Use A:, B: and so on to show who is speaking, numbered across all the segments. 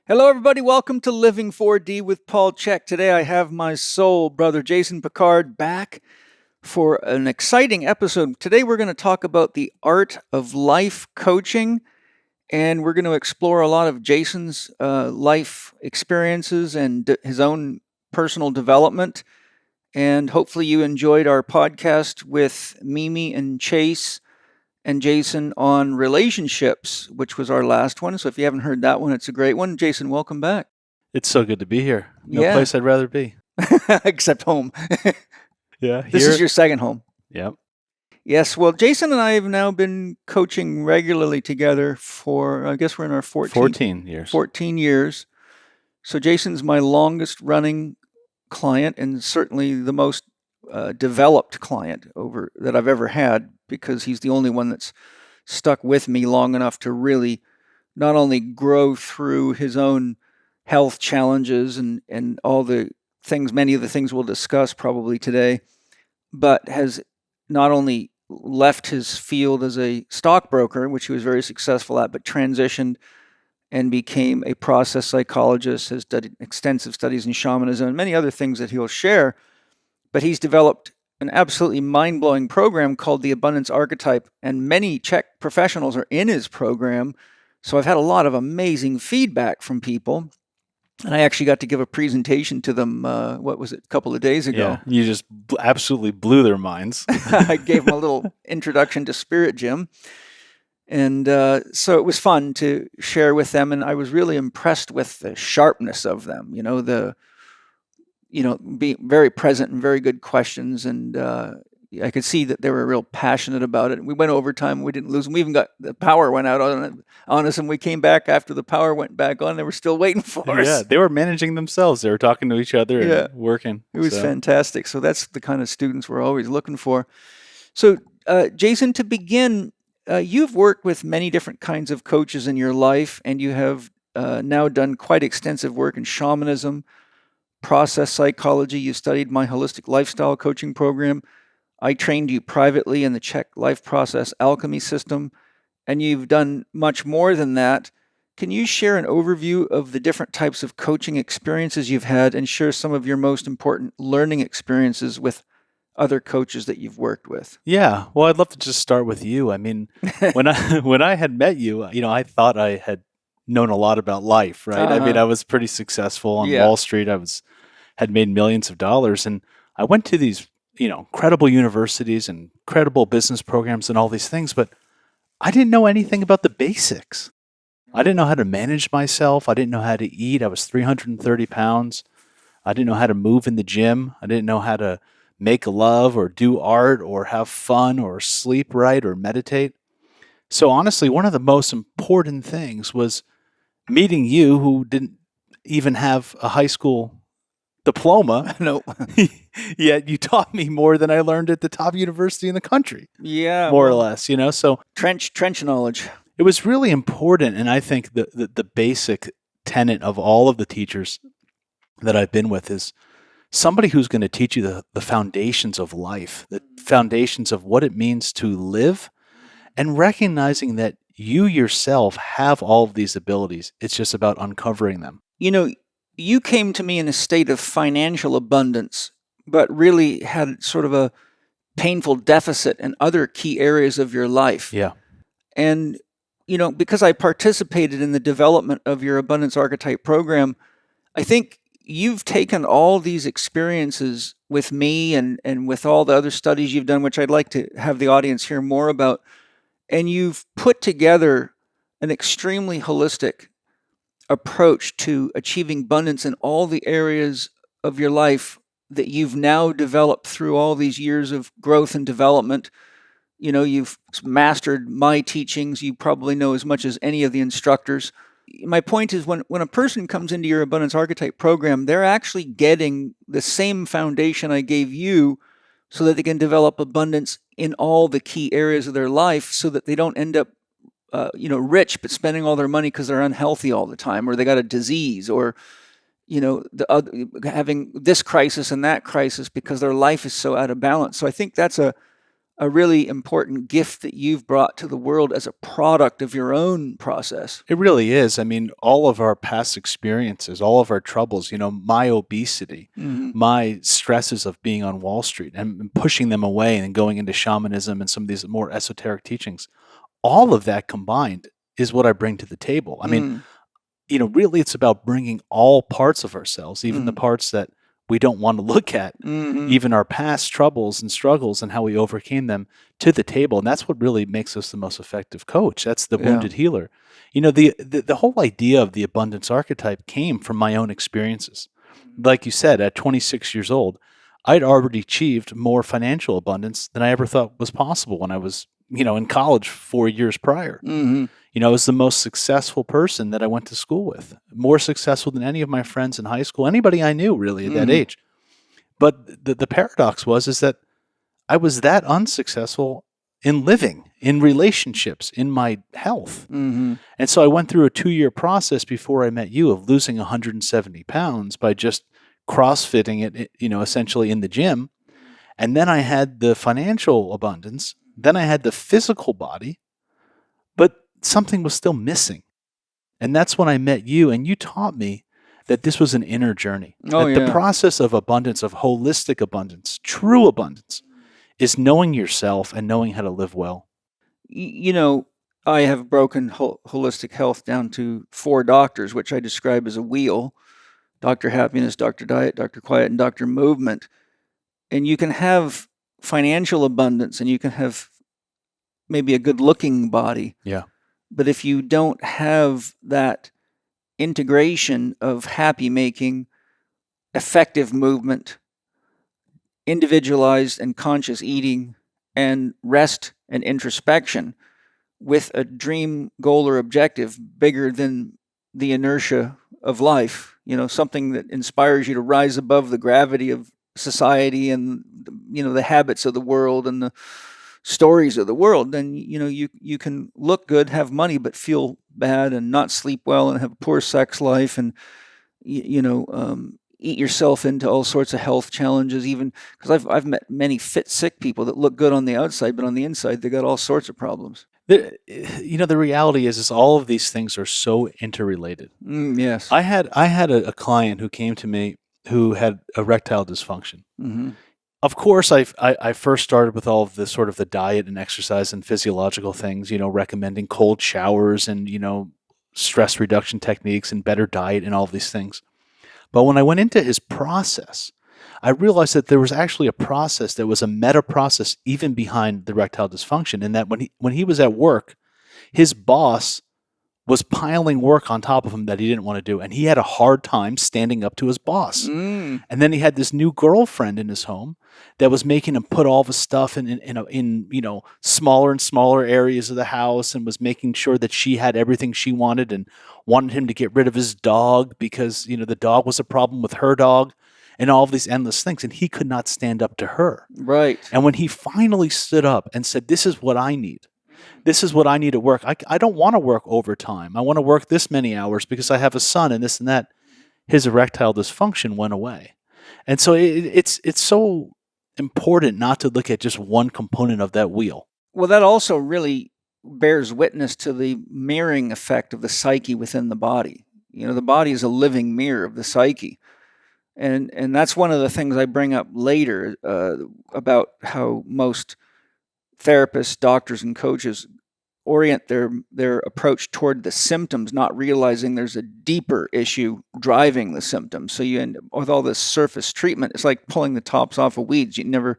A: Hello, everybody. Welcome to Living 4D with Paul Chek. Today I have my soul brother, Jason Pickard, back for an exciting episode. Today we're going to talk about the art of life coaching, and we're going to explore a lot of Jason's life experiences and his own personal development. And hopefully you enjoyed our podcast with Mimi and Chase and Jason on relationships, which was our last one. So if you haven't heard that one, it's a great one. Jason, welcome back.
B: It's so good to be here. No place I'd rather be.
A: Except home.
B: Yeah.
A: This is your second home.
B: Yep.
A: Yes. Well, Jason and I have now been coaching regularly together for, I guess we're in our
B: 14 years.
A: 14 years. So Jason's my longest running client and certainly the most developed client that I've ever had, because he's the only one that's stuck with me long enough to really not only grow through his own health challenges and all the things, many of the things we'll discuss probably today, but has not only left his field as a stockbroker, which he was very successful at, but transitioned and became a process psychologist, has done extensive studies in shamanism and many other things that he'll share. But he's developed an absolutely mind-blowing program called the Abundance Archetype, and many Chek professionals are in his program. So I've had a lot of amazing feedback from people. And I actually got to give a presentation to them, a couple of days ago.
B: Yeah, you just absolutely blew their minds.
A: I gave them a little introduction to Spirit Gym. And so it was fun to share with them, and I was really impressed with the sharpness of them, be very present and very good questions. And I could see that they were real passionate about it. We went overtime. We didn't lose them. We even got the power went out on us, and we came back after the power went back on. They were still waiting for us.
B: Yeah, they were managing themselves. They were talking to each other and working.
A: It was fantastic. So that's the kind of students we're always looking for. So Jason, to begin, you've worked with many different kinds of coaches in your life, and you have now done quite extensive work in shamanism, process psychology. You studied my holistic lifestyle coaching program. I trained you privately in the Chek Life Process Alchemy system, and you've done much more than that. Can you share an overview of the different types of coaching experiences you've had and share some of your most important learning experiences with other coaches that you've worked with?
B: Yeah. Well, I'd love to just start with you. I mean, when I had met you, I thought I had known a lot about life, right? I mean, I was pretty successful on Wall Street. I had made millions of dollars, and I went to these credible universities and credible business programs and all these things, but I didn't know anything about the basics. I didn't know how to manage myself. I didn't know how to eat. I was 330 pounds. I didn't know how to move in the gym. I didn't know how to make love or do art or have fun or sleep right or meditate. So honestly, one of the most important things was meeting you, who didn't even have a high school diploma.
A: No.
B: Yet you taught me more than I learned at the top university in the country.
A: Yeah.
B: More or less, So
A: trench knowledge.
B: It was really important, and I think the basic tenet of all of the teachers that I've been with is somebody who's going to teach you the foundations of life, the foundations of what it means to live, and recognizing that you yourself have all of these abilities. It's just about uncovering them.
A: You came to me in a state of financial abundance, but really had sort of a painful deficit in other key areas of your life.
B: Yeah.
A: And, because I participated in the development of your Abundance Archetype program, I think you've taken all these experiences with me and with all the other studies you've done, which I'd like to have the audience hear more about, and you've put together an extremely holistic approach to achieving abundance in all the areas of your life that you've now developed through all these years of growth and development. You've mastered my teachings. You probably know as much as any of the instructors. My point is, when a person comes into your Abundance Archetype program, they're actually getting the same foundation I gave you so that they can develop abundance in all the key areas of their life, so that they don't end up rich, but spending all their money because they're unhealthy all the time, or they got a disease, or, having this crisis and that crisis because their life is so out of balance. So I think that's a a really important gift that you've brought to the world as a product of your own process.
B: It really is. I mean, all of our past experiences, all of our troubles, my obesity, my stresses of being on Wall Street and pushing them away and going into shamanism and some of these more esoteric teachings, all of that combined is what I bring to the table. I mean, really it's about bringing all parts of ourselves, even the parts that we don't want to look at, even our past troubles and struggles and how we overcame them, to the table. And that's what really makes us the most effective coach. That's the wounded healer. The whole idea of the abundance archetype came from my own experiences. Like you said, at 26 years old, I'd already achieved more financial abundance than I ever thought was possible when I was, in college 4 years prior. I was the most successful person that I went to school with, more successful than any of my friends in high school, anybody I knew really at that age. But the paradox is that I was that unsuccessful in living, in relationships, in my health. And so I went through a 2-year process before I met you of losing 170 pounds by just CrossFitting it, essentially in the gym. And then I had the financial abundance. Then I had the physical body, but something was still missing. And that's when I met you, and you taught me that this was an inner journey. The process of abundance, of holistic abundance, true abundance, is knowing yourself and knowing how to live well.
A: I have broken holistic health down to 4 doctors, which I describe as a wheel: Dr. Happiness, Dr. Diet, Dr. Quiet, and Dr. Movement. And you can have financial abundance and you can have maybe a good-looking body.
B: Yeah.
A: But if you don't have that integration of happy making, effective movement, individualized and conscious eating, and rest and introspection with a dream, goal, or objective bigger than the inertia of life, something that inspires you to rise above the gravity of society and, the habits of the world and the stories of the world, then you can look good, have money, but feel bad and not sleep well and have a poor sex life and eat yourself into all sorts of health challenges. Even because I've met many fit, sick people that look good on the outside, but on the inside they got all sorts of problems.
B: The reality is all of these things are so interrelated.
A: Yes,
B: I had a client who came to me who had erectile dysfunction. Of course, I first started with all of the sort of the diet and exercise and physiological things, recommending cold showers and, stress reduction techniques and better diet and all of these things. But when I went into his process, I realized that there was actually a process that was a meta process even behind the erectile dysfunction, and that when he was at work, his boss was piling work on top of him that he didn't want to do, and he had a hard time standing up to his boss. And then he had this new girlfriend in his home that was making him put all the stuff in smaller and smaller areas of the house, and was making sure that she had everything she wanted, and wanted him to get rid of his dog because the dog was a problem with her dog, and all of these endless things, and he could not stand up to her.
A: Right.
B: And when he finally stood up and said, "This is what I need. This is what I need at work. I don't want to work overtime. I want to work this many hours because I have a son and this and that," his erectile dysfunction went away. And so it's so important not to look at just one component of that wheel.
A: Well, that also really bears witness to the mirroring effect of the psyche within the body. The body is a living mirror of the psyche. And that's one of the things I bring up later about how most therapists, doctors, and coaches orient their approach toward the symptoms, not realizing there's a deeper issue driving the symptoms. So you end up with all this surface treatment. It's like pulling the tops off of weeds. You never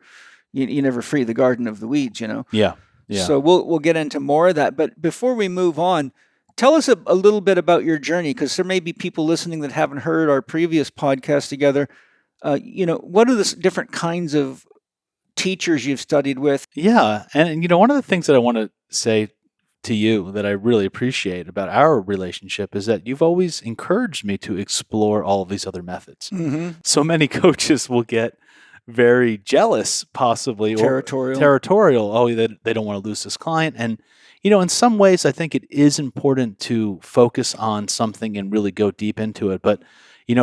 A: free the garden of the weeds.
B: Yeah.
A: So we'll get into more of that. But before we move on, tell us a little bit about your journey, because there may be people listening that haven't heard our previous podcast together. What are the different kinds of teachers you've studied with?
B: Yeah. And, one of the things that I want to say to you that I really appreciate about our relationship is that you've always encouraged me to explore all of these other methods. So many coaches will get very jealous, possibly, territorial. Oh, they don't want to lose this client. And, in some ways, I think it is important to focus on something and really go deep into it. But,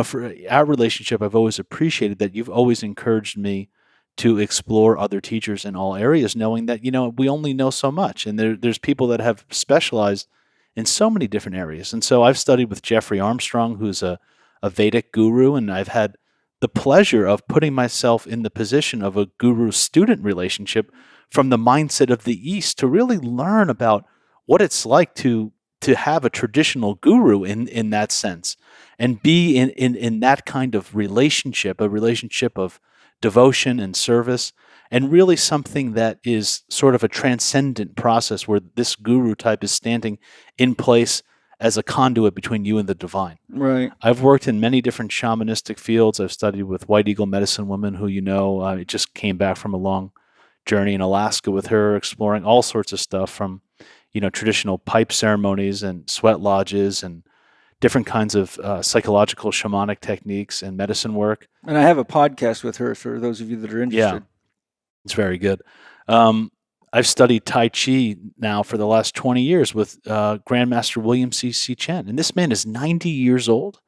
B: for our relationship, I've always appreciated that you've always encouraged me to explore other teachers in all areas, knowing that, we only know so much. And there's people that have specialized in so many different areas. And so I've studied with Jeffrey Armstrong, who's a Vedic guru, and I've had the pleasure of putting myself in the position of a guru-student relationship from the mindset of the East to really learn about what it's like to have a traditional guru in that sense, and be in that kind of relationship, a relationship of devotion and service, and really something that is sort of a transcendent process where this guru type is standing in place as a conduit between you and the divine.
A: Right.
B: I've worked in many different shamanistic fields. I've studied with White Eagle medicine women who I just came back from a long journey in Alaska with her, exploring all sorts of stuff from traditional pipe ceremonies and sweat lodges and different kinds of psychological shamanic techniques and medicine work.
A: And I have a podcast with her for those of you that are interested.
B: Yeah, it's very good. I've studied Tai Chi now for the last 20 years with Grandmaster William C. Chen. And this man is 90 years old.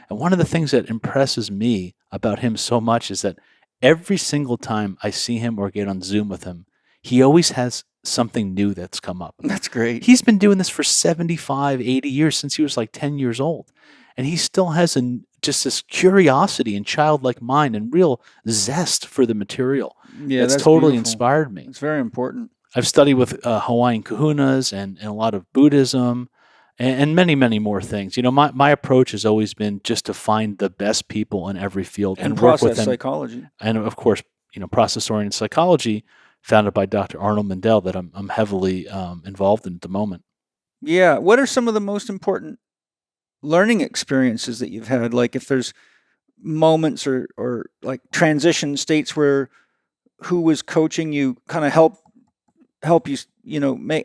B: And one of the things that impresses me about him so much is that every single time I see him or get on Zoom with him, he always has something new that's come up.
A: That's great.
B: He's been doing this for 75, 80 years, since he was like 10 years old. And he still has just this curiosity and childlike mind and real zest for the material.
A: Yeah, that's
B: totally
A: beautiful.
B: Inspired me.
A: It's very important.
B: I've studied with Hawaiian kahunas and a lot of Buddhism and many, many more things. My approach has always been just to find the best people in every field and work with them.
A: Psychology.
B: And of course, process-oriented psychology, founded by Dr. Arnold Mindell, that I'm heavily involved in at the moment.
A: Yeah. What are some of the most important learning experiences that you've had? Like if there's moments or like transition states where who was coaching you kind of help you,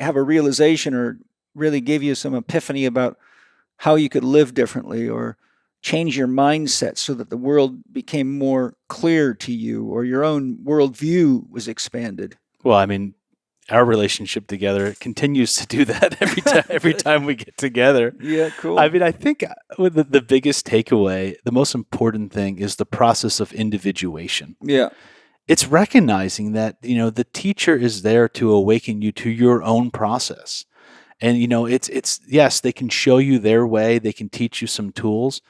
A: have a realization or really give you some epiphany about how you could live differently or change your mindset so that the world became more clear to you or your own worldview was expanded?
B: Well, our relationship together continues to do that every time we get together.
A: Yeah, cool.
B: I think the biggest takeaway, the most important thing is the process of individuation.
A: Yeah.
B: It's recognizing that, the teacher is there to awaken you to your own process. And, it's yes, they can show you their way, they can teach you some tools,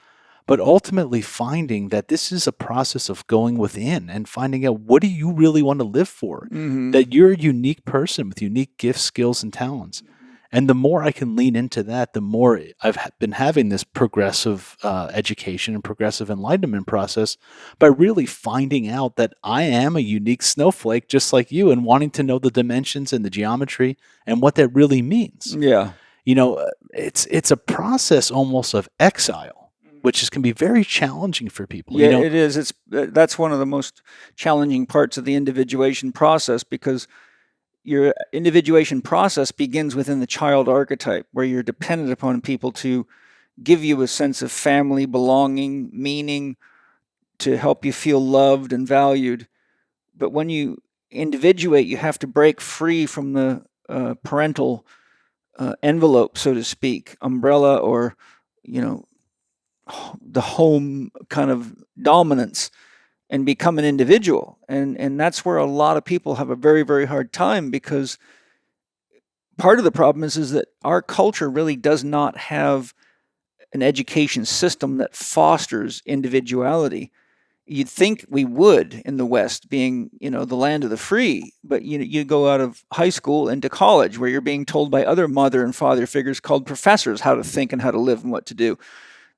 B: but ultimately finding that this is a process of going within and finding out, what do you really want to live for?
A: Mm-hmm.
B: That you're a unique person with unique gifts, skills, and talents. And the more I can lean into that, the more I've been having this progressive education and progressive enlightenment process by really finding out that I am a unique snowflake just like you, and wanting to know the dimensions and the geometry and what that really means.
A: Yeah.
B: It's a process almost of exile, which can be very challenging for people.
A: Yeah, it is. That's one of the most challenging parts of the individuation process, because your individuation process begins within the child archetype, where you're dependent upon people to give you a sense of family, belonging, meaning, to help you feel loved and valued. But when you individuate, you have to break free from the parental envelope, so to speak, umbrella, or, the home kind of dominance, and become an individual. And that's where a lot of people have a very, very hard time, because part of the problem is that our culture really does not have an education system that fosters individuality. You'd think we would in the West, being, the land of the free, but you go out of high school into college, where you're being told by other mother and father figures called professors how to think and how to live and what to do.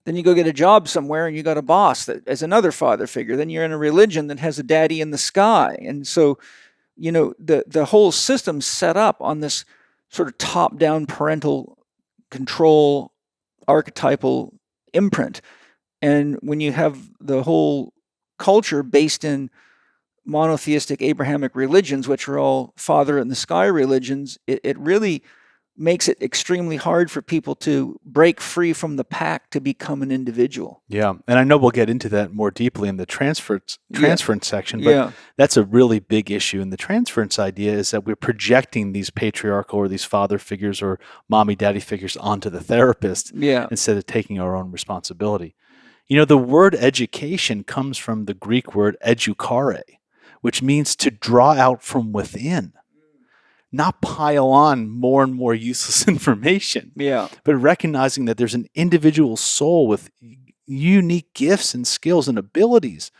A: Then you go get a job somewhere and you got a boss that as another father figure. Then you're in a religion that has a daddy in the sky. And so, the whole system's set up on this sort of top-down parental control archetypal imprint. And when you have the whole culture based in monotheistic Abrahamic religions, which are all father in the sky religions, it really makes it extremely hard for people to break free from the pack to become an individual.
B: Yeah, and I know we'll get into that more deeply in the transference section, but that's a really big issue. And the transference idea is that we're projecting these patriarchal or these father figures or mommy daddy figures onto the therapist instead of taking our own responsibility. The word education comes from the Greek word educare, which means to draw out from within, not pile on more and more useless information, but recognizing that there's an individual soul with unique gifts and skills and abilities,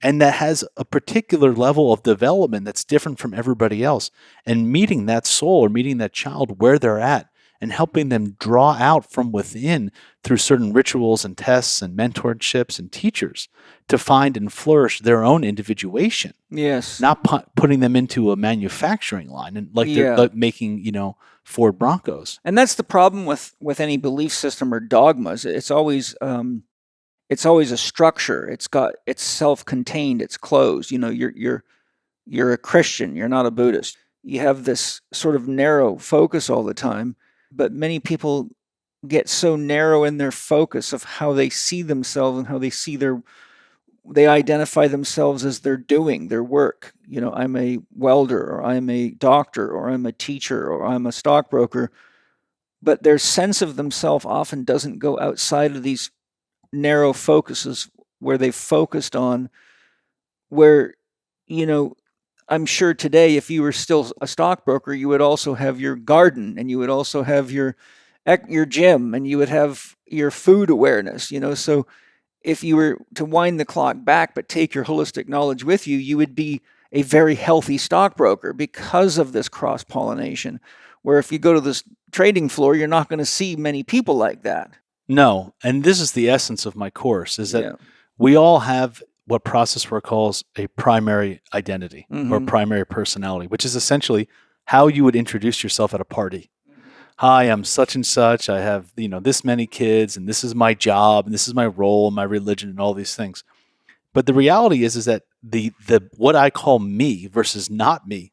B: and that has a particular level of development that's different from everybody else, and meeting that soul or meeting that child where they're at and helping them draw out from within through certain rituals and tests and mentorships and teachers to find and flourish their own individuation.
A: Yes.
B: Not putting them into a manufacturing line and they're like making, Ford Broncos.
A: And that's the problem with any belief system or dogmas. It's always a structure. It's self-contained. It's closed. You're a Christian. You're not a Buddhist. You have this sort of narrow focus all the time. But many people get so narrow in their focus of how they see themselves and how they identify themselves as they're doing their work. I'm a welder, or I'm a doctor, or I'm a teacher, or I'm a stockbroker. But their sense of themselves often doesn't go outside of these narrow focuses where they've focused on where, I'm sure today, if you were still a stockbroker, you would also have your garden, and you would also have your gym, and you would have your food awareness, So if you were to wind the clock back but take your holistic knowledge with you, you would be a very healthy stockbroker because of this cross-pollination, where if you go to this trading floor, you're not going to see many people like that.
B: No, and this is the essence of my course, is that we all have what Processware calls a primary identity or primary personality, which is essentially how you would introduce yourself at a party. Hi, I'm such and such. I have, this many kids, and this is my job, and this is my role, and my religion, and all these things. But the reality is that the what I call me versus not me,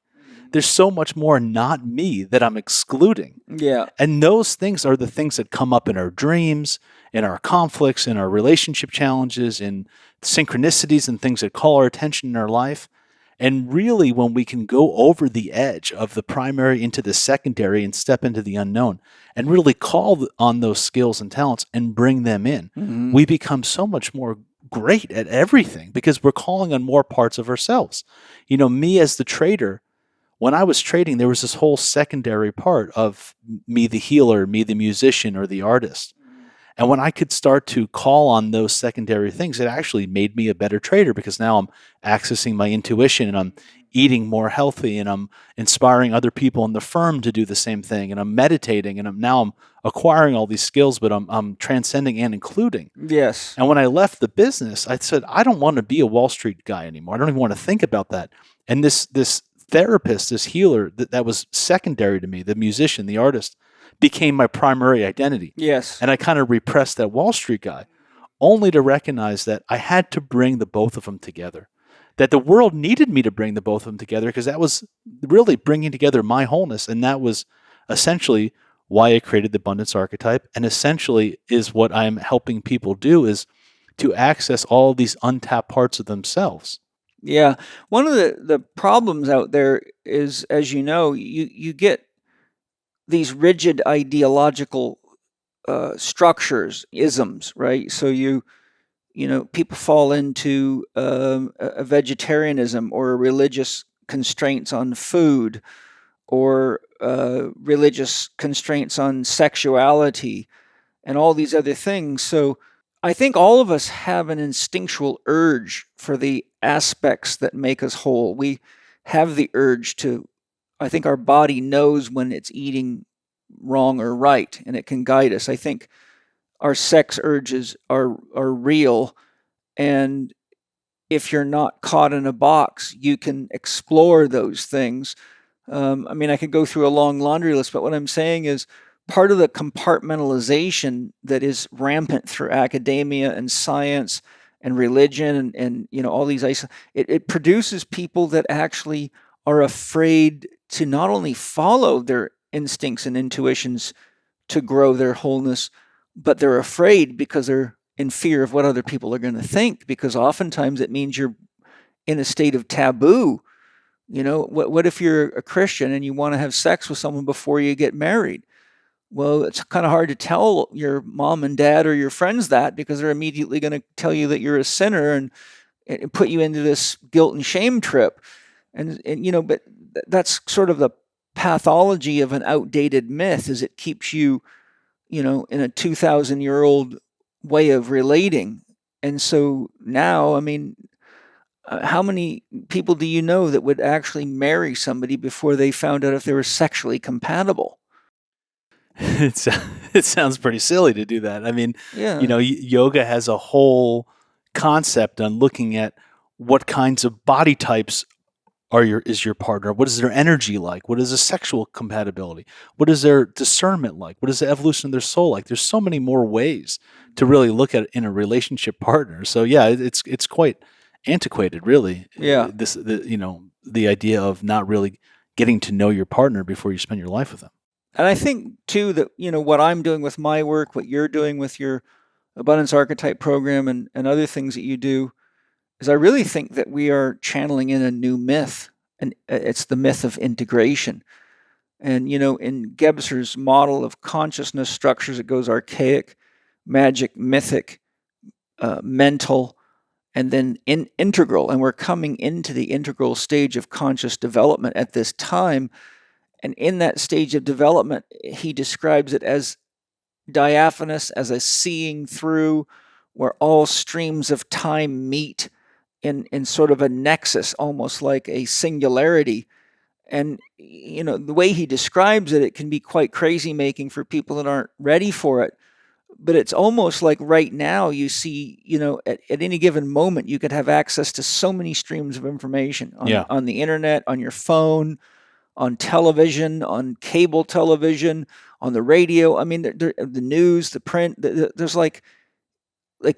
B: there's so much more not me that I'm excluding.
A: Yeah.
B: And those things are the things that come up in our dreams, in our conflicts, in our relationship challenges, in synchronicities and things that call our attention in our life. And really, when we can go over the edge of the primary into the secondary and step into the unknown and really call on those skills and talents and bring them in, we become so much more great at everything because we're calling on more parts of ourselves. Me as the trader, when I was trading, there was this whole secondary part of me, the healer, me, the musician or the artist. And when I could start to call on those secondary things, it actually made me a better trader because now I'm accessing my intuition and I'm eating more healthy and I'm inspiring other people in the firm to do the same thing and I'm meditating and I'm acquiring all these skills, but I'm transcending and including.
A: Yes.
B: And when I left the business, I said, I don't want to be a Wall Street guy anymore. I don't even want to think about that. And this therapist, this healer that was secondary to me, the musician, the artist, became my primary identity.
A: Yes.
B: And I kind of repressed that Wall Street guy, only to recognize that I had to bring the both of them together, that the world needed me to bring the both of them together because that was really bringing together my wholeness. And that was essentially why I created the abundance archetype, and essentially is what I'm helping people do, is to access all of these untapped parts of themselves.
A: Yeah. One of the problems out there is, as you know, you get these rigid ideological structures, isms, right? So people fall into a vegetarianism or religious constraints on food or religious constraints on sexuality and all these other things. So I think all of us have an instinctual urge for the aspects that make us whole. We have the urge to, I think our body knows when it's eating wrong or right, and it can guide us. I think our sex urges are real, and if you're not caught in a box, you can explore those things. I could go through a long laundry list, but what I'm saying is part of the compartmentalization that is rampant through academia and science and religion and all these it produces people that actually are afraid to not only follow their instincts and intuitions to grow their wholeness, but they're afraid because they're in fear of what other people are going to think, because oftentimes it means you're in a state of taboo. What if you're a Christian and you want to have sex with someone before you get married? Well, it's kind of hard to tell your mom and dad or your friends that, because they're immediately going to tell you that you're a sinner, and and put you into this guilt and shame trip. And but that's sort of the pathology of an outdated myth, is it keeps you, in a 2,000-year-old way of relating. And so now, how many people do you know that would actually marry somebody before they found out if they were sexually compatible?
B: It sounds pretty silly to do that. Yoga has a whole concept on looking at what kinds of body types is your partner. What is their energy like? What is the sexual compatibility? What is their discernment like? What is the evolution of their soul like? There's so many more ways to really look at it in a relationship partner. So yeah, it's quite antiquated, really.
A: Yeah.
B: The idea of not really getting to know your partner before you spend your life with them.
A: And I think too that what I'm doing with my work, what you're doing with your Abundance Archetype program, and other things that you do, is I really think that we are channeling in a new myth, and it's the myth of integration. And in Gebser's model of consciousness structures, it goes archaic, magic, mythic, mental, and then integral. And we're coming into the integral stage of conscious development at this time. And in that stage of development, he describes it as diaphanous, as a seeing through, where all streams of time meet in sort of a nexus, almost like a singularity. And the way he describes it, it can be quite crazy making for people that aren't ready for it. But it's almost like right now you see, at any given moment, you could have access to so many streams of information on the internet, on your phone, on television, on cable television, on the radio. The news, the print, there's like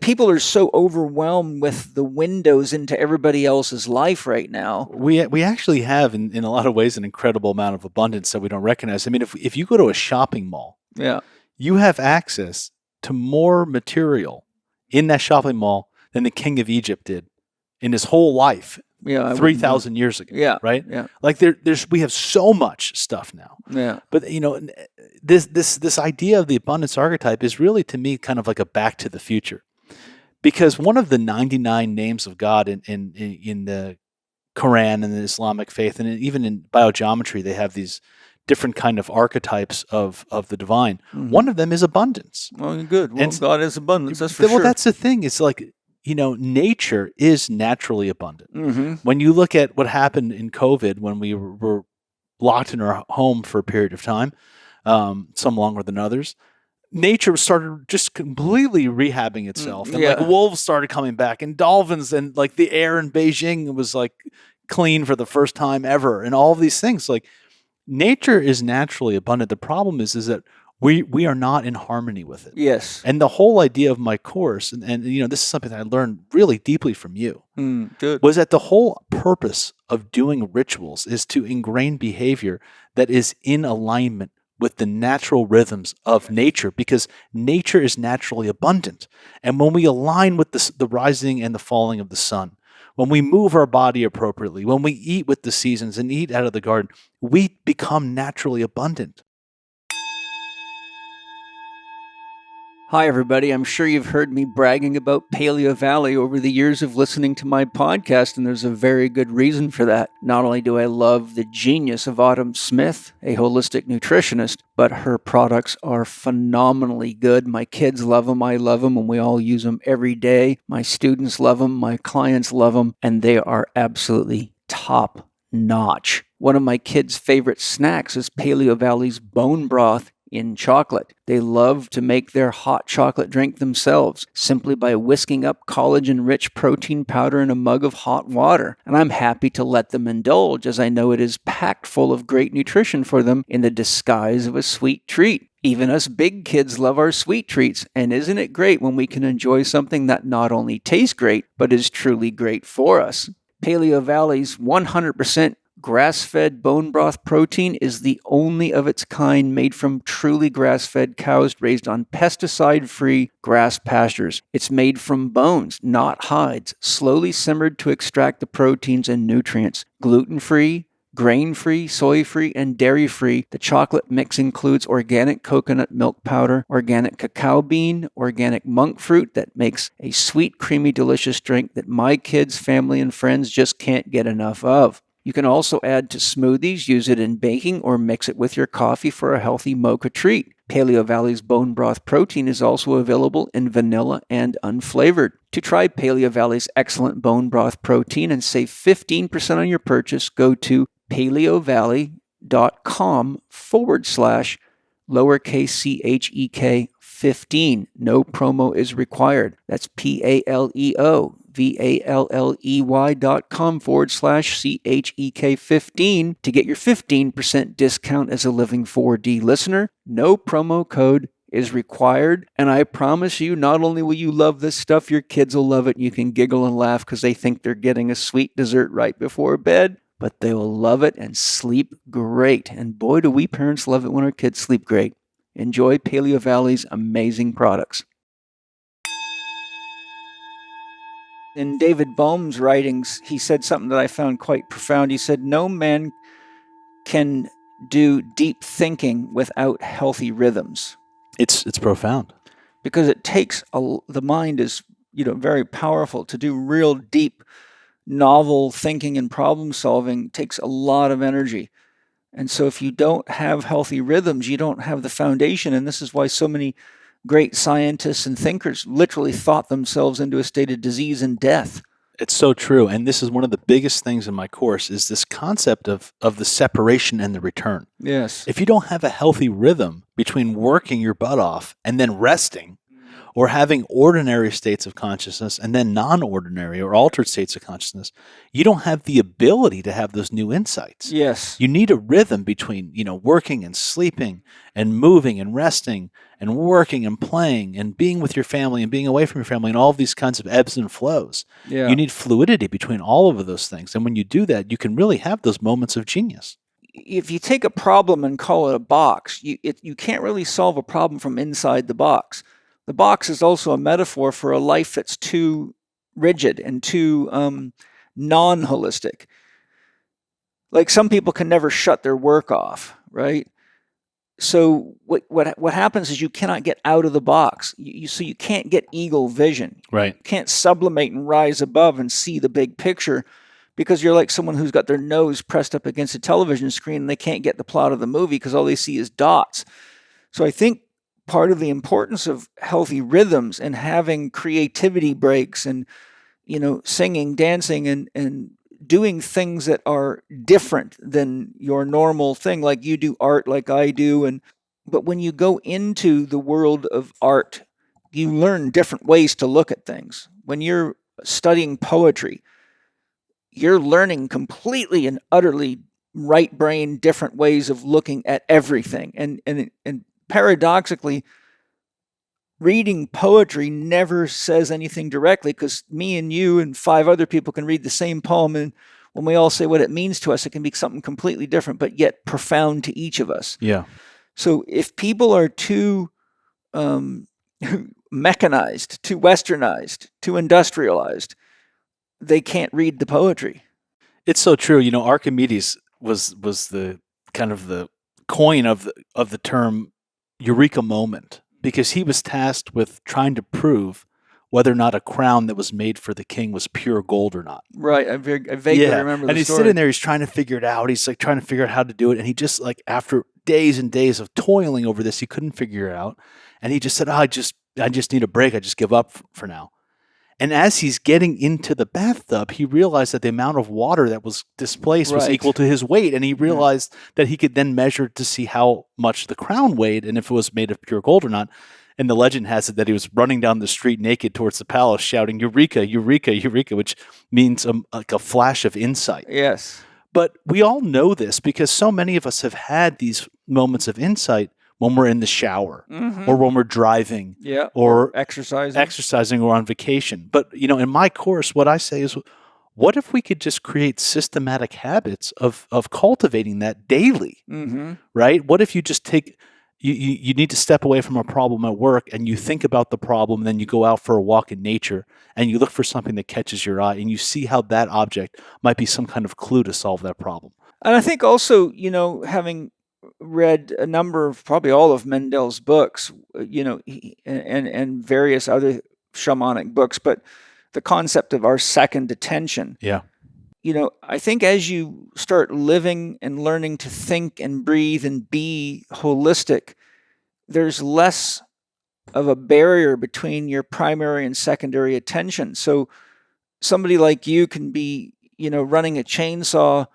A: people are so overwhelmed with the windows into everybody else's life right now.
B: We actually have, in a lot of ways, an incredible amount of abundance that we don't recognize. If you go to a shopping mall, you have access to more material in that shopping mall than the king of Egypt did in his whole life. 3,000 years ago.
A: Yeah.
B: Right.
A: Yeah.
B: Like we have so much stuff now.
A: Yeah.
B: But this idea of the abundance archetype is really, to me, kind of like a back to the future, because one of the 99 names of God in the Quran and the Islamic faith, and even in biogeometry, they have these different kind of archetypes of the divine. Mm-hmm. One of them is abundance.
A: Well, good. Well, God is abundance. That's for sure.
B: Well, that's the thing. It's like, nature is naturally abundant.
A: Mm-hmm.
B: When you look at what happened in COVID, when we were locked in our home for a period of time, some longer than others, nature started just completely rehabbing itself. And like wolves started coming back, and dolphins, and like the air in Beijing was like clean for the first time ever. And all of these things, like nature is naturally abundant. The problem is that we are not in harmony with it.
A: Yes.
B: And the whole idea of my course, and this is something that I learned really deeply from you, was that the whole purpose of doing rituals is to ingrain behavior that is in alignment with the natural rhythms of nature, because nature is naturally abundant. And when we align with the rising and the falling of the sun, when we move our body appropriately, when we eat with the seasons and eat out of the garden, we become naturally abundant.
A: Hi, everybody. I'm sure you've heard me bragging about Paleo Valley over the years of listening to my podcast, and there's a very good reason for that. Not only do I love the genius of Autumn Smith, a holistic nutritionist, but her products are phenomenally good. My kids love them, I love them, and we all use them every day. My students love them, my clients love them, and they are absolutely top notch. One of my kids' favorite snacks is Paleo Valley's bone broth in chocolate. They love to make their hot chocolate drink themselves simply by whisking up collagen-rich protein powder in a mug of hot water. And I'm happy to let them indulge, as I know it is packed full of great nutrition for them in the disguise of a sweet treat. Even us big kids love our sweet treats, and isn't it great when we can enjoy something that not only tastes great, but is truly great for us? Paleo Valley's 100% grass-fed bone broth protein is the only of its kind made from truly grass-fed cows raised on pesticide-free grass pastures. It's made from bones, not hides, slowly simmered to extract the proteins and nutrients. Gluten-free, Grain-free, soy-free, and dairy-free, the chocolate mix includes organic coconut milk powder, organic cacao bean, organic monk fruit that makes a sweet, creamy, delicious drink that my kids, family, and friends just can't get enough of. You can also add to smoothies, use it in baking, or mix it with your coffee for a healthy mocha treat. Paleo Valley's bone broth protein is also available in vanilla and unflavored. To try Paleo Valley's excellent bone broth protein and save 15% on your purchase, go to paleovalley.com/lowercase chek 15. No promo is required. That's PALEOVALLEY.com/chek 15 to get your 15% discount as a Living 4D listener. No promo code is required, and I promise you, not only will you love this stuff, your kids will love it. You can giggle and laugh because they think they're getting a sweet dessert right before bed, but they will love it and sleep great. And boy, do we parents love it when our kids sleep great. Enjoy Paleo Valley's amazing products. In David Bohm's writings, he said something that I found quite profound. He said, no man can do deep thinking without healthy rhythms.
B: It's profound.
A: Because it takes, the mind is, very powerful. To do real deep, novel thinking and problem solving takes a lot of energy. And so if you don't have healthy rhythms, you don't have the foundation. And this is why so many great scientists and thinkers literally thought themselves into a state of disease and death.
B: It's so true. And this is one of the biggest things in my course is this concept of the separation and the return.
A: Yes.
B: If you don't have a healthy rhythm between working your butt off and then resting, or having ordinary states of consciousness and then non-ordinary or altered states of consciousness, you don't have the ability to have those new insights.
A: Yes.
B: You need a rhythm between, working and sleeping and moving and resting and working and playing and being with your family and being away from your family and all of these kinds of ebbs and flows.
A: Yeah.
B: You need fluidity between all of those things. And when you do that, you can really have those moments of genius.
A: If you take a problem and call it a box, you can't really solve a problem from inside the box. The box is also a metaphor for a life that's too rigid and too non-holistic. Like some people can never shut their work off, right? So what happens is you cannot get out of the box. So you can't get eagle vision.
B: Right.
A: You can't sublimate and rise above and see the big picture because you're like someone who's got their nose pressed up against a television screen and they can't get the plot of the movie because all they see is dots. So I think part of the importance of healthy rhythms and having creativity breaks and, singing, dancing, and doing things that are different than your normal thing, like you do art, like I do. But when you go into the world of art, you learn different ways to look at things. When you're studying poetry, you're learning completely and utterly right brain, different ways of looking at everything. And paradoxically, reading poetry never says anything directly because me and you and 5 other people can read the same poem, and when we all say what it means to us, it can be something completely different, but yet profound to each of us.
B: Yeah.
A: So if people are too mechanized, too westernized, too industrialized, they can't read the poetry.
B: It's so true. Archimedes was the kind of the coin of the term eureka moment, because he was tasked with trying to prove whether or not a crown that was made for the king was pure gold or not.
A: Right. I vaguely remember the
B: and he's
A: story.
B: sitting there, he's trying to figure it out. He's like trying to figure out how to do it. And he just after days and days of toiling over this, he couldn't figure it out. And he just said, I just need a break. I just give up for now. And as he's getting into the bathtub, he realized that the amount of water that was displaced was equal to his weight. And he realized that he could then measure to see how much the crown weighed and if it was made of pure gold or not. And the legend has it that he was running down the street naked towards the palace shouting, "Eureka, Eureka, Eureka," which means like a flash of insight.
A: Yes.
B: But we all know this because so many of us have had these moments of insight when we're in the shower or when we're driving or exercising or on vacation. But, in my course, what I say is, what if we could just create systematic habits of cultivating that daily, right? What if you just take, you need to step away from a problem at work and you think about the problem, and then you go out for a walk in nature and you look for something that catches your eye and you see how that object might be some kind of clue to solve that problem.
A: And I think also, having read a number of, probably all of Mendel's books, and various other shamanic books, but the concept of our second attention.
B: Yeah.
A: I think as you start living and learning to think and breathe and be holistic, there's less of a barrier between your primary and secondary attention. So somebody like you can be, running a chainsaw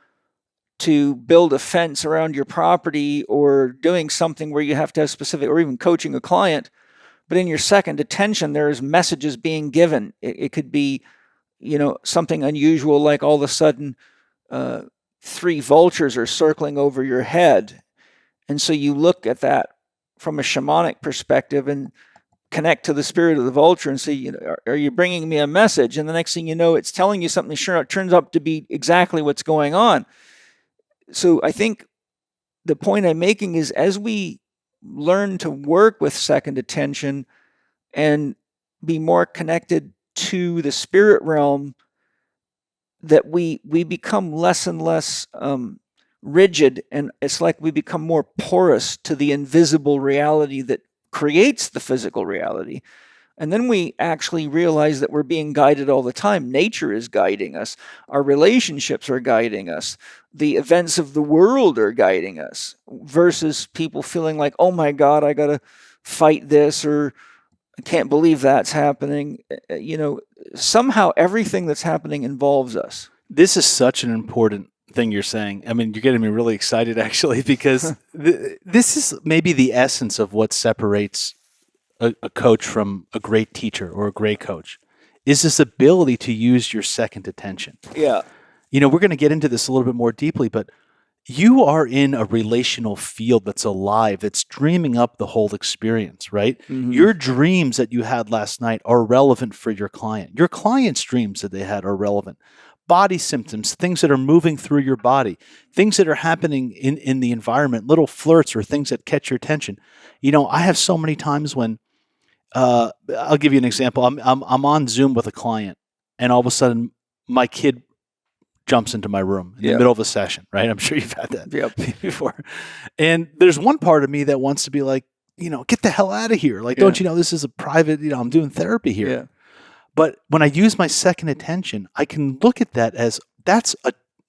A: to build a fence around your property, or doing something where you have to have specific, or even coaching a client. But in your second attention, there's messages being given. It could be, something unusual, like all of a sudden 3 vultures are circling over your head. And so you look at that from a shamanic perspective and connect to the spirit of the vulture and say, are you bringing me a message? And the next thing you know, it's telling you something. Sure, it turns out to be exactly what's going on. So I think the point I'm making is, as we learn to work with second attention and be more connected to the spirit realm, that we become less and less rigid, and it's like we become more porous to the invisible reality that creates the physical reality. And then we actually realize that we're being guided all the time. Nature is guiding us. Our relationships are guiding us. The events of the world are guiding us, versus people feeling like, oh my God, I got to fight this, or I can't believe that's happening. Somehow everything that's happening involves us.
B: This is such an important thing you're saying. I mean, you're getting me really excited, actually, because this is maybe the essence of what separates a coach from a great teacher or a great coach, is this ability to use your second attention.
A: Yeah.
B: We're going to get into this a little bit more deeply, but you are in a relational field that's alive, that's dreaming up the whole experience, right? Mm-hmm. Your dreams that you had last night are relevant for your client. Your client's dreams that they had are relevant. Body symptoms, things that are moving through your body, things that are happening in the environment, little flirts or things that catch your attention. I have so many times when, I'll give you an example. I'm on Zoom with a client, and all of a sudden my kid jumps into my room in the middle of a session, right? I'm sure you've had that before. And there's one part of me that wants to be like, get the hell out of here. Like, don't you know this is a private, I'm doing therapy here. Yeah. But when I use my second attention, I can look at that as that's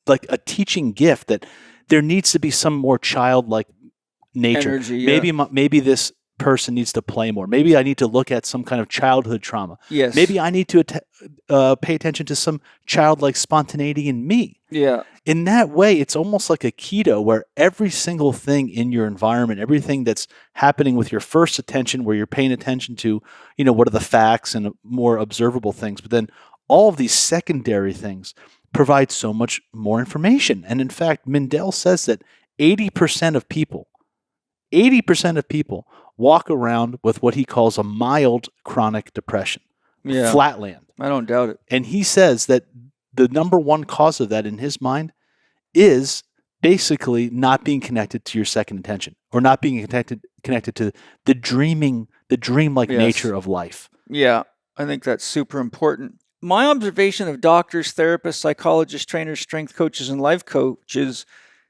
B: a teaching gift, that there needs to be some more childlike nature. Energy, yeah. Maybe this person needs to play more. Maybe I need to look at some kind of childhood trauma.
A: Yes.
B: Maybe I need to pay attention to some childlike spontaneity in me.
A: Yeah.
B: In that way, it's almost like a keto, where every single thing in your environment, everything that's happening with your first attention, where you're paying attention to, what are the facts and more observable things, but then all of these secondary things provide so much more information. And in fact, Mendel says that 80% of people walk around with what he calls a mild chronic depression, flatland.
A: I don't doubt it.
B: And he says that the number one cause of that in his mind is basically not being connected to your second attention, or not being connected to the dreamlike nature of life.
A: Yeah, I think that's super important. My observation of doctors, therapists, psychologists, trainers, strength coaches, and life coaches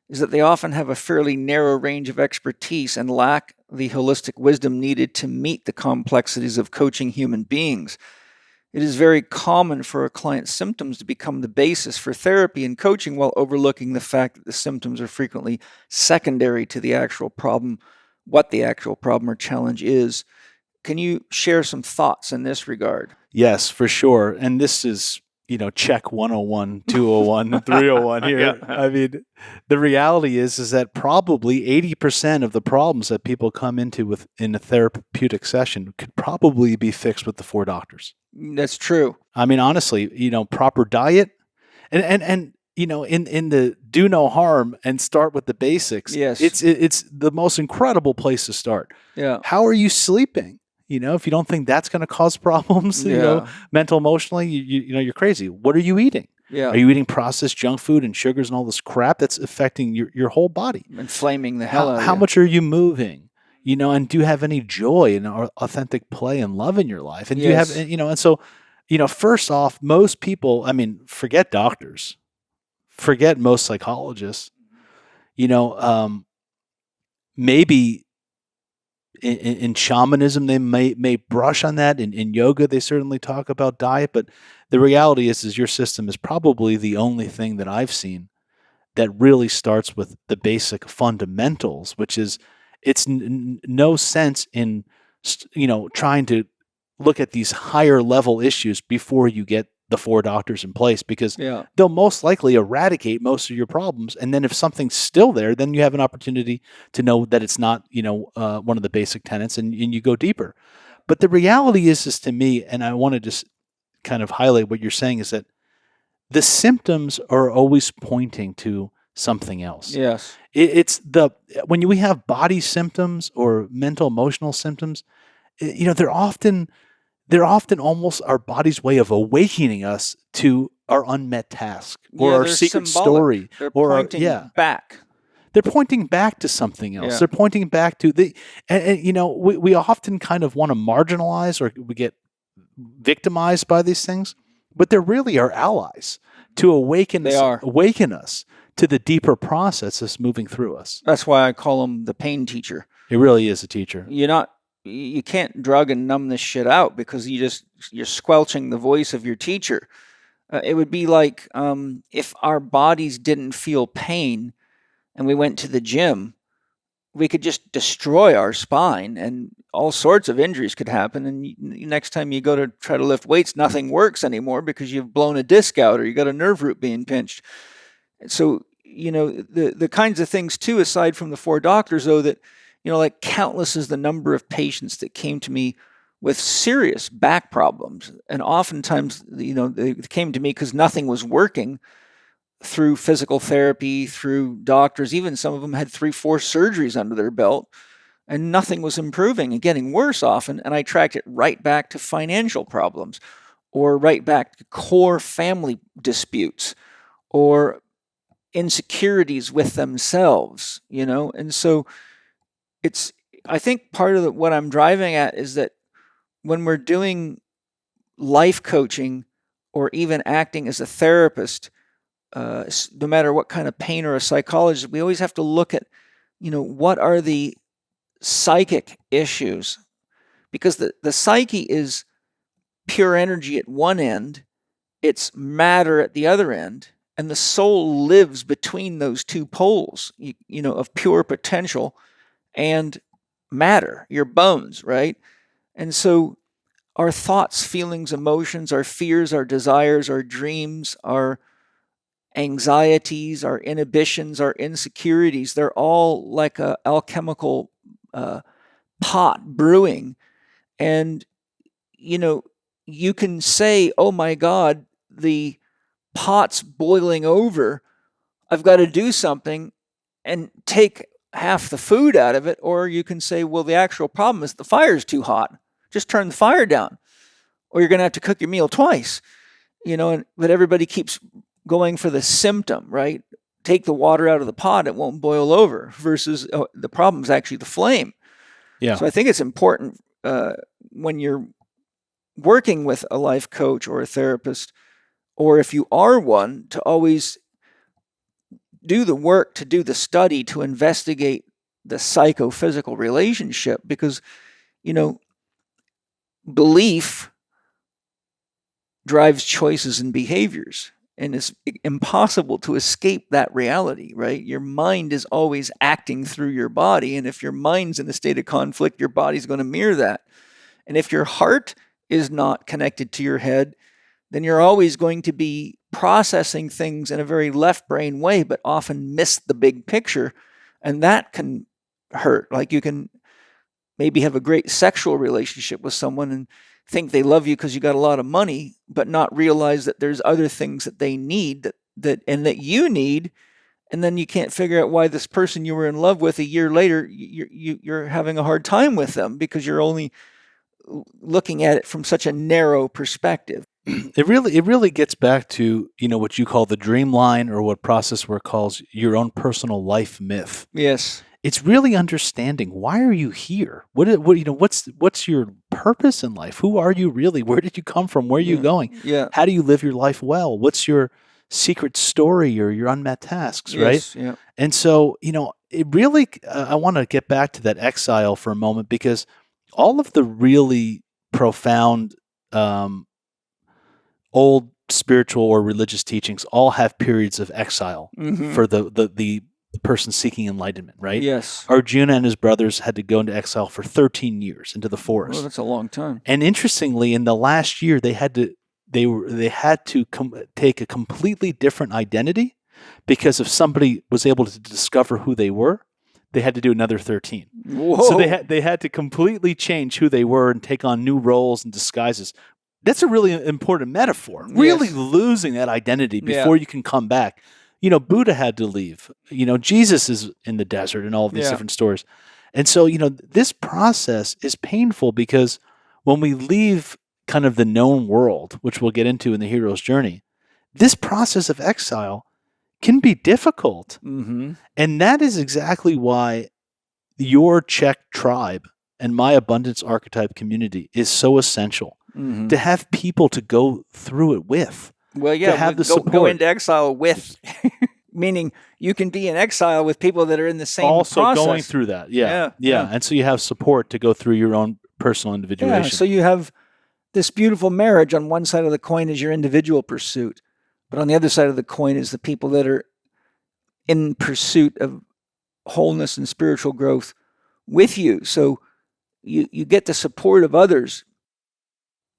A: is that they often have a fairly narrow range of expertise and lack the holistic wisdom needed to meet the complexities of coaching human beings. It is very common for a client's symptoms to become the basis for therapy and coaching, while overlooking the fact that the symptoms are frequently secondary to the actual problem, what the actual problem or challenge is. Can you share some thoughts in this regard?
B: Yes, for sure. And this is, Chek 101, 201, 301 here. Yeah. I mean, the reality is that probably 80% of the problems that people come into in a therapeutic session could probably be fixed with the 4 doctors.
A: That's true.
B: I mean, honestly, proper diet and in the do no harm and start with the basics.
A: Yes.
B: It's the most incredible place to start.
A: Yeah.
B: How are you sleeping? If you don't think that's going to cause problems, mental, emotionally, you're crazy. What are you eating?
A: Yeah.
B: Are you eating processed junk food and sugars and all this crap that's affecting your whole body?
A: Inflaming the hell out of you.
B: How much are you moving? And do you have any joy and authentic play and love in your life? And do you have, and so, first off, most people, forget doctors, forget most psychologists. Maybe in shamanism they may brush on that. In yoga they certainly talk about diet, but the reality is your system is probably the only thing that I've seen that really starts with the basic fundamentals, which is it's no sense in trying to look at these higher level issues before you get the 4 doctors in place, because they'll most likely eradicate most of your problems. And then if something's still there, then you have an opportunity to know that it's not, one of the basic tenets, and you go deeper. But the reality is to me, and I want to just kind of highlight what you're saying, is that the symptoms are always pointing to something else.
A: Yes.
B: When we have body symptoms or mental, emotional symptoms, they're often almost our body's way of awakening us to our unmet task or our secret story.
A: They're pointing back.
B: They're pointing back to something else. Yeah. They're pointing back to we often kind of want to marginalize, or we get victimized by these things, but they're really our allies to awaken us to the deeper processes moving through us.
A: That's why I call him the pain teacher.
B: It really is a teacher.
A: You can't drug and numb this shit out, because you're squelching the voice of your teacher. It would be like if our bodies didn't feel pain and we went to the gym, we could just destroy our spine and all sorts of injuries could happen. And next time you go to try to lift weights, nothing works anymore because you've blown a disc out or you got a nerve root being pinched. So, the kinds of things too, aside from the 4 doctors, though, that, like countless is the number of patients that came to me with serious back problems. And oftentimes, they came to me because nothing was working, through physical therapy, through doctors. Even some of them had 3-4 surgeries under their belt, and nothing was improving and getting worse often. And I tracked it right back to financial problems, or right back to core family disputes, or insecurities with themselves, And so I think part of what I'm driving at is that when we're doing life coaching or even acting as a therapist, no matter what kind of pain or a psychologist, we always have to look at, what are the psychic issues? Because the psyche is pure energy at one end, it's matter at the other end, and the soul lives between those two poles, of pure potential and matter, your bones, right? And so our thoughts, feelings, emotions, our fears, our desires, our dreams, our anxieties, our inhibitions, our insecurities, they're all like a alchemical pot brewing. And, you can say, oh my God, the pot's boiling over, I've got to do something, and take half the food out of it. Or you can say, well, the actual problem is the fire's too hot. Just turn the fire down, or you're going to have to cook your meal twice, but everybody keeps going for the symptom, right? Take the water out of the pot, it won't boil over, versus the problem is actually the flame. Yeah. So I think it's important when you're working with a life coach or a therapist, or if you are one, to always do the work, to do the study, to investigate the psychophysical relationship, because, belief drives choices and behaviors, and it's impossible to escape that reality, right? Your mind is always acting through your body, and if your mind's in a state of conflict, your body's going to mirror that. And if your heart is not connected to your head, then you're always going to be processing things in a very left brain way, but often miss the big picture. And that can hurt. Like, you can maybe have a great sexual relationship with someone and think they love you because you got a lot of money, but not realize that there's other things that they need that you need. And then you can't figure out why this person you were in love with a year later, you're having a hard time with them, because you're only looking at it from such a narrow perspective.
B: It really gets back to, what you call the dream line, or what process work calls your own personal life myth.
A: Yes.
B: It's really understanding, why are you here? What's your purpose in life? Who are you really? Where did you come from? Where are you going?
A: Yeah.
B: How do you live your life well? What's your secret story or your unmet tasks, right?
A: Yes, yeah.
B: And so, it really, I want to get back to that exile for a moment, because all of the really profound old spiritual or religious teachings all have periods of exile for the person seeking enlightenment, right?
A: Yes.
B: Arjuna and his brothers had to go into exile for 13 years into the forest.
A: Well, that's a long time.
B: And interestingly, in the last year, they had to take a completely different identity, because if somebody was able to discover who they were, they had to do another 13.
A: Whoa.
B: So they had to completely change who they were and take on new roles and disguises. That's a really important metaphor. Really losing that identity before you can come back. Buddha had to leave. Jesus is in the desert and all of these different stories. And so, this process is painful, because when we leave kind of the known world, which we'll get into in the hero's journey, this process of exile can be difficult.
A: Mm-hmm.
B: And that is exactly why your Chek tribe and my abundance archetype community is so essential, to have people to go through it with.
A: Well, yeah,
B: to have the support.
A: Go into exile with, meaning you can be in exile with people that are in the same
B: also
A: process.
B: Going through that. Yeah. And so you have support to go through your own personal individuation.
A: Yeah, so you have this beautiful marriage. On one side of the coin is your individual pursuit, but on the other side of the coin is the people that are in pursuit of wholeness and spiritual growth with you. So you get the support of others,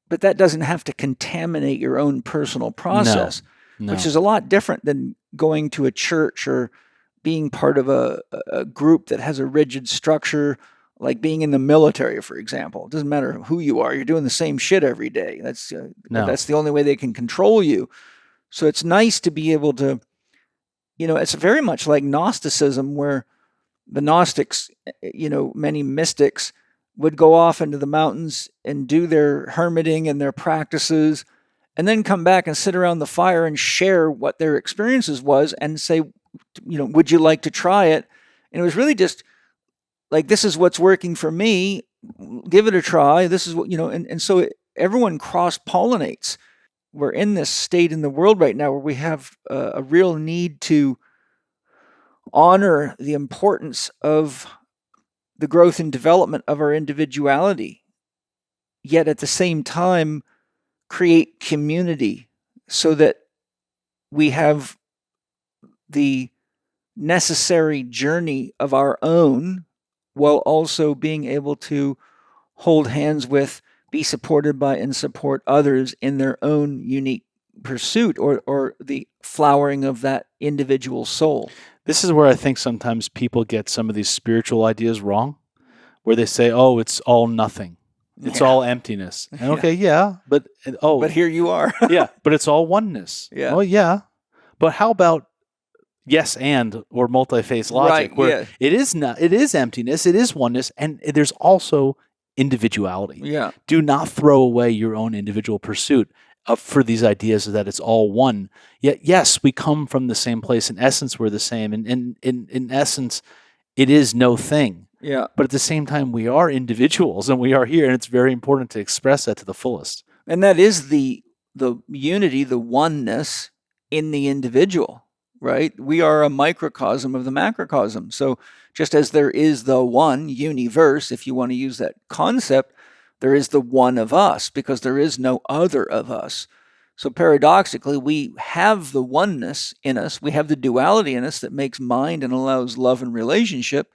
A: but that doesn't have to contaminate your own personal process, which is a lot different than going to a church or being part of a group that has a rigid structure, like being in the military, for example. It doesn't matter who you are. You're doing the same shit every day. That's the only way they can control you. So it's nice to be able to, it's very much like Gnosticism, where the Gnostics, many mystics would go off into the mountains and do their hermiting and their practices, and then come back and sit around the fire and share what their experiences was and say, would you like to try it? And it was really just like, this is what's working for me. Give it a try. This is what, and so everyone cross-pollinates. We're in this state in the world right now where we have a real need to honor the importance of the growth and development of our individuality, yet at the same time create community so that we have the necessary journey of our own, while also being able to hold hands with, be supported by, and support others in their own unique pursuit or the flowering of that individual soul.
B: This is where I think sometimes people get some of these spiritual ideas wrong, where they say, oh, it's all nothing. It's all emptiness. And but
A: here you are.
B: But it's all oneness.
A: Yeah.
B: Oh, yeah. But how about yes and or multi-phase logic,
A: right,
B: where it is emptiness, it is oneness, and there's also individuality.
A: Yeah.
B: Do not throw away your own individual pursuit for these ideas that it's all one. Yet, yes, we come from the same place. In essence, we're the same. And in essence, it is no thing.
A: Yeah.
B: But at the same time, we are individuals, and we are here, and it's very important to express that to the fullest.
A: And that is the unity, the oneness in the individual, right? We are a microcosm of the macrocosm. So just as there is the one universe, if you want to use that concept, there is the one of us, because there is no other of us. So paradoxically, we have the oneness in us. We have the duality in us that makes mind and allows love and relationship.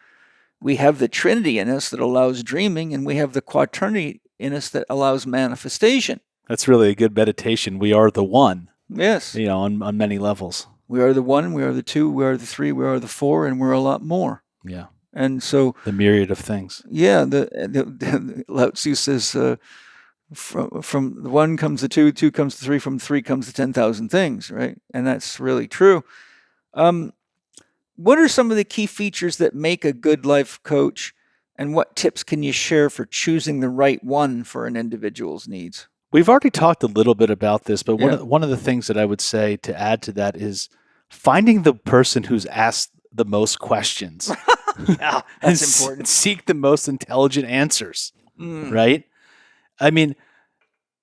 A: We have the Trinity in us that allows dreaming, and we have the quaternity in us that allows manifestation.
B: That's really a good meditation. We are the one.
A: Yes.
B: On many levels.
A: We are the one, we are the two, we are the three, we are the four, and we're a lot more.
B: Yeah.
A: And so
B: the myriad of things.
A: Yeah, the Lao Tzu says, from the one comes the two, two comes the three, from three comes the 10,000 things, right? And that's really true. What are some of the key features that make a good life coach, and what tips can you share for choosing the right one for an individual's needs?
B: We've already talked a little bit about this, but one of the things that I would say to add to that is finding the person who's asked the most questions.
A: Yeah, that's important.
B: Seek the most intelligent answers, right? I mean,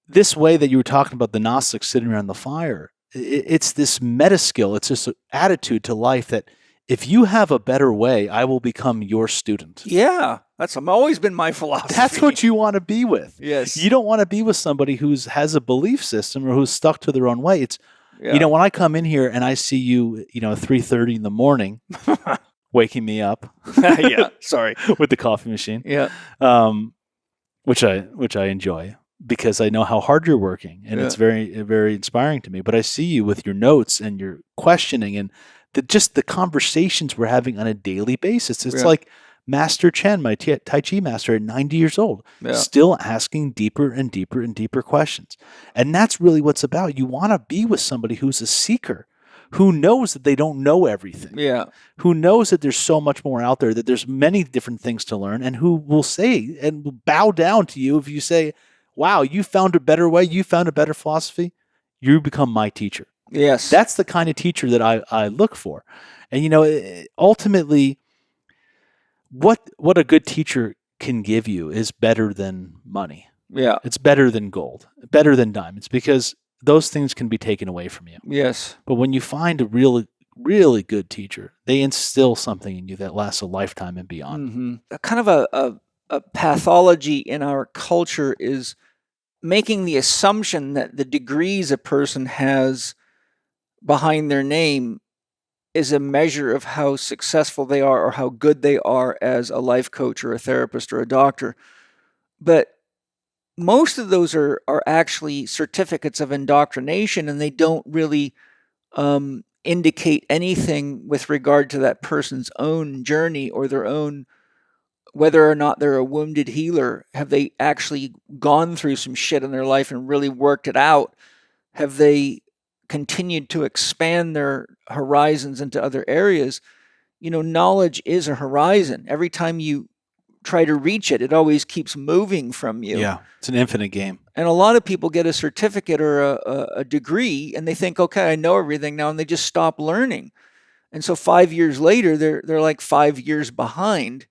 B: this way that you were talking about the Gnostics sitting around the fire, it's this meta skill. It's this attitude to life that if you have a better way, I will become your student.
A: Yeah, that's always been my philosophy.
B: That's what you want to be with.
A: Yes.
B: You don't want to be with somebody who has a belief system or who's stuck to their own way. It's, when I come in here and I see you, 3:30 in the morning, waking me up.
A: Yeah, sorry.
B: With the coffee machine.
A: Yeah.
B: Which I enjoy because I know how hard you're working, and it's very, very inspiring to me. But I see you with your notes and your questioning and just the conversations we're having on a daily basis. It's like Master Chen, my Tai Chi master at 90 years old, still asking deeper and deeper and deeper questions. And that's really what's about. You want to be with somebody who's a seeker, who knows that they don't know everything.
A: Yeah.
B: Who knows that there's so much more out there, that there's many different things to learn, and who will say and will bow down to you if you say, wow, you found a better way, you found a better philosophy, you become my teacher.
A: Yes.
B: That's the kind of teacher that I look for. And, ultimately, what a good teacher can give you is better than money.
A: Yeah.
B: It's better than gold, better than diamonds, because those things can be taken away from you.
A: Yes.
B: But when you find a really, really good teacher, they instill something in you that lasts a lifetime and beyond.
A: Mm-hmm. Kind of a pathology in our culture is making the assumption that the degrees a person has behind their name is a measure of how successful they are or how good they are as a life coach or a therapist or a doctor. But most of those are actually certificates of indoctrination, and they don't really indicate anything with regard to that person's own journey or their own, whether or not they're a wounded healer. Have they actually gone through some shit in their life and really worked it out? Have they continued to expand their horizons into other areas? Knowledge is a horizon. Every time you try to reach it, it always keeps moving from you.
B: Yeah, it's an infinite game.
A: And a lot of people get a certificate or a degree, and they think, okay, I know everything now, and they just stop learning. And so 5 years later, they're like 5 years behind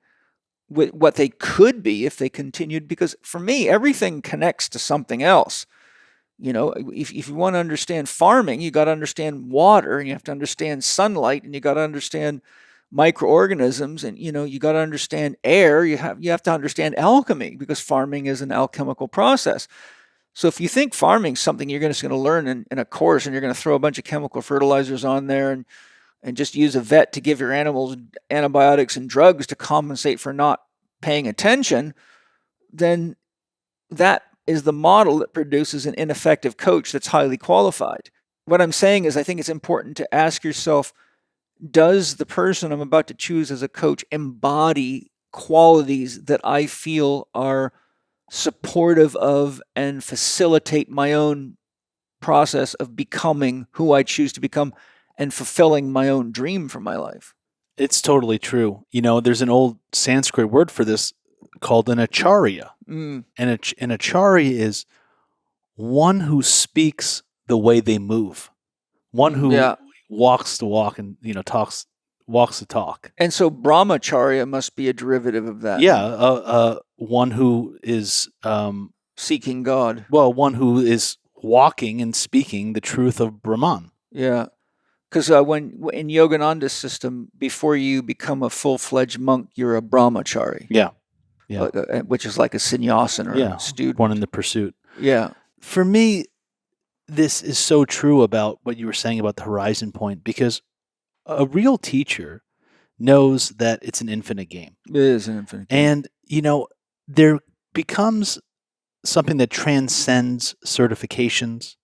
A: with what they could be if they continued. Because for me, everything connects to something else. If you want to understand farming, you got to understand water, and you have to understand sunlight, and you got to understand microorganisms, and you got to understand air. You have to understand alchemy, because farming is an alchemical process. So if you think farming is something you're just going to learn in a course, and you're going to throw a bunch of chemical fertilizers on there and just use a vet to give your animals antibiotics and drugs to compensate for not paying attention, then that is the model that produces an ineffective coach that's highly qualified. What I'm saying is, I think it's important to ask yourself, does the person I'm about to choose as a coach embody qualities that I feel are supportive of and facilitate my own process of becoming who I choose to become and fulfilling my own dream for my life?
B: It's totally true. There's an old Sanskrit word for this called an acharya. And an acharya is one who speaks the way they move, one who walks the walk and walks the talk.
A: And so brahmacharya must be a derivative of that.
B: Yeah, one who is
A: seeking God.
B: Well, one who is walking and speaking the truth of Brahman.
A: Yeah. Because when in Yogananda's system, before you become a full-fledged monk, you're a brahmachari.
B: Yeah.
A: Which is like a sannyasin or a student.
B: One in the pursuit.
A: Yeah.
B: For me, this is so true about what you were saying about the horizon point, because a real teacher knows that it's an infinite game.
A: It is an infinite game.
B: And, there becomes something that transcends certifications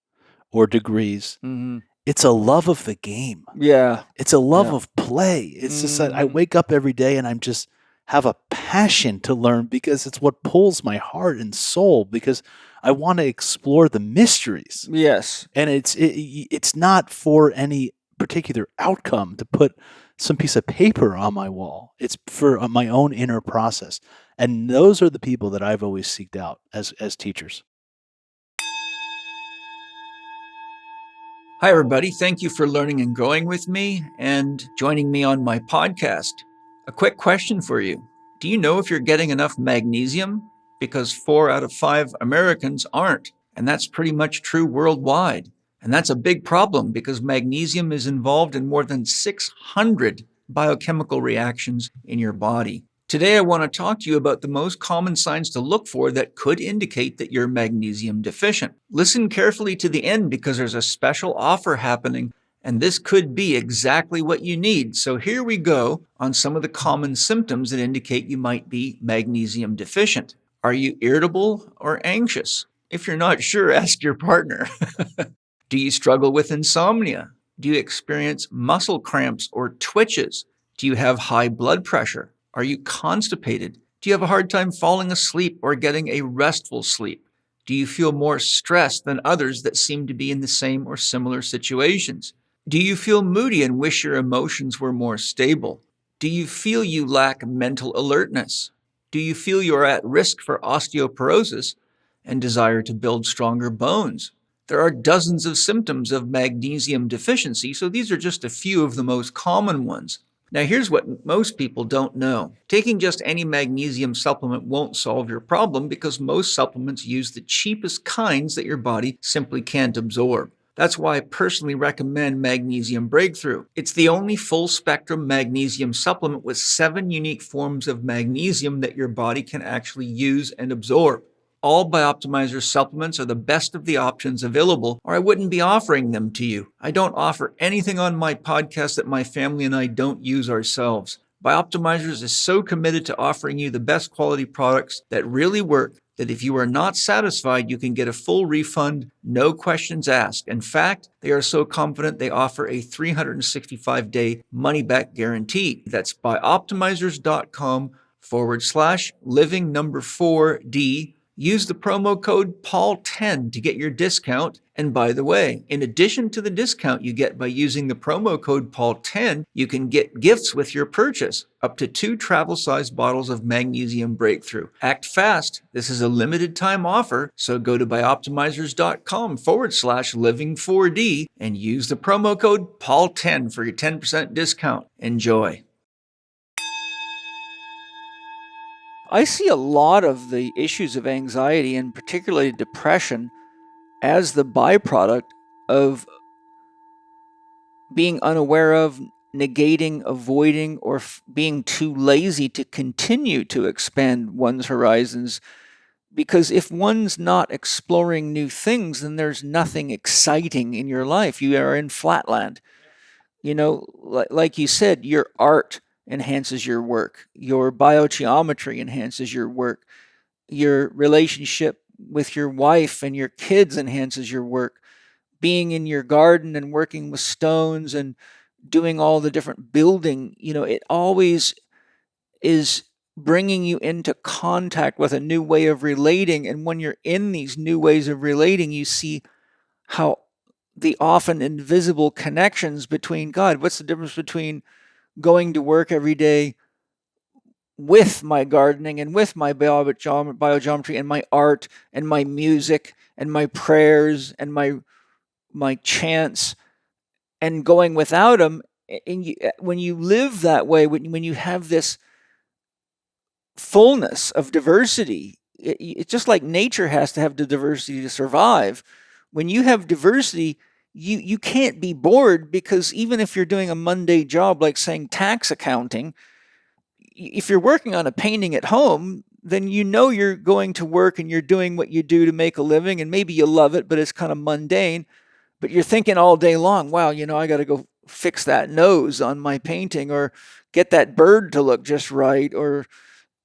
B: or degrees.
A: Mm-hmm.
B: It's a love of the game.
A: Yeah.
B: It's a love of play. It's just that I wake up every day and I'm just have a passion to learn, because it's what pulls my heart and soul, because I want to explore the mysteries.
A: Yes.
B: And it's not for any particular outcome to put some piece of paper on my wall. It's for my own inner process. And those are the people that I've always seeked out as teachers.
A: Hi, everybody. Thank you for learning and growing with me and joining me on my podcast. A quick question for you. Do you know if you're getting enough magnesium? Because 4 out of 5 Americans aren't, and that's pretty much true worldwide. And that's a big problem because magnesium is involved in more than 600 biochemical reactions in your body. Today, I want to talk to you about the most common signs to look for that could indicate that you're magnesium deficient. Listen carefully to the end because there's a special offer happening, and this could be exactly what you need. So here we go on some of the common symptoms that indicate you might be magnesium deficient. Are you irritable or anxious? If you're not sure, ask your partner. Do you struggle with insomnia? Do you experience muscle cramps or twitches? Do you have high blood pressure? Are you constipated? Do you have a hard time falling asleep or getting a restful sleep? Do you feel more stressed than others that seem to be in the same or similar situations? Do you feel moody and wish your emotions were more stable? Do you feel you lack mental alertness? Do you feel you're at risk for osteoporosis and desire to build stronger bones? There are dozens of symptoms of magnesium deficiency, so these are just a few of the most common ones. Now, here's what most people don't know. Taking just any magnesium supplement won't solve your problem because most supplements use the cheapest kinds that your body simply can't absorb. That's why I personally recommend Magnesium Breakthrough. It's the only full-spectrum magnesium supplement with 7 unique forms of magnesium that your body can actually use and absorb. All Bioptimizer supplements are the best of the options available, or I wouldn't be offering them to you. I don't offer anything on my podcast that my family and I don't use ourselves. Bioptimizers is so committed to offering you the best quality products that really work that if you are not satisfied, you can get a full refund, no questions asked. In fact, they are so confident they offer a 365-day money-back guarantee. That's bioptimizers.com/living4D. Use the promo code PAUL10 to get your discount. And by the way, in addition to the discount you get by using the promo code PAUL10, you can get gifts with your purchase, up to 2 travel-sized bottles of Magnesium Breakthrough. Act fast. This is a limited time offer, so go to bioptimizers.com/living4D and use the promo code PAUL10 for your 10% discount. Enjoy. I see a lot of the issues of anxiety and particularly depression as the byproduct of being unaware of, negating, avoiding, or being too lazy to continue to expand one's horizons. Because if one's not exploring new things, then there's nothing exciting in your life. You are in flatland. You know, like you said, your art enhances your work. Your biogeometry enhances your work. Your relationship with your wife and your kids enhances your work. Being in your garden and working with stones and doing all the different building, it always is bringing you into contact with a new way of relating. And when you're in these new ways of relating, you see how the often invisible connections between God. What's the difference between going to work every day with my gardening and with my biogeometry and my art and my music and my prayers and my chants, and going without them? And when you live that way, when you have this fullness of diversity, it's just like nature has to have the diversity to survive. When you have diversity, you can't be bored, because even if you're doing a mundane job like, saying, tax accounting, if you're working on a painting at home, then you're going to work and you're doing what you do to make a living, and maybe you love it, but it's kind of mundane. But you're thinking all day long, wow, I got to go fix that nose on my painting, or get that bird to look just right, or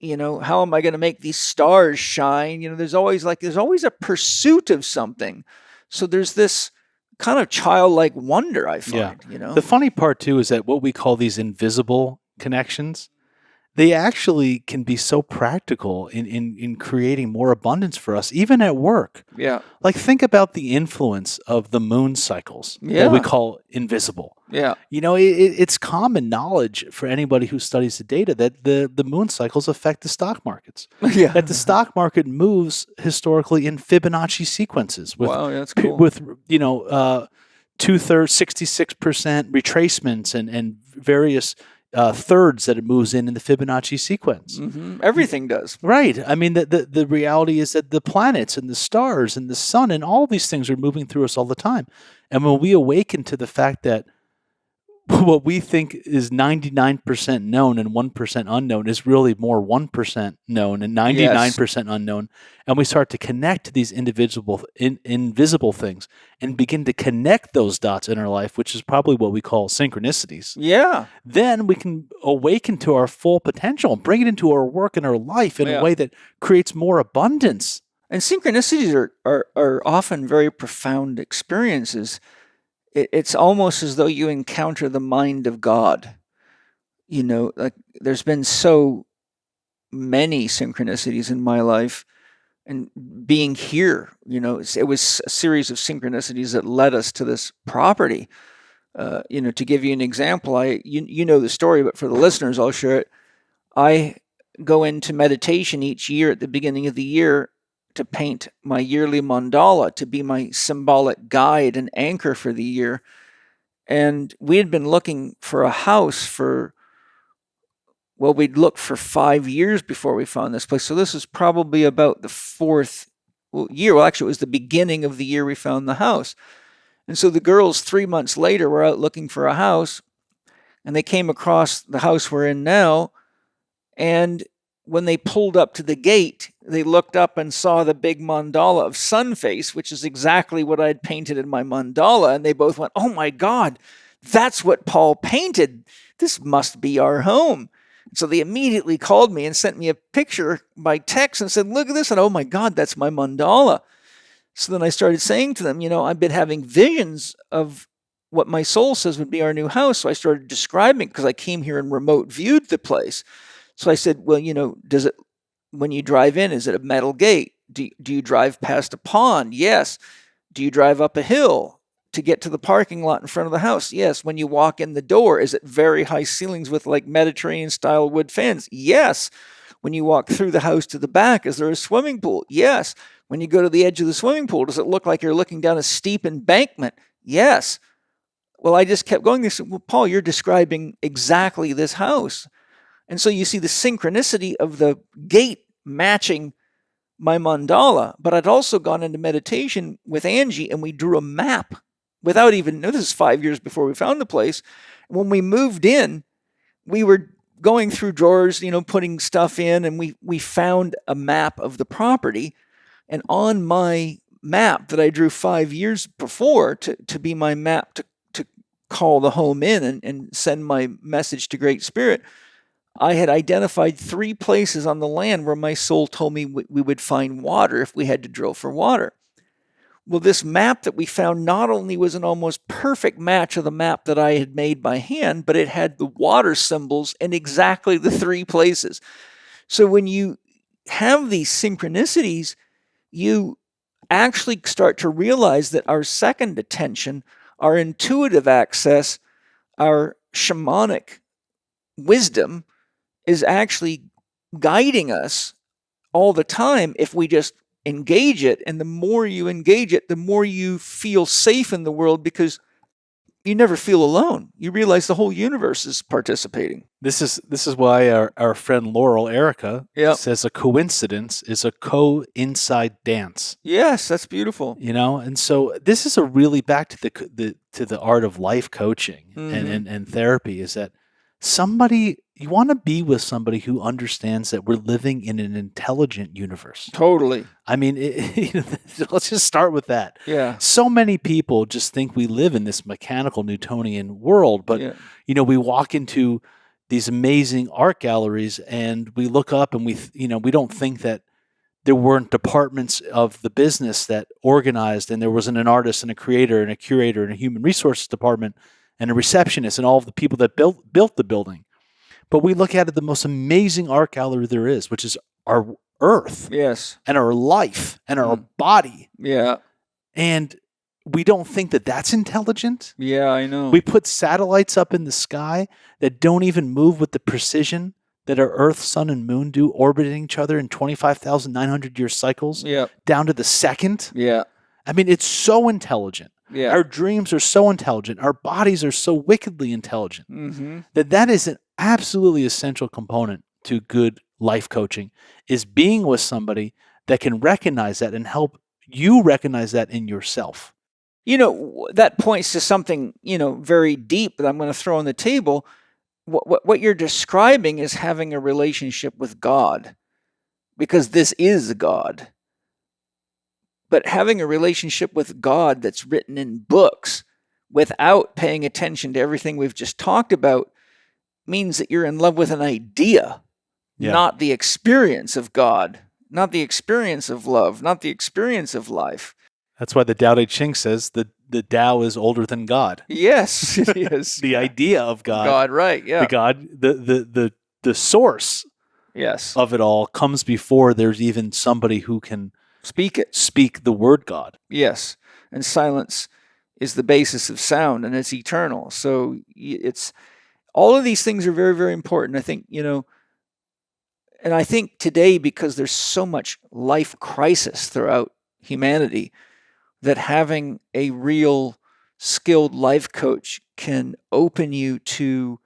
A: how am I going to make these stars shine? There's always a pursuit of something. So there's this kind of childlike wonder, I find.
B: The funny part too is that what we call these invisible connections, they actually can be so practical in creating more abundance for us, even at work.
A: Yeah.
B: Like, think about the influence of the moon cycles that we call invisible.
A: Yeah.
B: It's common knowledge for anybody who studies the data that the moon cycles affect the stock markets.
A: Yeah.
B: That the stock market moves historically in Fibonacci sequences.
A: Wow, that's cool.
B: With 2/3, 66% retracements and various thirds that it moves in the Fibonacci sequence.
A: Mm-hmm. Everything does.
B: Right. I mean, the reality is that the planets and the stars and the sun and all these things are moving through us all the time. And when we awaken to the fact that what we think is 99% known and 1% unknown is really more 1% known and 99% unknown. And we start to connect to these invisible things and begin to connect those dots in our life, which is probably what we call synchronicities.
A: Yeah.
B: Then we can awaken to our full potential and bring it into our work and our life in a way that creates more abundance.
A: And synchronicities are often very profound experiences. It's almost as though you encounter the mind of God. Like there's been so many synchronicities in my life, and being here, it was a series of synchronicities that led us to this property. To give you an example, you know the story, but for the listeners, I'll share it. I go into meditation each year at the beginning of the year to paint my yearly mandala to be my symbolic guide and anchor for the year. And we had been looking for a house we'd looked for 5 years before we found this place. So this is probably about the fourth year. Well, actually, it was the beginning of the year we found the house. And so the girls 3 months later were out looking for a house, and they came across the house we're in now. And when they pulled up to the gate, they looked up and saw the big mandala of sun face, which is exactly what I'd painted in my mandala. And they both went, "Oh my God, that's what Paul painted. This must be our home." So they immediately called me and sent me a picture by text and said, "Look at this." And oh my God, that's my mandala. So then I started saying to them, I've been having visions of what my soul says would be our new house. So I started describing, because I came here and remote viewed the place. So I said, well, does it, when you drive in, is it a metal gate? Do you drive past a pond? Yes. Do you drive up a hill to get to the parking lot in front of the house? Yes. When you walk in the door, is it very high ceilings with like Mediterranean style wood fans? Yes. When you walk through the house to the back, is there a swimming pool? Yes. When you go to the edge of the swimming pool, does it look like you're looking down a steep embankment? Yes. Well, I just kept going. They said, well, Paul, you're describing exactly this house. And so you see the synchronicity of the gate matching my mandala. But I'd also gone into meditation with Angie, and we drew a map without even, this is 5 years before we found the place. When we moved in, we were going through drawers, putting stuff in, and we found a map of the property. And on my map that I drew 5 years before to be my map to call the home in and send my message to Great Spirit, I had identified 3 places on the land where my soul told me we would find water if we had to drill for water. Well, this map that we found not only was an almost perfect match of the map that I had made by hand, but it had the water symbols in exactly the 3 places. So when you have these synchronicities, you actually start to realize that our second attention, our intuitive access, our shamanic wisdom is actually guiding us all the time if we just engage it. And the more you engage it, the more you feel safe in the world, because you never feel alone. You realize the whole universe is participating.
B: This is why our friend Laurel Erica says a coincidence is a co-inside dance.
A: Yes, that's beautiful.
B: And so this is a really back to the art of life coaching and therapy, is that you want to be with somebody who understands that we're living in an intelligent universe.
A: Totally.
B: I mean, let's just start with that.
A: Yeah.
B: So many people just think we live in this mechanical Newtonian world, but we walk into these amazing art galleries and we look up and we don't think that there weren't departments of the business that organized, and there wasn't an artist and a creator and a curator and a human resources department and a receptionist and all of the people that built the building. But we look at it, the most amazing art gallery there is, which is our earth.
A: Yes.
B: And our life and our body.
A: Yeah.
B: And we don't think that that's intelligent.
A: Yeah, I know.
B: We put satellites up in the sky that don't even move with the precision that our Earth, Sun, and Moon do, orbiting each other in 25,900 year cycles down to the second.
A: Yeah.
B: I mean, it's so intelligent. Yeah. Our dreams are so intelligent. Our bodies are so wickedly intelligent that is absolutely essential component to good life coaching is being with somebody that can recognize that and help you recognize that in yourself.
A: That points to something, very deep that I'm going to throw on the table. What you're describing is having a relationship with God, because this is God. But having a relationship with God that's written in books without paying attention to everything we've just talked about means that you're in love with an idea, not the experience of God, not the experience of love, not the experience of life.
B: That's why the Tao Te Ching says the Tao is older than God.
A: Yes, it is.
B: The idea of God.
A: God, right, yeah.
B: The God, the source of it all comes before there's even somebody who can speak the word God.
A: Yes, and silence is the basis of sound, and it's eternal. So it's all of these things are very, very important. I think, and I think today, because there's so much life crisis throughout humanity, that having a real skilled life coach can open you to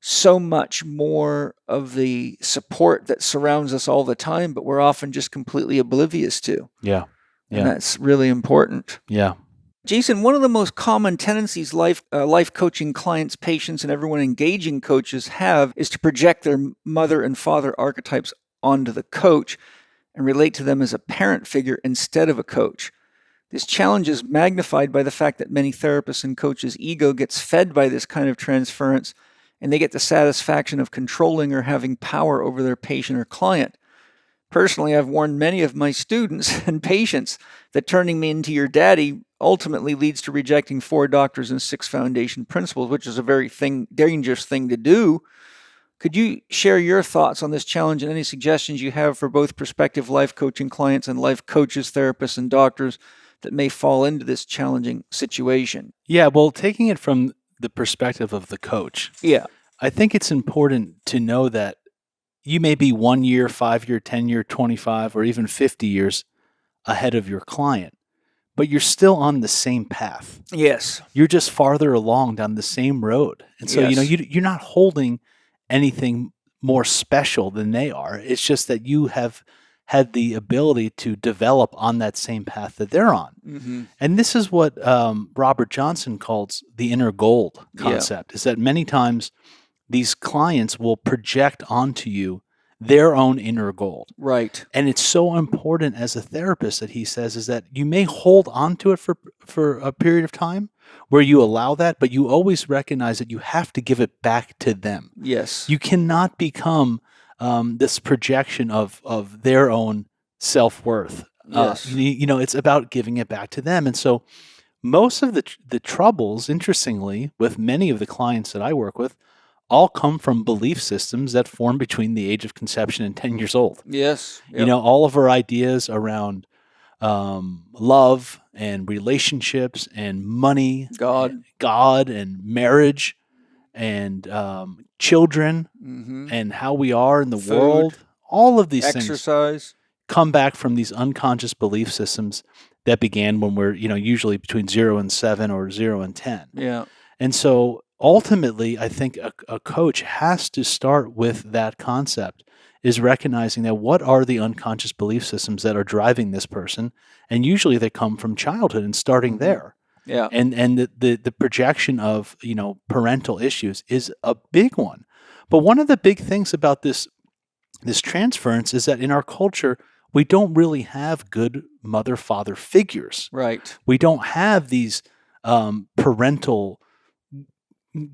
A: so much more of the support that surrounds us all the time, but we're often just completely oblivious to.
B: Yeah.
A: And that's really important.
B: Yeah.
A: Jason, one of the most common tendencies life coaching clients, patients, and everyone engaging coaches have is to project their mother and father archetypes onto the coach and relate to them as a parent figure instead of a coach. This challenge is magnified by the fact that many therapists and coaches' ego gets fed by this kind of transference, and they get the satisfaction of controlling or having power over their patient or client. Personally, I've warned many of my students and patients that turning me into your daddy ultimately leads to rejecting 4 doctors and 6 foundation principles, which is a very dangerous thing to do. Could you share your thoughts on this challenge and any suggestions you have for both prospective life coaching clients and life coaches, therapists, and doctors that may fall into this challenging situation?
B: Yeah, well, taking it from the perspective of the coach, I think it's important to know that you may be 1 year, 5 year, 10 year, 25, or even 50 years ahead of your client, but you're still on the same path.
A: Yes.
B: You're just farther along down the same road. And so, you're not holding anything more special than they are. It's just that you have had the ability to develop on that same path that they're on. Mm-hmm. And this is what Robert Johnson calls the inner gold concept, is that many times these clients will project onto you their own inner gold.
A: Right.
B: And it's so important as a therapist that he says is that you may hold on to it for a period of time where you allow that, but you always recognize that you have to give it back to them.
A: Yes.
B: You cannot become this projection of their own self-worth.
A: Yes.
B: It's about giving it back to them. And so most of the troubles, interestingly, with many of the clients that I work with, all come from belief systems that form between the age of conception and 10 years old.
A: Yes. Yep.
B: All of our ideas around love and relationships and money, God and marriage and children, mm-hmm. and how we are in the world, all of these
A: things
B: come back from these unconscious belief systems that began when we're, usually between 0 and 7 or 0 and 10.
A: Yeah.
B: And so ultimately, I think a coach has to start with that concept, is recognizing that what are the unconscious belief systems that are driving this person? And usually they come from childhood and starting mm-hmm. there.
A: Yeah.
B: And the projection of, parental issues is a big one. But one of the big things about this transference is that in our culture, we don't really have good mother-father figures.
A: Right.
B: We don't have these parental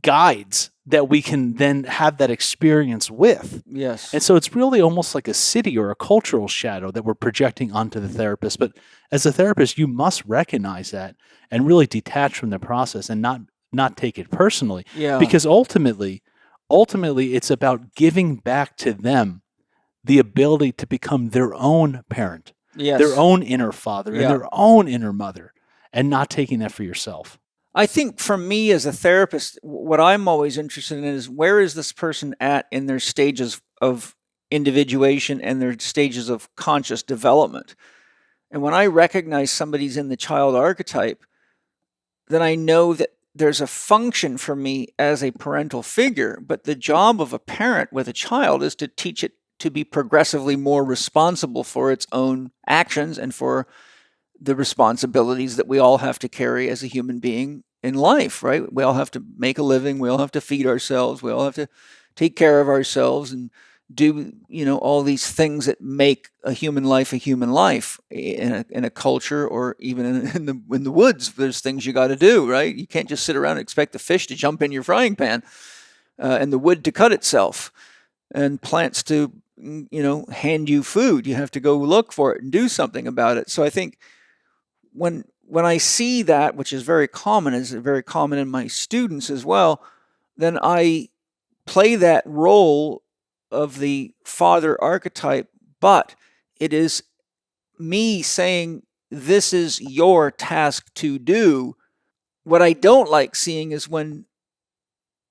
B: guides that we can then have that experience with.
A: Yes.
B: And so it's really almost like a city or a cultural shadow that we're projecting onto the therapist. But as a therapist, you must recognize that and really detach from the process and not take it personally.
A: Yeah.
B: Because ultimately it's about giving back to them the ability to become their own parent, their own inner father, and their own inner mother, and not taking that for yourself.
A: I think for me as a therapist, what I'm always interested in is where is this person at in their stages of individuation and their stages of conscious development. And when I recognize somebody's in the child archetype, then I know that there's a function for me as a parental figure, but the job of a parent with a child is to teach it to be progressively more responsible for its own actions and for the responsibilities that we all have to carry as a human being in life, right? We all have to make a living. We all have to feed ourselves. We all have to take care of ourselves and do, all these things that make a human life in a culture, or even in the woods. There's things you got to do, right? You can't just sit around and expect the fish to jump in your frying pan, and the wood to cut itself, and plants to, hand you food. You have to go look for it and do something about it. So I think when I see that, which is very common in my students as well, then I play that role of the father archetype, but it is me saying, this is your task to do. What I don't like seeing is when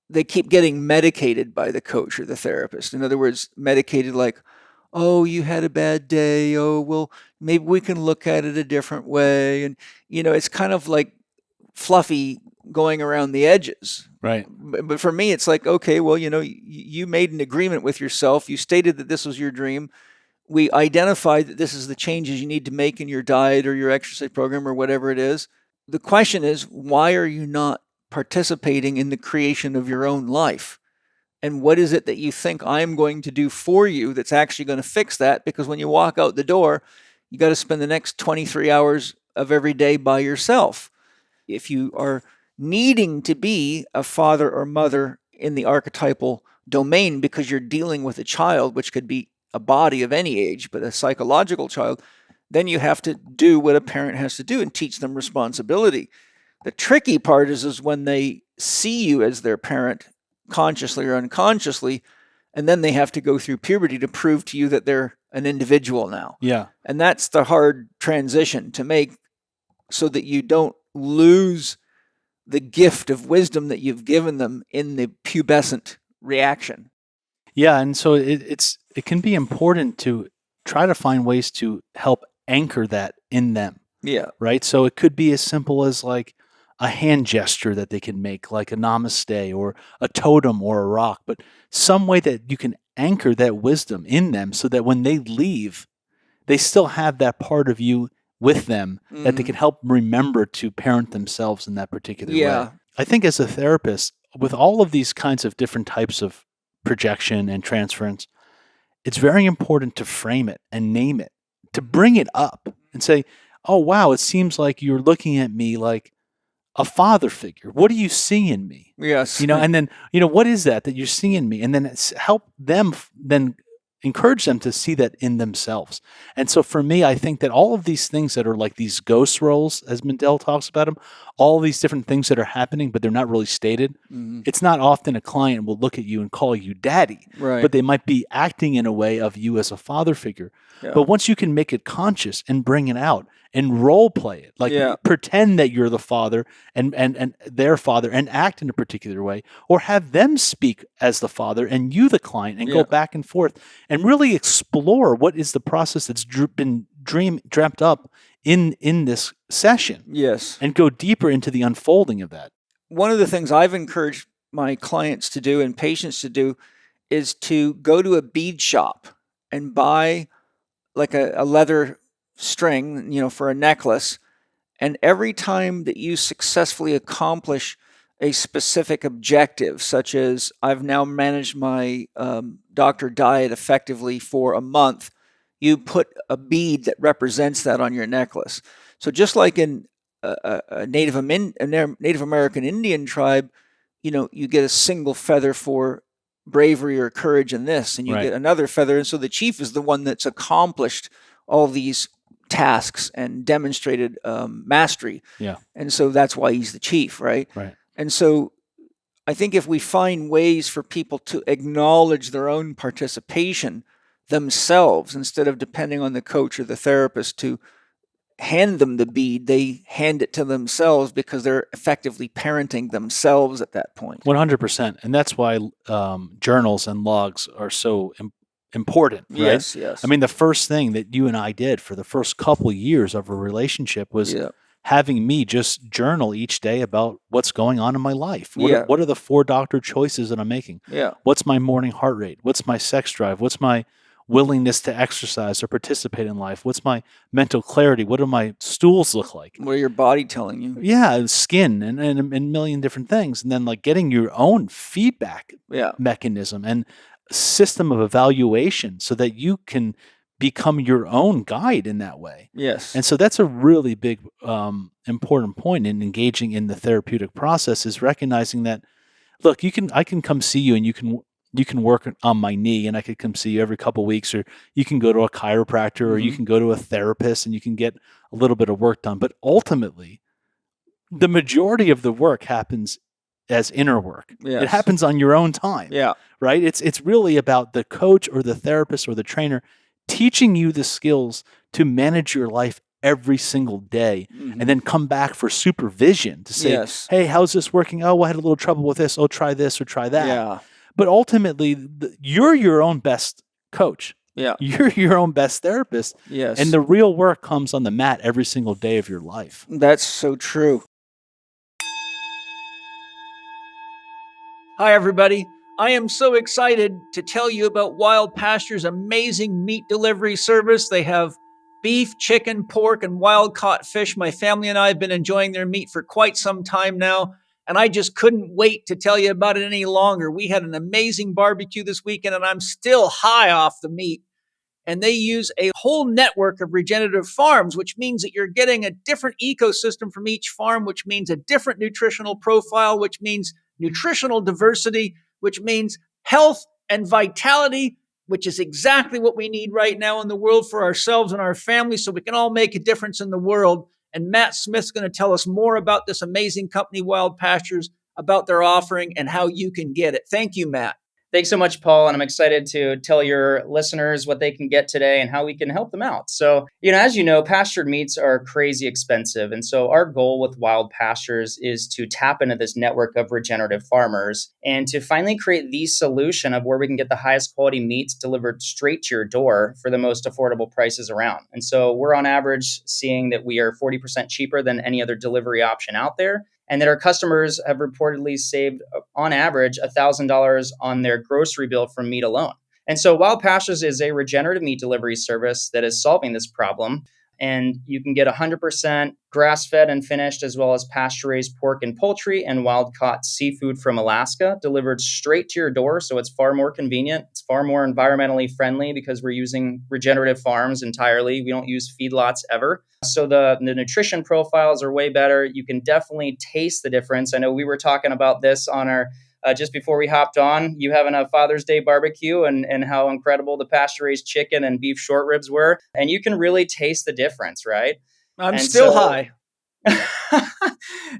A: they keep getting medicated by the coach or the therapist. In other words, medicated like, oh, you had a bad day. Oh, well, maybe we can look at it a different way. And, it's kind of like fluffy going around the edges.
B: Right.
A: But for me, it's like, okay, well, you made an agreement with yourself. You stated that this was your dream. We identified that this is the changes you need to make in your diet or your exercise program or whatever it is. The question is, why are you not participating in the creation of your own life? And what is it that you think I'm going to do for you that's actually going to fix that? Because when you walk out the door, you got to spend the next 23 hours of every day by yourself. If you are needing to be a father or mother in the archetypal domain because you're dealing with a child, which could be a body of any age, but a psychological child, then you have to do what a parent has to do and teach them responsibility. The tricky part is when they see you as their parent, consciously or unconsciously, and then they have to go through puberty to prove to you that they're an individual now.
B: Yeah.
A: And that's the hard transition to make, so that you don't lose the gift of wisdom that you've given them in the pubescent reaction.
B: Yeah, and so it can be important to try to find ways to help anchor that in them.
A: Yeah.
B: Right? So it could be as simple as like a hand gesture that they can make, like a namaste or a totem or a rock, but some way that you can anchor that wisdom in them so that when they leave, they still have that part of you with them that they can help remember to parent themselves in that particular way. I think as a therapist, with all of these kinds of different types of projection and transference, it's very important to frame it and name it, to bring it up and say, oh, wow, it seems like you're looking at me like a father figure. What do you see in me?
A: Yes.
B: And then, what is that you're seeing in me? And then help them then encourage them to see that in themselves. And so for me, I think that all of these things that are like these ghost roles, as Mandel talks about them, all these different things that are happening, but they're not really stated. It's not often a client will look at you and call you daddy,
A: right,
B: but they might be acting in a way of you as a father figure. Yeah. But once you can make it conscious and bring it out and role play it, like pretend that you're the father and their father and act in a particular way, or have them speak as the father and you the client and go back and forth and really explore what is the process that's been dreamt up in this session.
A: Yes.
B: And go deeper into the unfolding of that.
A: One of the things I've encouraged my clients to do and patients to do is to go to a bead shop and buy like a leather string, for a necklace. And every time that you successfully accomplish a specific objective, such as I've now managed my doctor diet effectively for a month, you put a bead that represents that on your necklace. So just like in a Native American Indian tribe, you get a single feather for bravery or courage in this, and you get another feather. And so the chief is the one that's accomplished all these tasks and demonstrated mastery.
B: Yeah.
A: And so that's why he's the chief, right?
B: Right.
A: And so I think if we find ways for people to acknowledge their own participation themselves, instead of depending on the coach or the therapist to hand them the bead, they hand it to themselves because they're effectively parenting themselves at that point.
B: 100%. And that's why journals and logs are so important, right?
A: Yes, yes.
B: I mean, the first thing that you and I did for the first couple of years of a relationship was having me just journal each day about what's going on in my life. What are the 4 doctor choices that I'm making?
A: Yeah.
B: What's my morning heart rate? What's my sex drive? What's my willingness to exercise or participate in life? What's my mental clarity? What do my stools look like?
A: What are your body telling you?
B: Yeah, skin and a million different things. And then like getting your own feedback mechanism and system of evaluation so that you can become your own guide in that way.
A: Yes.
B: And so that's a really big, important point in engaging in the therapeutic process, is recognizing that, look, I can come see you and you can work on my knee, and I could come see you every couple of weeks, or you can go to a chiropractor, or you can go to a therapist and you can get a little bit of work done. But ultimately, the majority of the work happens as inner work.
A: Yes.
B: It happens on your own time.
A: Yeah.
B: Right? It's really about the coach or the therapist or the trainer teaching you the skills to manage your life every single day, and then come back for supervision to say, hey, how's this working? Oh, I had a little trouble with this. Oh, try this or try that.
A: Yeah.
B: But ultimately, you're your own best coach.
A: Yeah.
B: You're your own best therapist.
A: Yes.
B: And the real work comes on the mat every single day of your life.
A: That's so true. Hi, everybody. I am so excited to tell you about Wild Pasture's amazing meat delivery service. They have beef, chicken, pork, and wild-caught fish. My family and I have been enjoying their meat for quite some time now, and I just couldn't wait to tell you about it any longer. We had an amazing barbecue this weekend, and I'm still high off the meat. And they use a whole network of regenerative farms, which means that you're getting a different ecosystem from each farm, which means a different nutritional profile, which means nutritional diversity, which means health and vitality, which is exactly what we need right now in the world for ourselves and our families, so we can all make a difference in the world. And Matt Smith's going to tell us more about this amazing company, Wild Pastures, about their offering and how you can get it. Thank you, Matt.
C: Thanks so much, Paul. And I'm excited to tell your listeners what they can get today and how we can help them out. So, as you know, pastured meats are crazy expensive. And so our goal with Wild Pastures is to tap into this network of regenerative farmers and to finally create the solution of where we can get the highest quality meats delivered straight to your door for the most affordable prices around. And so we're on average seeing that we are 40% cheaper than any other delivery option out there, and that our customers have reportedly saved, on average, $1,000 on their grocery bill from meat alone. And so Wild Pastures is a regenerative meat delivery service that is solving this problem. And you can get 100% grass-fed and finished, as well as pasture-raised pork and poultry and wild-caught seafood from Alaska delivered straight to your door. So it's far more convenient. It's far more environmentally friendly because we're using regenerative farms entirely. We don't use feedlots ever. So the nutrition profiles are way better. You can definitely taste the difference. I know we were talking about this on our just before we hopped on, you having a Father's Day barbecue and how incredible the pasture-raised chicken and beef short ribs were. And you can really taste the difference, right?
A: I'm still high.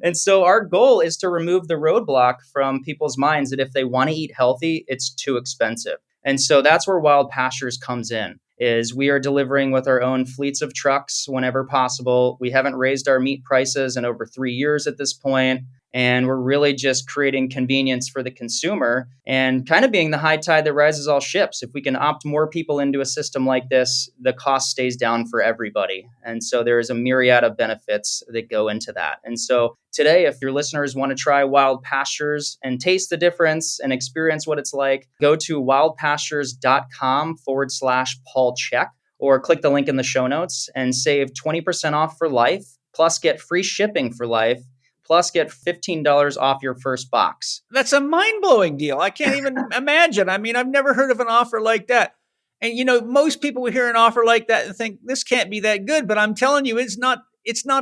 C: And so our goal is to remove the roadblock from people's minds that if they want to eat healthy, it's too expensive. And so that's where Wild Pastures comes in, is we are delivering with our own fleets of trucks whenever possible. We haven't raised our meat prices in over 3 years at this point. And we're really just creating convenience for the consumer and kind of being the high tide that rises all ships. If we can opt more people into a system like this, the cost stays down for everybody. And so there is a myriad of benefits that go into that. And so today, if your listeners want to try Wild Pastures and taste the difference and experience what it's like, go to wildpastures.com/Paul Chek, or click the link in the show notes and save 20% off for life, plus get free shipping for life, plus get $15 off your first box.
A: That's a mind-blowing deal. I can't even imagine. I mean, I've never heard of an offer like that. And, most people will hear an offer like that and think, this can't be that good. But I'm telling you, it's not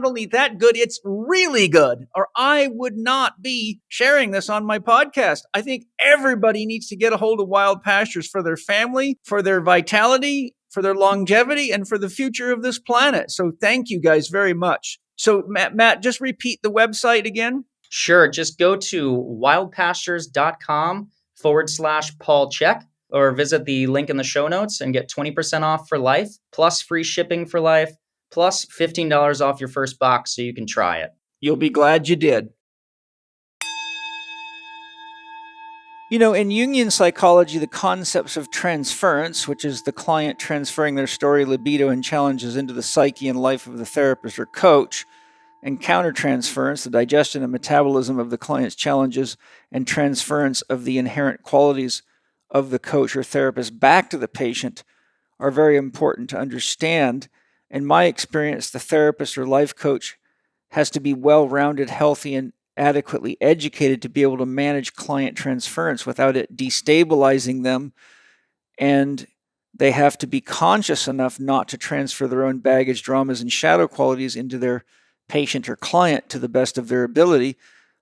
A: only that good, it's really good. Or I would not be sharing this on my podcast. I think everybody needs to get a hold of Wild Pastures for their family, for their vitality, for their longevity, and for the future of this planet. So thank you guys very much. So Matt, just repeat the website again.
C: Sure. Just go to wildpastures.com/Paul Chek, or visit the link in the show notes and get 20% off for life, plus free shipping for life, plus $15 off your first box so you can try it.
A: You'll be glad you did. In Jungian psychology, the concepts of transference, which is the client transferring their story, libido, and challenges into the psyche and life of the therapist or coach, and countertransference, the digestion and metabolism of the client's challenges, and transference of the inherent qualities of the coach or therapist back to the patient are very important to understand. In my experience, the therapist or life coach has to be well-rounded, healthy, and adequately educated to be able to manage client transference without it destabilizing them, and they have to be conscious enough not to transfer their own baggage, dramas, and shadow qualities into their patient or client to the best of their ability.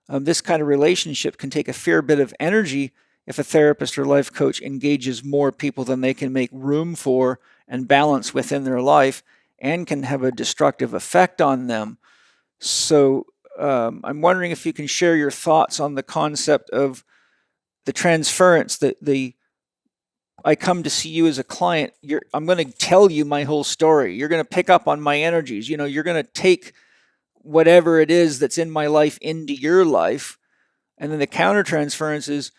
A: This kind of relationship can take a fair bit of energy if a therapist or life coach engages more people than they can make room for and balance within their life, and can have a destructive effect on them. So I'm wondering if you can share your thoughts on the concept of the transference, I come to see you as a client. I'm going to tell you my whole story. You're going to pick up on my energies. You're going to take whatever it is that's in my life into your life. And then the countertransference is,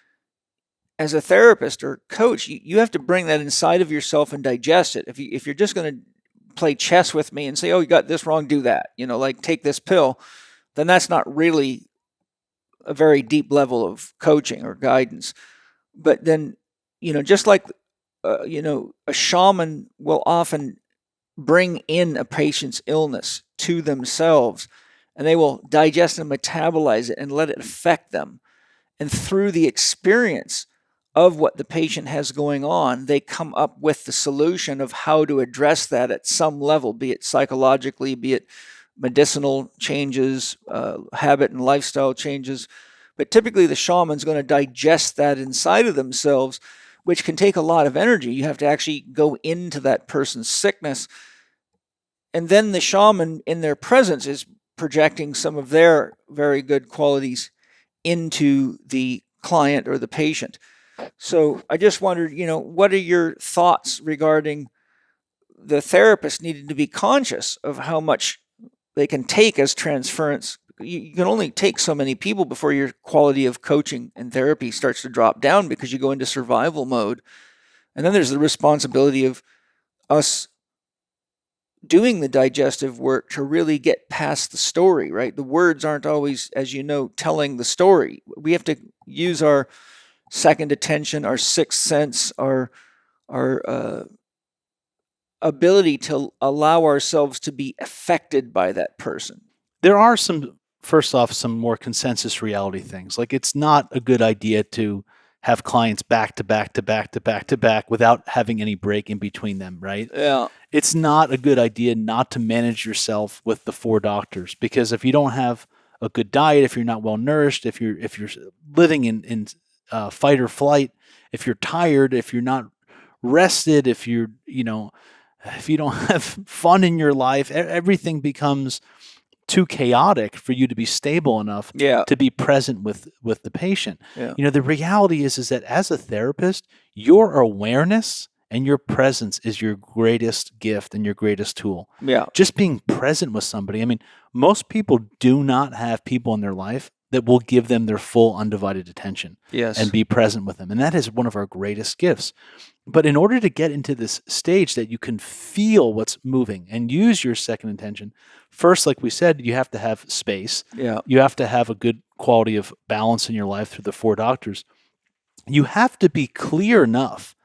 A: as a therapist or coach, you have to bring that inside of yourself and digest it. If you're just going to play chess with me and say, oh, you got this wrong, do that, like take this pill, then that's not really a very deep level of coaching or guidance. But then, just like, a shaman will often bring in a patient's illness to themselves, and they will digest and metabolize it and let it affect them. And through the experience of what the patient has going on, they come up with the solution of how to address that at some level, be it psychologically, be it medicinal changes, habit and lifestyle changes. But typically the shaman's going to digest that inside of themselves, which can take a lot of energy. You have to actually go into that person's sickness. And then the shaman, in their presence, is projecting some of their very good qualities into the client or the patient. So I just wondered, what are your thoughts regarding the therapist needing to be conscious of how much they can take as transference? You can only take so many people before your quality of coaching and therapy starts to drop down, because you go into survival mode. And then there's the responsibility of us doing the digestive work to really get past the story, right? The words aren't always, as you know, telling the story. We have to use our second attention, our sixth sense, our ability to allow ourselves to be affected by that person.
B: There are first off, some more consensus reality things. Like, it's not a good idea to have clients back to back to back to back to back without having any break in between them, right?
A: Yeah.
B: It's not a good idea not to manage yourself with the 4 doctors, because if you don't have a good diet, if you're not well nourished, if you're living in fight or flight, if you're tired, if you're not rested, if you don't have fun in your life, everything becomes too chaotic for you to be stable enough to be present with the patient.
A: Yeah.
B: The reality is that as a therapist, your awareness and your presence is your greatest gift and your greatest tool.
A: Yeah.
B: Just being present with somebody. I mean, most people do not have people in their life that will give them their full undivided attention.
A: Yes.
B: And be present with them. And that is one of our greatest gifts. But in order to get into this stage that you can feel what's moving and use your second intention, first, like we said, you have to have space.
A: Yeah.
B: You have to have a good quality of balance in your life through the 4 doctors. You have to be clear enough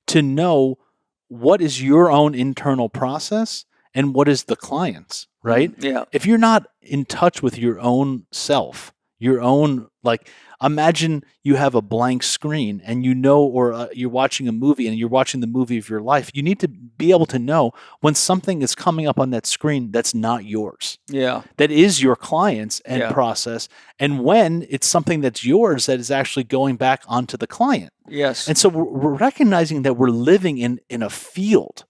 B: to know what is your own internal process and what is the client's, right?
A: Yeah.
B: If you're not in touch with your own self, your own, imagine you have a blank screen and or you're watching a movie and you're watching the movie of your life. You need to be able to know when something is coming up on that screen that's not yours.
A: Yeah.
B: That is your client's end process. And when it's something that's yours that is actually going back onto the client.
A: Yes.
B: And so we're recognizing that we're living in a field,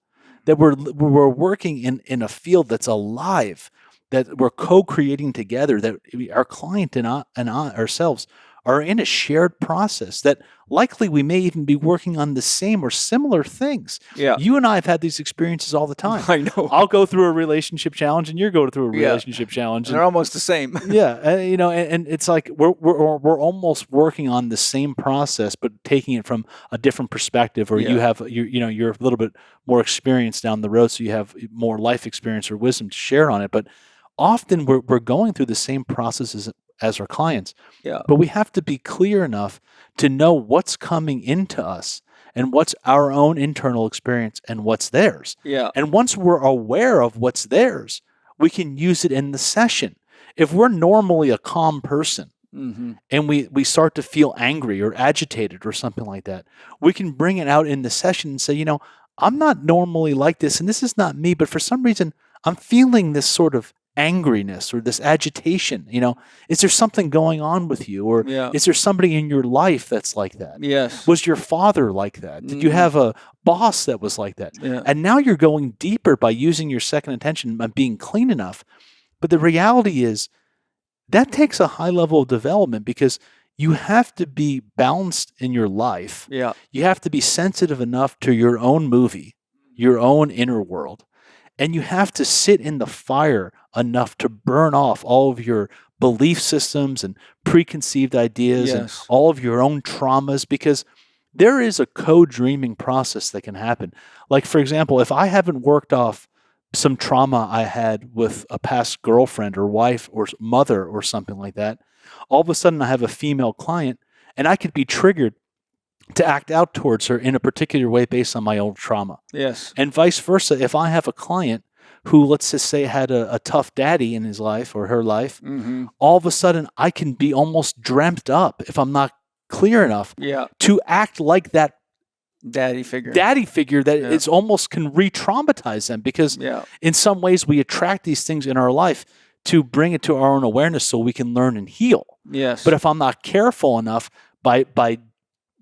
B: that we're working in a field that's alive, that we're co-creating together, that our client and ourselves are in a shared process, that likely we may even be working on the same or similar things.
A: Yeah.
B: You and I have had these experiences all the time.
A: I know.
B: I'll go through a relationship challenge and you're going through a relationship challenge.
A: And they're almost the same.
B: And it's like we're almost working on the same process, but taking it from a different perspective, or you're a little bit more experienced down the road, so you have more life experience or wisdom to share on it. But often we're going through the same processes as our clients.
A: Yeah.
B: But we have to be clear enough to know what's coming into us and what's our own internal experience and what's theirs.
A: Yeah.
B: And once we're aware of what's theirs, we can use it in the session. If we're normally a calm person, and we start to feel angry or agitated or something like that, we can bring it out in the session and say, I'm not normally like this, and this is not me, but for some reason, I'm feeling this sort of angriness or this agitation. Is there something going on with you? Or is there somebody in your life that's like that?
A: Yes.
B: Was your father like that? Did you have a boss that was like that?
A: Yeah.
B: And now you're going deeper by using your second intention and being clean enough. But the reality is, that takes a high level of development because you have to be balanced in your life.
A: Yeah.
B: You have to be sensitive enough to your own movie, your own inner world. And you have to sit in the fire enough to burn off all of your belief systems and preconceived ideas and all of your own traumas, because there is a co-dreaming process that can happen. Like, for example, if I haven't worked off some trauma I had with a past girlfriend or wife or mother or something like that, all of a sudden I have a female client and I could be triggered to act out towards her in a particular way based on my own trauma.
A: Yes.
B: And vice versa, if I have a client who, let's just say, had a tough daddy in his life or her life, all of a sudden I can be almost dreamt up, if I'm not clear enough, to act like that daddy figure that is almost can re-traumatize them, because in some ways we attract these things in our life to bring it to our own awareness so we can learn and heal.
A: Yes.
B: But if I'm not careful enough, by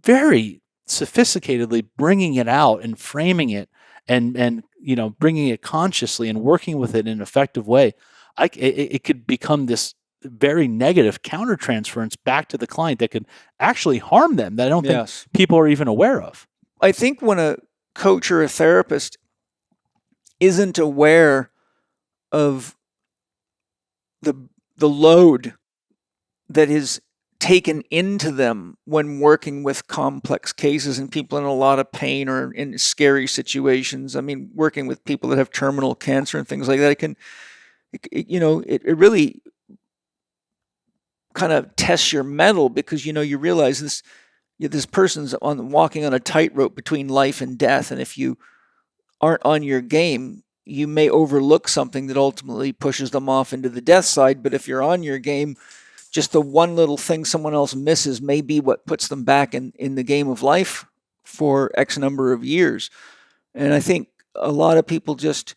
B: very sophisticatedly bringing it out and framing it and bringing it consciously and working with it in an effective way, it could become this very negative countertransference back to the client that could actually harm them that I don't think people are even aware of.
A: I think when a coach or a therapist isn't aware of the load that is taken into them when working with complex cases and people in a lot of pain or in scary situations, I mean, working with people that have terminal cancer and things like that, it really kind of tests your mettle, because you realize this person's walking on a tightrope between life and death, and if you aren't on your game, you may overlook something that ultimately pushes them off into the death side. But if you're on your game, just the one little thing someone else misses may be what puts them back in the game of life for X number of years. And I think a lot of people just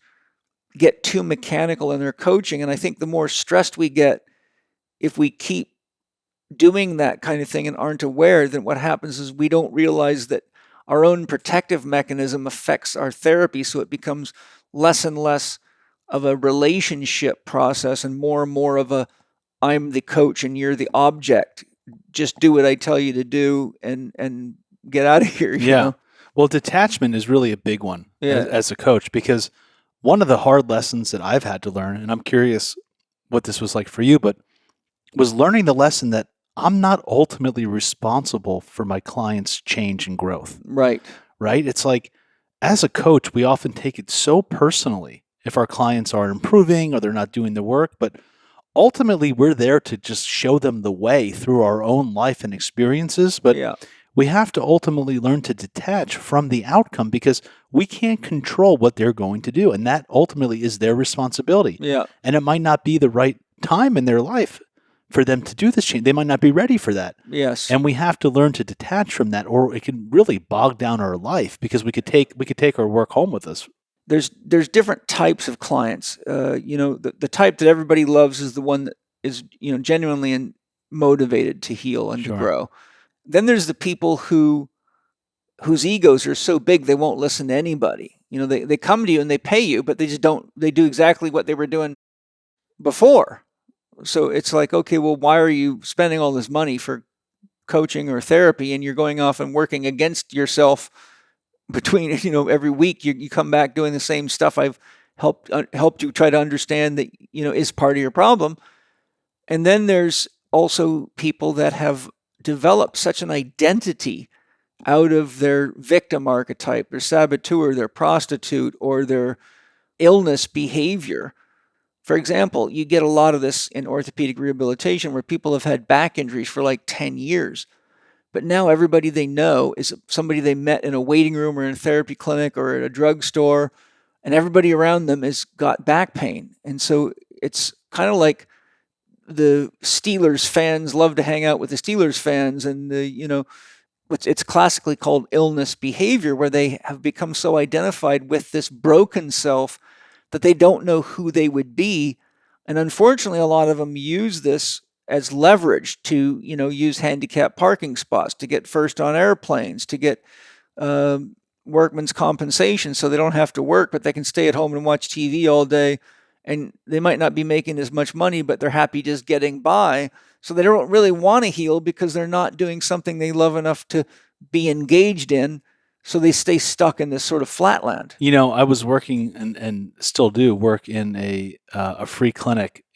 A: get too mechanical in their coaching, and I think the more stressed we get, if we keep doing that kind of thing and aren't aware, then what happens is we don't realize that our own protective mechanism affects our therapy, so it becomes less and less of a relationship process and more of a I'm the coach and you're the object. Just do what I tell you to do and get out of here. You know?
B: Well, detachment is really a big one as a coach, because one of the hard lessons that I've had to learn, and I'm curious what this was like for you, but was learning the lesson that I'm not ultimately responsible for my client's change and growth.
A: Right.
B: It's like, as a coach, we often take it so personally if our clients aren't improving or they're not doing the work, but ultimately we're there to just show them the way through our own life and experiences. But we have to ultimately learn to detach from the outcome, because we can't control what they're going to do. And that ultimately is their responsibility.
A: Yeah.
B: And it might not be the right time in their life for them to do this change. They might not be ready for that.
A: Yes.
B: And we have to learn to detach from that, or it can really bog down our life, because we could take our work home with us.
A: There's different types of clients. The type that everybody loves is the one that is genuinely motivated to heal and to grow. Then there's the people whose egos are so big they won't listen to anybody. They come to you and they pay you, but they just don't. They do exactly what they were doing before. So it's like, okay, well, why are you spending all this money for coaching or therapy, and you're going off and working against yourself between, every week you come back doing the same stuff I've helped you try to understand that, is part of your problem. And then there's also people that have developed such an identity out of their victim archetype, their saboteur, their prostitute, or their illness behavior For example, you get a lot of this in orthopedic rehabilitation where people have had back injuries for like 10 years. But now everybody they know is somebody they met in a waiting room or in a therapy clinic or at a drugstore, and everybody around them has got back pain. And so it's kind of like the Steelers fans love to hang out with the Steelers fans, and it's classically called illness behavior, where they have become so identified with this broken self that they don't know who they would be. And unfortunately, a lot of them use this as leverage to, use handicapped parking spots, to get first on airplanes, to get workman's compensation so they don't have to work, but they can stay at home and watch TV all day. And they might not be making as much money, but they're happy just getting by. So they don't really want to heal because they're not doing something they love enough to be engaged in. So they stay stuck in this sort of flatland.
B: I was working and still do work in a free clinic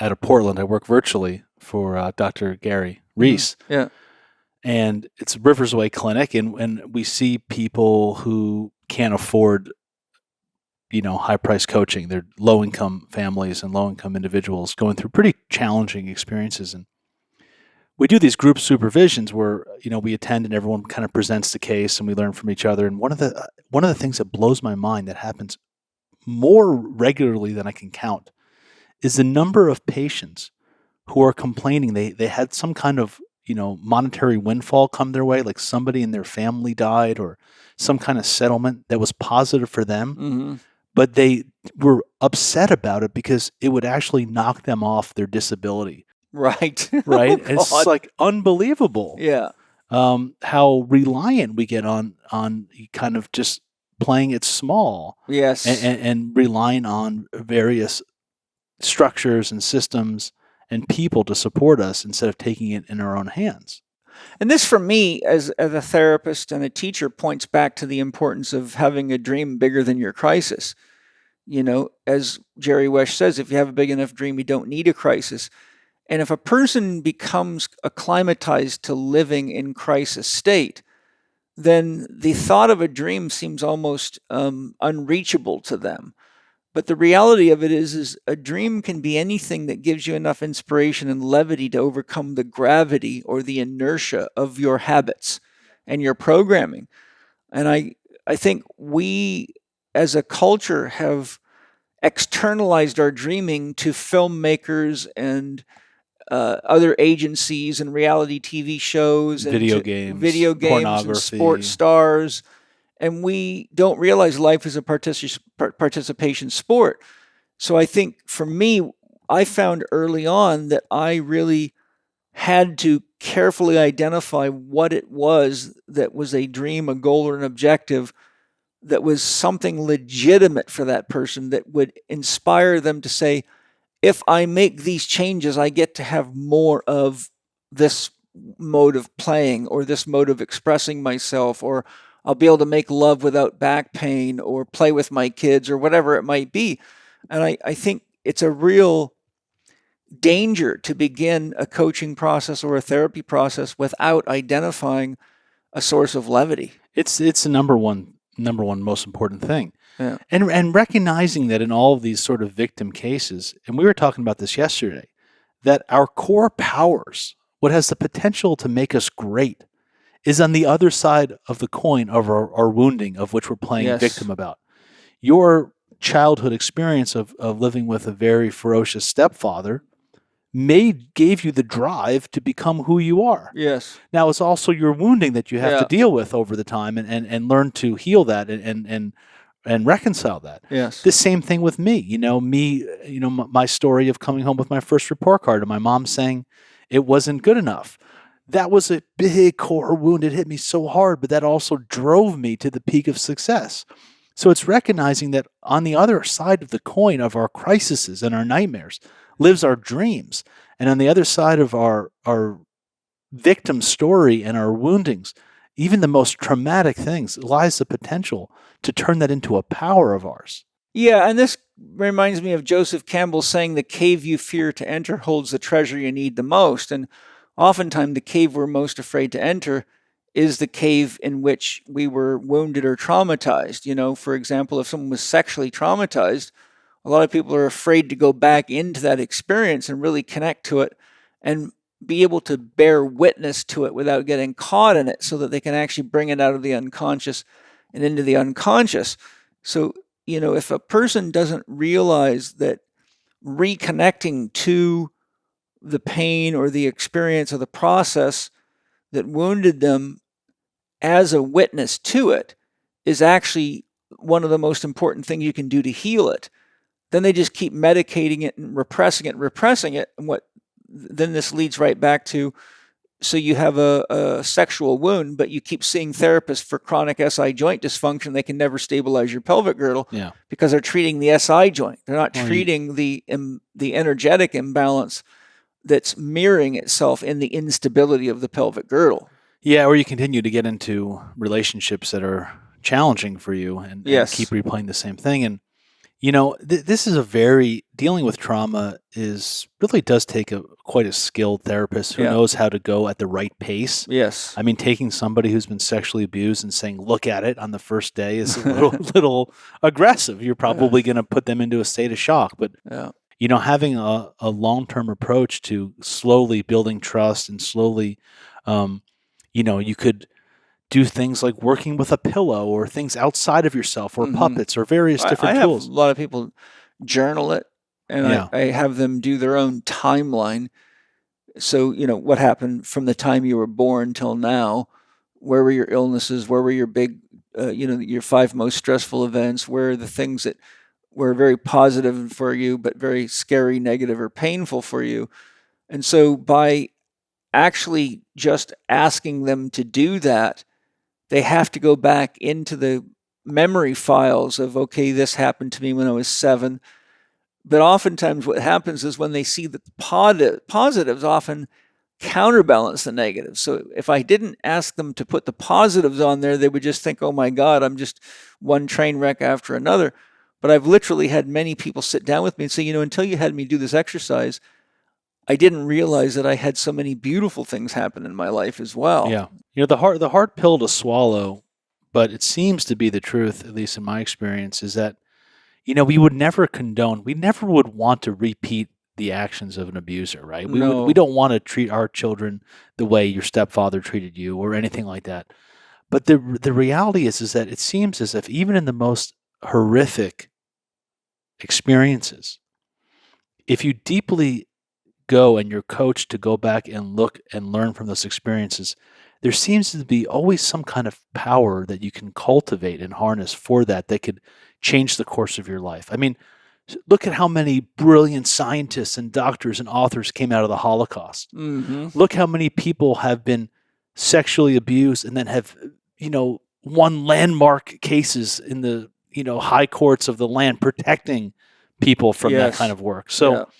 B: out of Portland. I work virtually for Dr. Gary Reese.
A: Mm-hmm. Yeah.
B: And it's a Rivers Way clinic, and we see people who can't afford, high-priced coaching. They're low-income families and low-income individuals going through pretty challenging experiences. And we do these group supervisions where, we attend and everyone kind of presents the case and we learn from each other. And one of the things that blows my mind that happens more regularly than I can count is the number of patients who are complaining they had some kind of, monetary windfall come their way, like somebody in their family died or some kind of settlement that was positive for them.
A: Mm-hmm.
B: But they were upset about it because it would actually knock them off their disability.
A: Right.
B: Right.
A: Oh,
B: it's just like unbelievable.
A: Yeah.
B: How reliant we get on kind of just playing it small.
A: Yes.
B: And relying on various structures and systems and people to support us instead of taking it in our own hands.
A: And this, for me, as a therapist and a teacher, points back to the importance of having a dream bigger than your crisis. As Jerry Wesh says, if you have a big enough dream, you don't need a crisis. And if a person becomes acclimatized to living in crisis state, then the thought of a dream seems almost unreachable to them. But the reality of it is a dream can be anything that gives you enough inspiration and levity to overcome the gravity or the inertia of your habits and your programming. And I think we, as a culture, have externalized our dreaming to filmmakers and other agencies and reality TV shows and
B: video games
A: and sports stars. And we don't realize life is a participation sport. So I think for me, I found early on that I really had to carefully identify what it was that was a dream, a goal, or an objective that was something legitimate for that person that would inspire them to say, if I make these changes, I get to have more of this mode of playing or this mode of expressing myself, or I'll be able to make love without back pain or play with my kids or whatever it might be. And I think it's a real danger to begin a coaching process or a therapy process without identifying a source of levity.
B: It's the number one most important thing.
A: Yeah.
B: And recognizing that in all of these sort of victim cases, and we were talking about this yesterday, that our core powers, what has the potential to make us great, is on the other side of the coin of our wounding, of which we're playing victim about. Your childhood experience of living with a very ferocious stepfather gave you the drive to become who you are.
A: Yes.
B: Now it's also your wounding that you have to deal with over the time and learn to heal that and reconcile that.
A: Yes.
B: The same thing with me. My story of coming home with my first report card and my mom saying it wasn't good enough. That was a big core wound. It hit me so hard, but that also drove me to the peak of success. So it's recognizing that on the other side of the coin of our crises and our nightmares lives our dreams. And on the other side of our victim story and our woundings, even the most traumatic things, lies the potential to turn that into a power of ours.
A: Yeah, and this reminds me of Joseph Campbell saying, the cave you fear to enter holds the treasure you need the most. And oftentimes the cave we're most afraid to enter is the cave in which we were wounded or traumatized. For example, if someone was sexually traumatized, A lot of people are afraid to go back into that experience and really connect to it and be able to bear witness to it without getting caught in it, so that they can actually bring it out of the unconscious and into the unconscious. So, if a person doesn't realize that reconnecting to the pain or the experience or the process that wounded them as a witness to it is actually one of the most important things you can do to heal it, then they just keep medicating it and repressing it. And then this leads right back to, so you have a sexual wound, but you keep seeing therapists for chronic SI joint dysfunction. They can never stabilize your pelvic girdle because they're treating the SI joint. They're not treating the energetic imbalance that's mirroring itself in the instability of the pelvic girdle.
B: Yeah, or you continue to get into relationships that are challenging for you and keep replaying the same thing. And this is dealing with trauma really does take quite a skilled therapist who knows how to go at the right pace.
A: Yes.
B: I mean, taking somebody who's been sexually abused and saying, look at it on the first day is a little aggressive. You're probably going to put them into a state of shock. But, having a long-term approach to slowly building trust and slowly, you could do things like working with a pillow or things outside of yourself or puppets or various different tools.
A: A lot of people journal it, and I have them do their own timeline. So, what happened from the time you were born till now? Where were your illnesses? Where were your big, your 5 most stressful events? Where are the things that were very positive for you, but very scary, negative, or painful for you? And so by actually just asking them to do that, they have to go back into the memory files of, okay, this happened to me when I was 7. But oftentimes what happens is when they see that the positives often counterbalance the negatives. So if I didn't ask them to put the positives on there, they would just think, oh my God, I'm just one train wreck after another. But I've literally had many people sit down with me and say, until you had me do this exercise, I didn't realize that I had so many beautiful things happen in my life as well.
B: Yeah. The hard pill to swallow, but it seems to be the truth, at least in my experience, is that, we would never condone, we never would want to repeat the actions of an abuser, right? We don't want to treat our children the way your stepfather treated you or anything like that. But the reality is that it seems as if even in the most horrific experiences, if you deeply go and you're coached to go back and look and learn from those experiences, there seems to be always some kind of power that you can cultivate and harness for that could change the course of your life. I mean, look at how many brilliant scientists and doctors and authors came out of the Holocaust.
A: Mm-hmm.
B: Look how many people have been sexually abused and then have, won landmark cases in the, high courts of the land protecting people from that kind of work. So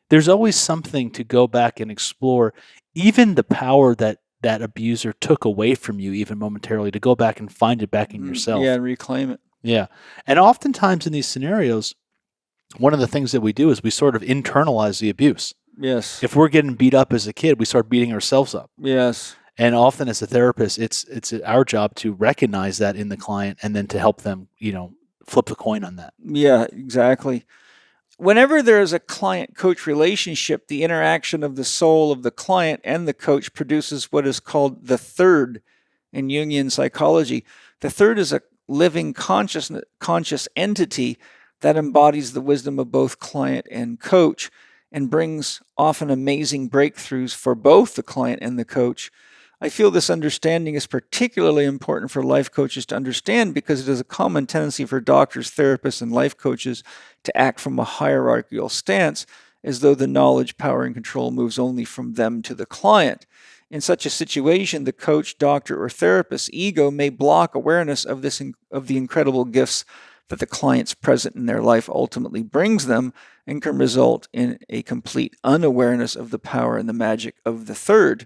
B: there's always something to go back and explore, even the power that abuser took away from you, even momentarily, to go back and find it back in yourself.
A: Yeah, and reclaim it.
B: Yeah. And oftentimes in these scenarios, one of the things that we do is we sort of internalize the abuse.
A: Yes.
B: If we're getting beat up as a kid, we start beating ourselves up.
A: Yes.
B: And often as a therapist, it's our job to recognize that in the client and then to help them, flip the coin on that.
A: Yeah, exactly. Whenever there is a client-coach relationship, the interaction of the soul of the client and the coach produces what is called the third in Jungian psychology. The third is a living conscious entity that embodies the wisdom of both client and coach and brings often amazing breakthroughs for both the client and the coach. I feel this understanding is particularly important for life coaches to understand because it is a common tendency for doctors, therapists, and life coaches to act from a hierarchical stance as though the knowledge, power, and control moves only from them to the client. In such a situation, the coach, doctor, or therapist's ego may block awareness of the incredible gifts that the client's present in their life ultimately brings them and can result in a complete unawareness of the power and the magic of the third.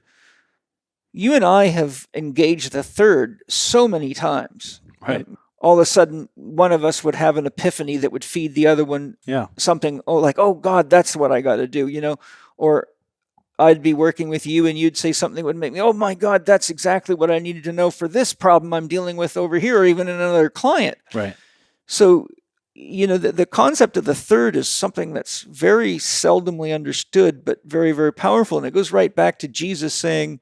A: You and I have engaged the third so many times.
B: Right.
A: All of a sudden, one of us would have an epiphany that would feed the other one something, oh God, that's what I got to do, Or I'd be working with you and you'd say something that would make me, oh my God, that's exactly what I needed to know for this problem I'm dealing with over here, or even in another client.
B: Right.
A: So the concept of the third is something that's very seldomly understood, but very, very powerful. And it goes right back to Jesus saying,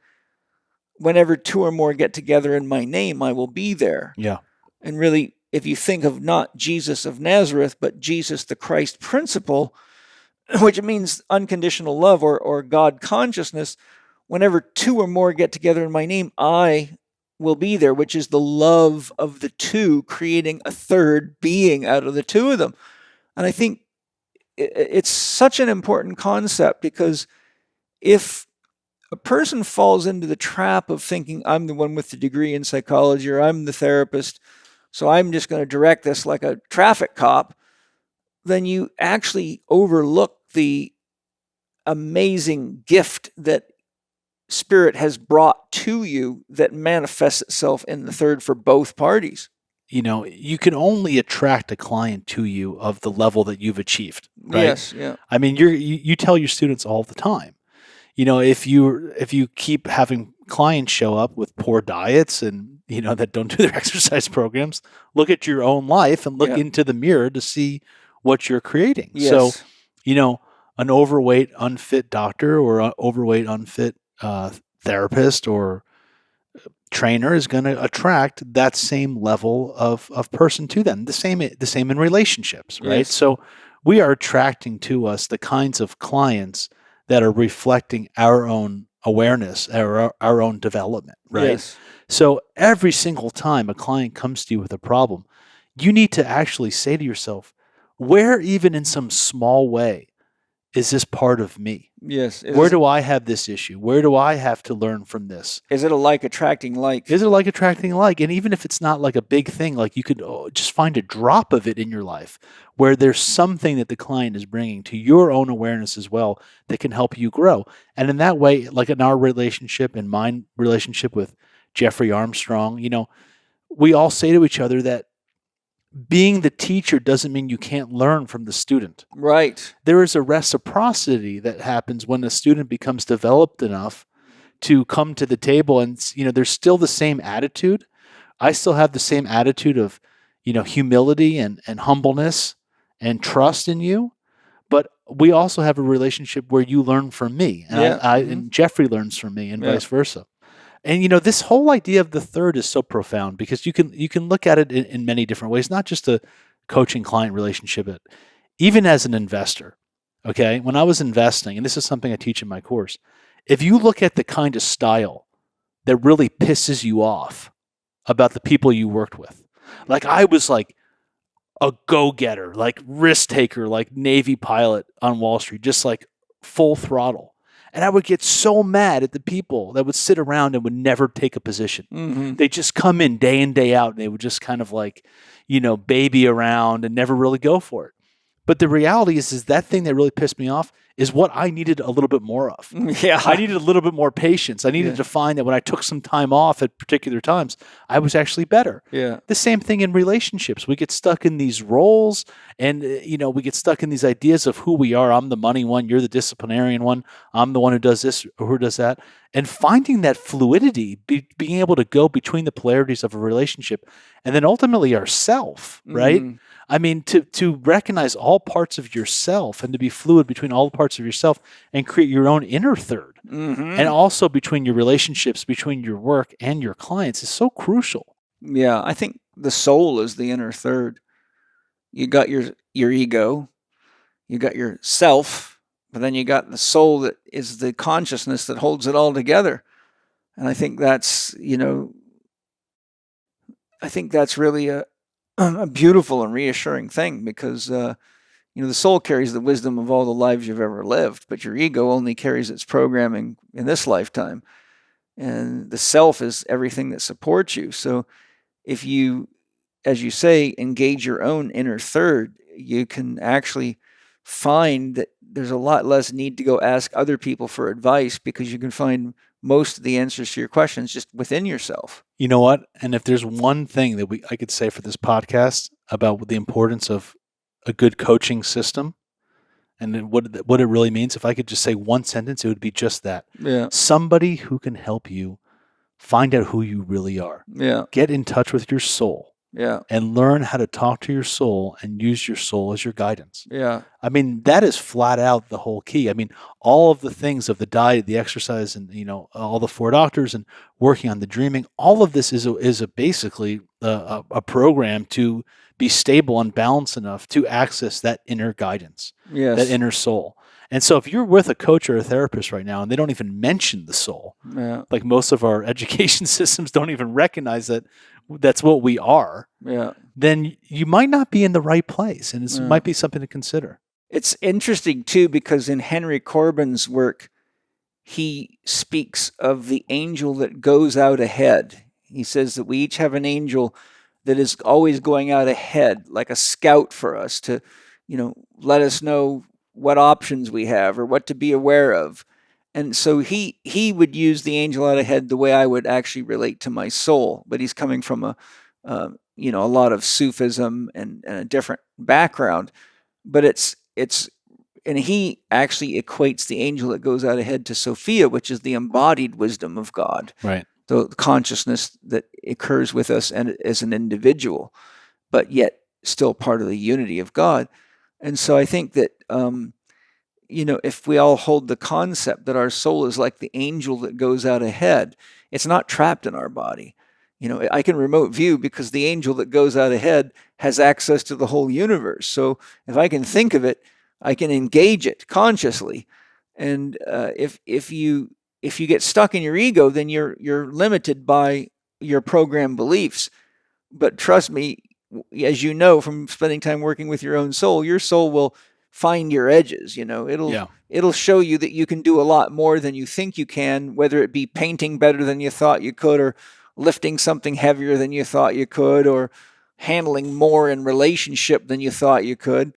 A: whenever two or more get together in my name, I will be there.
B: Yeah.
A: And really, if you think of not Jesus of Nazareth, but Jesus the Christ principle, which means unconditional love or God consciousness, whenever two or more get together in my name, I will be there, which is the love of the two creating a third being out of the two of them. And I think it's such an important concept, because if a person falls into the trap of thinking, I'm the one with the degree in psychology, or I'm the therapist, so I'm just going to direct this like a traffic cop, then you actually overlook the amazing gift that Spirit has brought to you that manifests itself in the third for both parties.
B: You can only attract a client to you of the level that you've achieved, right?
A: Yes, yeah.
B: I mean, you tell your students all the time, if you keep having clients show up with poor diets and, that don't do their exercise programs, look at your own life and look into the mirror to see what you're creating.
A: Yes.
B: So, an overweight, unfit doctor or an overweight, unfit therapist or trainer is going to attract that same level of person to them. The same in relationships, right?
A: Yes.
B: So we are attracting to us the kinds of clients that are reflecting our own awareness, our own development, right?
A: Yes.
B: So every single time a client comes to you with a problem, you need to actually say to yourself, where even in some small way is this part of me?
A: Yes.
B: Where do I have this issue? Where do I have to learn from this?
A: Is it a like attracting like?
B: Is it like attracting like? And even if it's not like a big thing, like you could just find a drop of it in your life where there's something that the client is bringing to your own awareness as well that can help you grow. And in that way, like in our relationship, in my relationship with Jeffrey Armstrong, we all say to each other that being the teacher doesn't mean you can't learn from the student.
A: Right.
B: There is a reciprocity that happens when a student becomes developed enough to come to the table and, there's still the same attitude. I still have the same attitude of, humility and humbleness and trust in you. But we also have a relationship where you learn from me and and Jeffrey learns from me and vice versa. And this whole idea of the third is so profound because you can look at it in many different ways, not just a coaching client relationship, but even as an investor. Okay, when I was investing, and this is something I teach in my course, if you look at the kind of style that really pisses you off about the people you worked with, like I was like a go-getter, like risk taker, like Navy pilot on Wall Street, just like full throttle. And I would get so mad at the people that would sit around and would never take a position.
A: Mm-hmm.
B: They just come in day out and they would just kind of like, baby around and never really go for it. But the reality is that thing that really pissed me off is what I needed a little bit more of.
A: Yeah.
B: I needed a little bit more patience. I needed to find that when I took some time off at particular times, I was actually better.
A: Yeah.
B: The same thing in relationships. We get stuck in these roles and, we get stuck in these ideas of who we are. I'm the money one. You're the disciplinarian one. I'm the one who does this or who does that. And finding that fluidity, being able to go between the polarities of a relationship and then ultimately ourself, right?
A: Mm-hmm.
B: I mean, to recognize all parts of yourself and to be fluid between all the parts of yourself and create your own inner third.
A: Mm-hmm.
B: And also between your relationships, between your work and your clients is so crucial.
A: Yeah, I think the soul is the inner third. You got your ego, you got your self, but then you got the soul that is the consciousness that holds it all together. And I think that's, really a beautiful and reassuring thing because, the soul carries the wisdom of all the lives you've ever lived, but your ego only carries its programming in this lifetime. And the self is everything that supports you. So if you, as you say, engage your own inner third, you can actually find that there's a lot less need to go ask other people for advice because you can find most of the answers to your questions just within yourself.
B: You know what? And if there's one thing that I could say for this podcast about the importance of a good coaching system and what it really means, if I could just say one sentence, it would be just that.
A: Yeah.
B: Somebody who can help you find out who you really are.
A: Yeah.
B: Get in touch with your soul.
A: Yeah.
B: and learn how to talk to your soul and use your soul as your guidance.
A: Yeah.
B: I mean, that is flat out the whole key. I mean, all of the things of the diet, the exercise, and all the 4 doctors and working on the dreaming, all of this is basically a program to be stable and balanced enough to access that inner guidance, that inner soul. And so if you're with a coach or a therapist right now and they don't even mention the soul, like most of our education systems don't even recognize that that's what we are, then you might not be in the right place. And it might be something to consider.
A: It's interesting, too, because in Henry Corbin's work, he speaks of the angel that goes out ahead. He says that we each have an angel that is always going out ahead, like a scout for us to, let us know what options we have or what to be aware of. And so he would use the angel out ahead the way I would actually relate to my soul, but he's coming from a lot of Sufism and a different background. But and he actually equates the angel that goes out ahead to Sophia, which is the embodied wisdom of God,
B: right?
A: The consciousness that occurs with us and as an individual, but yet still part of the unity of God. And so I think that, if we all hold the concept that our soul is like the angel that goes out ahead, it's not trapped in our body. I can remote view because the angel that goes out ahead has access to the whole universe. So if I can think of it, I can engage it consciously. And if you get stuck in your ego, then you're limited by your program beliefs. But trust me, as you know from spending time working with your own soul, your soul will find your edges. It'll show you that you can do a lot more than you think you can, whether it be painting better than you thought you could, or lifting something heavier than you thought you could, or handling more in relationship than you thought you could.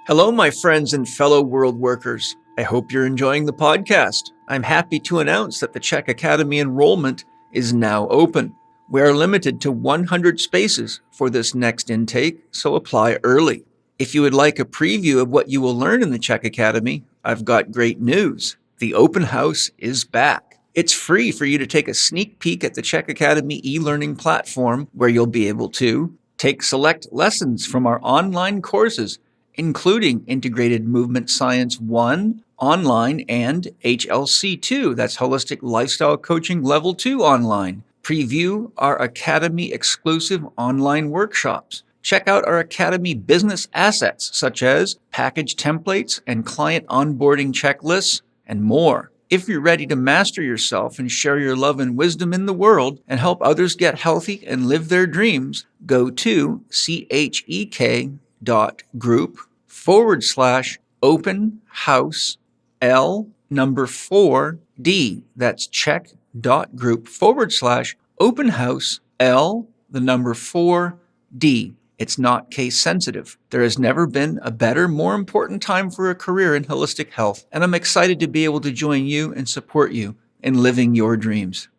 A: Hello, my friends and fellow world workers. I hope you're enjoying the podcast. I'm happy to announce that the Chek Academy enrollment is now open. We are limited to 100 spaces for this next intake, so apply early. If you would like a preview of what you will learn in the Chek Academy, I've got great news. The open house is back. It's free for you to take a sneak peek at the Chek Academy e-learning platform, where you'll be able to take select lessons from our online courses, including Integrated Movement Science 1 online and HLC 2, that's Holistic Lifestyle Coaching Level 2 online. Preview our Academy exclusive online workshops. Check out our Academy business assets, such as package templates and client onboarding checklists, and more. If you're ready to master yourself and share your love and wisdom in the world and help others get healthy and live their dreams, go to chek.group/open house L4D. That's chek.group/open house L4D. It's not case sensitive. There has never been a better, more important time for a career in holistic health, and I'm excited to be able to join you and support you in living your dreams.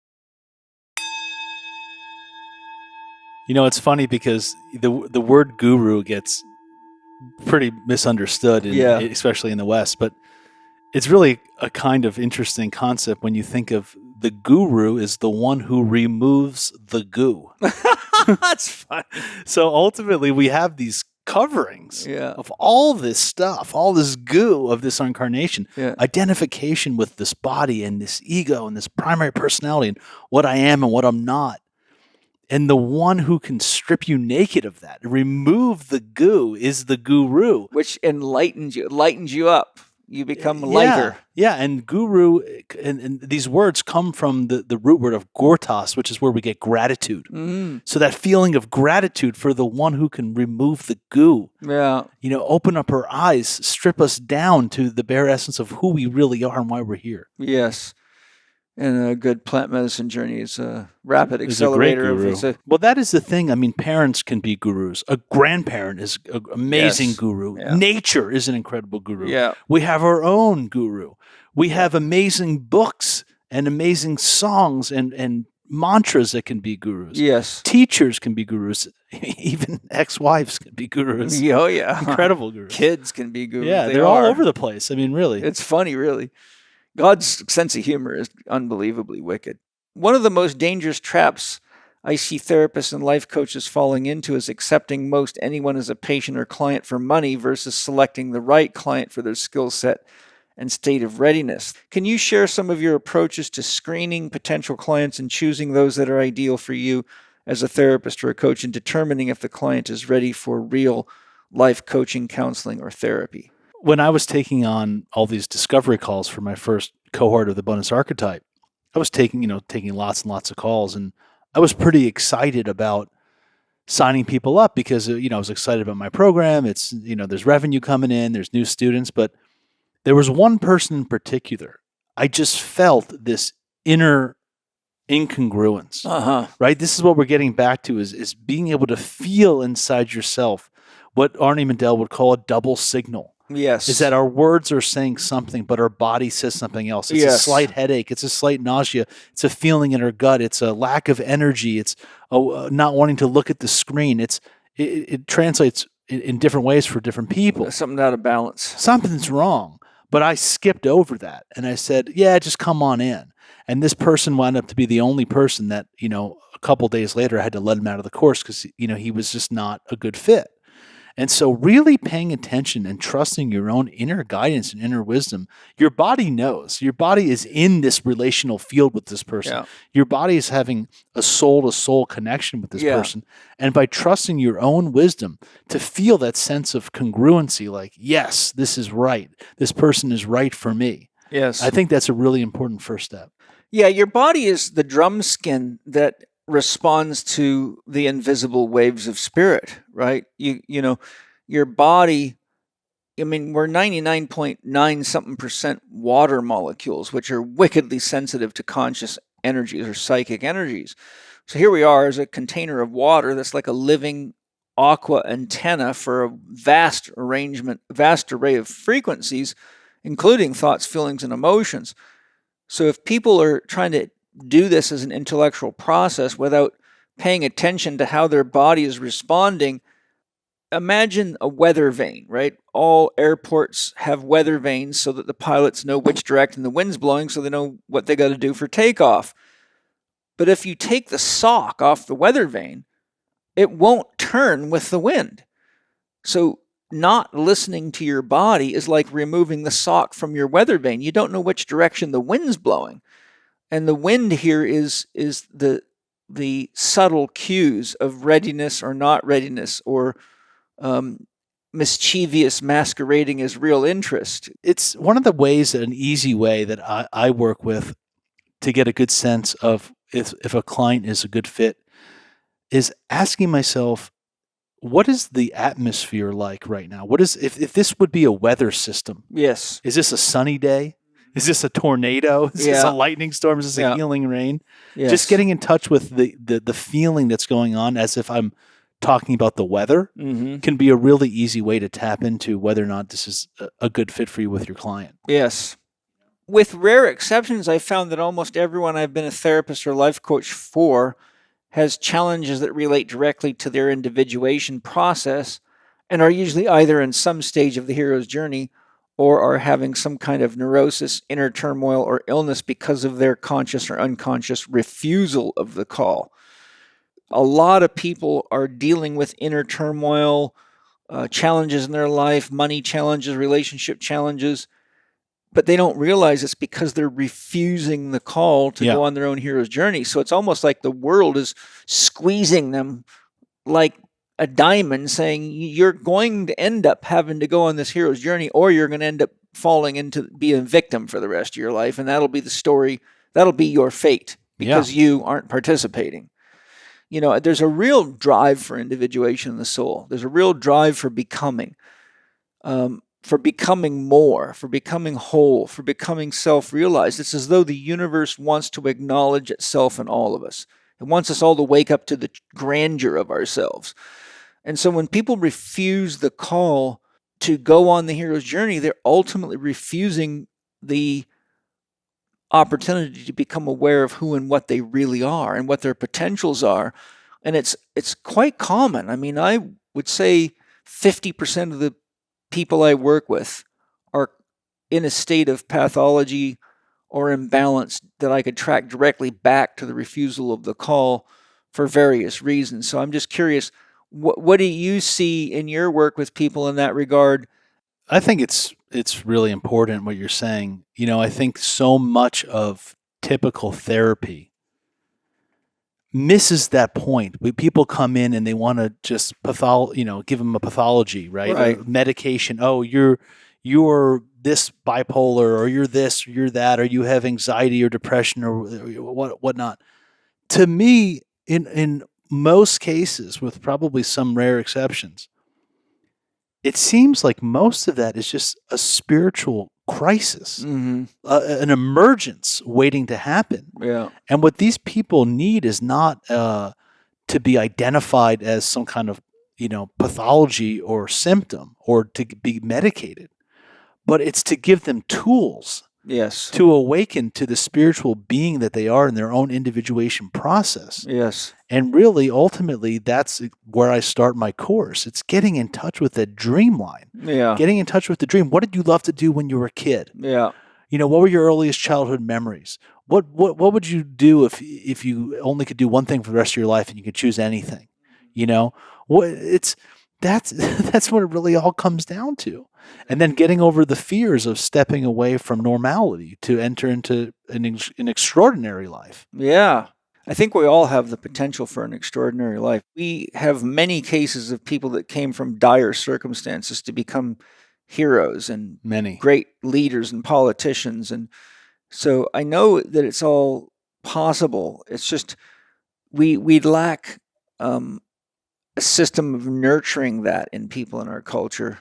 B: It's funny because the word guru gets pretty misunderstood, especially in the West, but it's really a kind of interesting concept when you think of the guru is the one who removes the goo.
A: That's funny.
B: So ultimately, we have these coverings of all this stuff, all this goo of this incarnation, identification with this body and this ego and this primary personality and what I am and what I'm not. And the one who can strip you naked of that, remove the goo, is the guru.
A: Which lightens you up. You become lighter.
B: Yeah, and guru, and these words come from the root word of gortas, which is where we get gratitude. So that feeling of gratitude for the one who can remove the goo.
A: Yeah.
B: Open up our eyes, strip us down to the bare essence of who we really are and why we're here.
A: Yes. And a good plant medicine journey is a rapid accelerator.
B: Well, that is the thing. I mean, parents can be gurus. A grandparent is an amazing guru. Yeah. Nature is an incredible guru.
A: Yeah.
B: We have our own guru. We have amazing books and amazing songs and mantras that can be gurus.
A: Yes.
B: Teachers can be gurus. Even ex-wives can be gurus.
A: Oh, yeah.
B: Incredible gurus.
A: Kids can be gurus.
B: Yeah, they're all over the place. I mean, really.
A: It's funny, really. God's sense of humor is unbelievably wicked. one of the most dangerous traps I see therapists and life coaches falling into is accepting most anyone as a patient or client for money versus selecting the right client for their skill set and state of readiness. Can you share some of your approaches to screening potential clients and choosing those that are ideal for you as a therapist or a coach, and determining if the client is ready for real life coaching, counseling, or therapy?
B: When I was taking on all these discovery calls for my first cohort of the abundance archetype, I was taking lots and lots of calls, and I was pretty excited about signing people up because, I was excited about my program. It's, there's revenue coming in, there's new students, but there was one person in particular. I just felt this inner incongruence, right? This is what we're getting back to is being able to feel inside yourself what Arnie Mandel would call a double signal.
A: Yes.
B: Is that our words are saying something, but our body says something else. It's a slight headache. It's a slight nausea. It's a feeling in our gut. It's a lack of energy. It's not wanting to look at the screen. It translates in different ways for different people.
A: Something out of balance.
B: Something's wrong. But I skipped over that and I said, yeah, just come on in. And this person wound up to be the only person that, a couple days later I had to let him out of the course because, he was just not a good fit. And so really paying attention and trusting your own inner guidance and inner wisdom. Your body knows. Your body is in this relational field with this person.
A: Yeah.
B: Your body is having a soul-to-soul connection with this person. And by trusting your own wisdom to feel that sense of congruency, like, yes, this is right. This person is right for me.
A: Yes.
B: I think that's a really important first step.
A: Yeah, your body is the drum skin that responds to the invisible waves of spirit, right? Your body, we're 99.9 something percent water molecules, which are wickedly sensitive to conscious energies or psychic energies. So here we are as a container of water that's like a living aqua antenna for a vast array of frequencies, including thoughts, feelings, and emotions. So if people are trying to do this as an intellectual process without paying attention to how their body is responding, imagine a weather vane, right? All airports have weather vanes so that the pilots know which direction the wind's blowing so they know what they got to do for takeoff. But if you take the sock off the weather vane, it won't turn with the wind. So not listening to your body is like removing the sock from your weather vane. You don't know which direction the wind's blowing. And the wind here is the subtle cues of readiness or not readiness, or mischievous masquerading as real interest.
B: It's one of the ways, an easy way that I work with to get a good sense of if a client is a good fit is asking myself, what is the atmosphere like right now? What is if this would be a weather system?
A: Yes.
B: Is this a sunny day? Is this a tornado? Is this a lightning storm? Is this a healing rain?
A: Yes.
B: Just getting in touch with the feeling that's going on as if I'm talking about the weather can be a really easy way to tap into whether or not this is a good fit for you with your client.
A: Yes. With rare exceptions, I found that almost everyone I've been a therapist or life coach for has challenges that relate directly to their individuation process and are usually either in some stage of the hero's journey or are having some kind of neurosis, inner turmoil, or illness because of their conscious or unconscious refusal of the call. A lot of people are dealing with inner turmoil, challenges in their life, money challenges, relationship challenges, but they don't realize it's because they're refusing the call to go on their own hero's journey. So it's almost like the world is squeezing them like a diamond, saying you're going to end up having to go on this hero's journey, or you're going to end up falling into being a victim for the rest of your life. And that'll be the story. That'll be your fate because you aren't participating. There's a real drive for individuation in the soul. There's a real drive for becoming more, for becoming whole, for becoming self-realized. It's as though the universe wants to acknowledge itself in all of us. It wants us all to wake up to the grandeur of ourselves. And so when people refuse the call to go on the hero's journey, they're ultimately refusing the opportunity to become aware of who and what they really are and what their potentials are. And it's quite common. I would say 50% of the people I work with are in a state of pathology or imbalance that I could track directly back to the refusal of the call for various reasons. So I'm just curious, what do you see in your work with people in that regard?
B: I think it's really important what you're saying. I think so much of typical therapy misses that point. People come in and they want to just give them a pathology, right?
A: Right.
B: Medication. Oh, you're this bipolar, or you're this, or you're that, or you have anxiety or depression or whatnot. To me, in most cases, with probably some rare exceptions, it seems like most of that is just a spiritual crisis, an emergence waiting to happen.
A: Yeah.
B: And what these people need is not to be identified as some kind of, pathology or symptom, or to be medicated, but it's to give them tools.
A: Yes.
B: To awaken to the spiritual being that they are in their own individuation process.
A: Yes.
B: And really, ultimately, that's where I start my course. It's getting in touch with that dreamline.
A: Yeah.
B: Getting in touch with the dream. What did you love to do when you were a kid?
A: Yeah.
B: What were your earliest childhood memories? What would you do if you only could do one thing for the rest of your life and you could choose anything? That's what it really all comes down to. And then getting over the fears of stepping away from normality to enter into an extraordinary life.
A: Yeah. I think we all have the potential for an extraordinary life. We have many cases of people that came from dire circumstances to become heroes and
B: many
A: great leaders and politicians. And so I know that it's all possible. It's just we lack a system of nurturing that in people in our culture.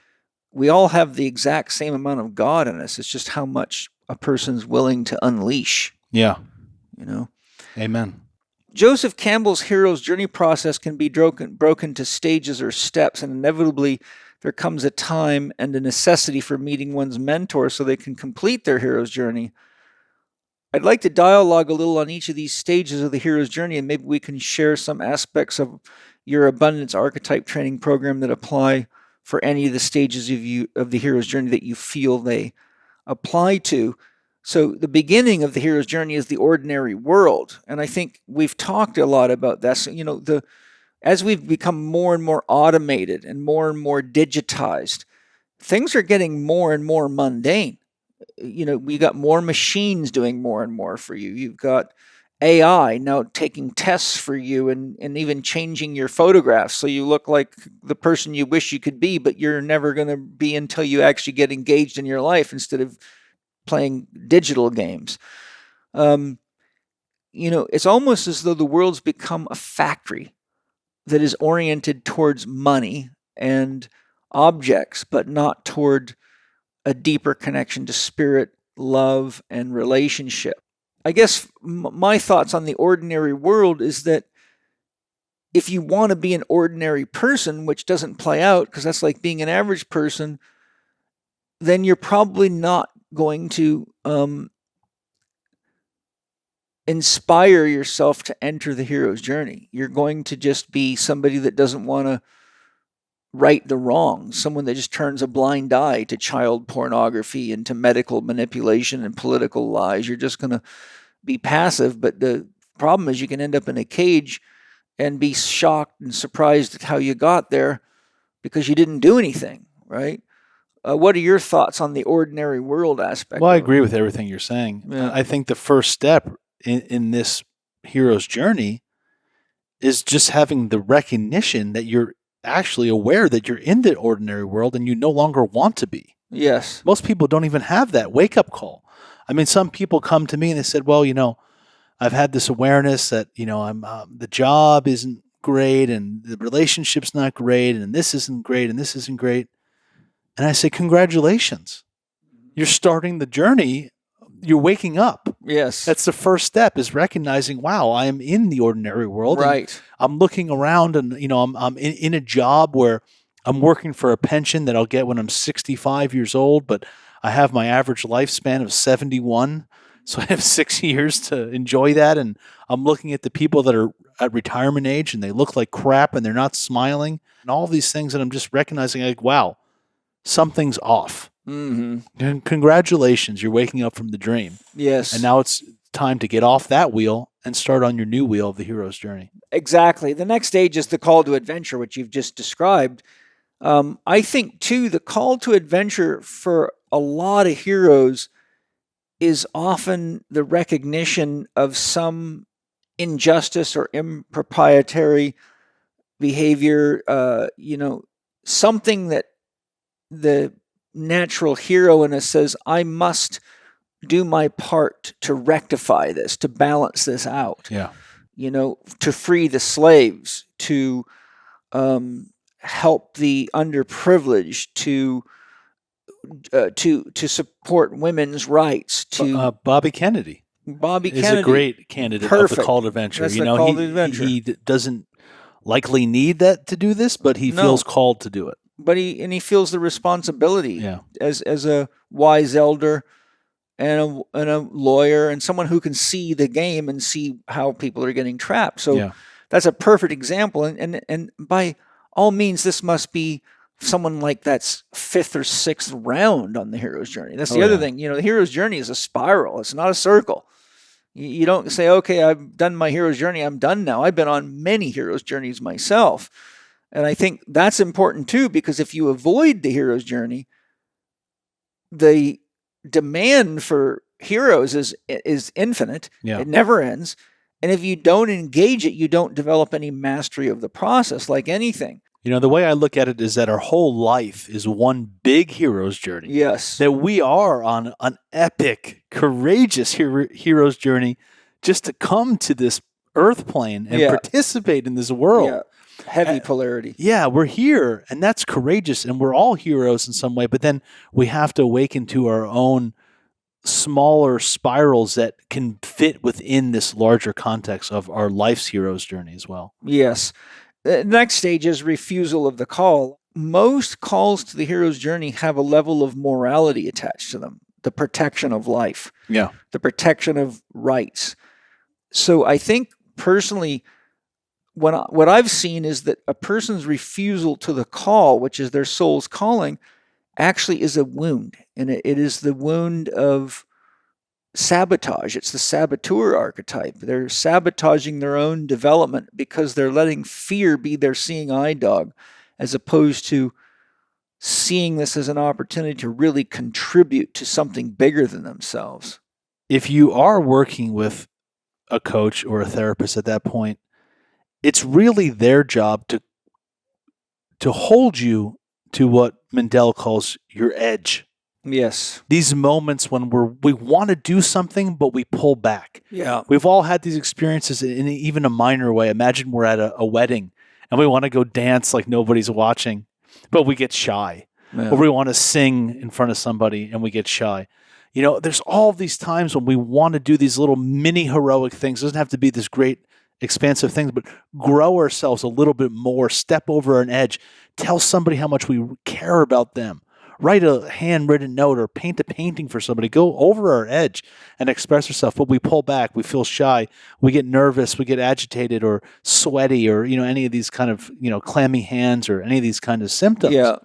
A: We all have the exact same amount of God in us. It's just how much a person's willing to unleash.
B: Yeah.
A: Amen. Joseph Campbell's hero's journey process can be broken to stages or steps, and inevitably there comes a time and a necessity for meeting one's mentor so they can complete their hero's journey. I'd like to dialogue a little on each of these stages of the hero's journey, and maybe we can share some aspects of your abundance archetype training program that apply for any of the stages of the hero's journey that you feel they apply to. So the beginning of the hero's journey is the ordinary world. And I think we've talked a lot about that. So, as we've become more and more automated and more digitized, things are getting more and more mundane. We got more machines doing more and more for you. You've got AI now taking tests for you and even changing your photographs so you look like the person you wish you could be, but you're never going to be until you actually get engaged in your life instead of playing digital games. It's almost as though the world's become a factory that is oriented towards money and objects, but not toward a deeper connection to spirit, love, and relationship. I guess my thoughts on the ordinary world is that if you want to be an ordinary person, which doesn't play out because that's like being an average person, then you're probably not going to inspire yourself to enter the hero's journey. You're going to just be somebody that doesn't want to right the wrong, someone that just turns a blind eye to child pornography and to medical manipulation and political lies. You're just going to be passive, but the problem is you can end up in a cage and be shocked and surprised at how you got there because you didn't do anything, right? What are your thoughts on the ordinary world aspect?
B: Well, I agree with everything you're saying. Yeah. I think the first step in this hero's journey is just having the recognition that you're actually aware that you're in the ordinary world and you no longer want to be.
A: Yes.
B: Most people don't even have that wake-up call. I mean, some people come to me and they said, well, I've had this awareness that, I'm the job isn't great and the relationship's not great and this isn't great and this isn't great. And I say, congratulations. You're starting the journey. You're waking up.
A: Yes.
B: That's the first step, is recognizing, wow, I am in the ordinary world.
A: Right.
B: I'm looking around and, I'm in a job where I'm working for a pension that I'll get when I'm 65 years old, but I have my average lifespan of 71. So I have 6 years to enjoy that. And I'm looking at the people that are at retirement age and they look like crap and they're not smiling and all these things. And I'm just recognizing, like, wow, something's off. And congratulations, you're waking up from the dream.
A: Yes.
B: And now it's time to get off that wheel and start on your new wheel of the hero's journey.
A: Exactly. The next stage is the call to adventure, which you've just described. I think, too, the call to adventure for a lot of heroes is often the recognition of some injustice or improprietary behavior, something that the natural hero in us says, I must do my part to rectify this, to balance this out.
B: Yeah.
A: To free the slaves, to help the underprivileged, to support women's rights.
B: Bobby Kennedy. Is a great candidate of the call to adventure.
A: That's the call to adventure.
B: He doesn't likely need that to do this, but he feels called to do it.
A: But he feels the responsibility as a wise elder and a lawyer and someone who can see the game and see how people are getting trapped. So that's a perfect example. And by all means, this must be someone like that's 5th or 6th round on the hero's journey. That's the other thing. The hero's journey is a spiral. It's not a circle. You don't say, okay, I've done my hero's journey. I'm done now. I've been on many hero's journeys myself. And I think that's important too, because if you avoid the hero's journey, the demand for heroes is infinite.
B: Yeah.
A: It never ends. And if you don't engage it, you don't develop any mastery of the process, like anything.
B: The way I look at it is that our whole life is one big hero's journey.
A: Yes.
B: That we are on an epic, courageous hero's journey just to come to this earth plane and participate in this world.
A: Yeah. Heavy polarity.
B: Yeah, we're here, and that's courageous, and we're all heroes in some way, but then we have to awaken to our own smaller spirals that can fit within this larger context of our life's hero's journey as well.
A: Yes. The next stage is refusal of the call. Most calls to the hero's journey have a level of morality attached to them, the protection of life, the protection of rights. So I think personally, what I've seen is that a person's refusal to the call, which is their soul's calling, actually is a wound. And it is the wound of sabotage. It's the saboteur archetype. They're sabotaging their own development because they're letting fear be their seeing eye dog, as opposed to seeing this as an opportunity to really contribute to something bigger than themselves.
B: If you are working with a coach or a therapist at that point, it's really their job to hold you to what Mendel calls your edge.
A: Yes.
B: These moments when we want to do something, but we pull back.
A: Yeah.
B: We've all had these experiences in even a minor way. Imagine we're at a wedding and we want to go dance like nobody's watching, but we get shy. Yeah. Or we want to sing in front of somebody and we get shy. There's all these times when we want to do these little mini heroic things. It doesn't have to be this great expansive things, but grow ourselves a little bit more, step over an edge, tell somebody how much we care about them, write a handwritten note or paint a painting for somebody, go over our edge and express ourselves. But we pull back, we feel shy, we get nervous, we get agitated or sweaty or, any of these kind of, clammy hands or any of these kind of symptoms.
A: Yeah.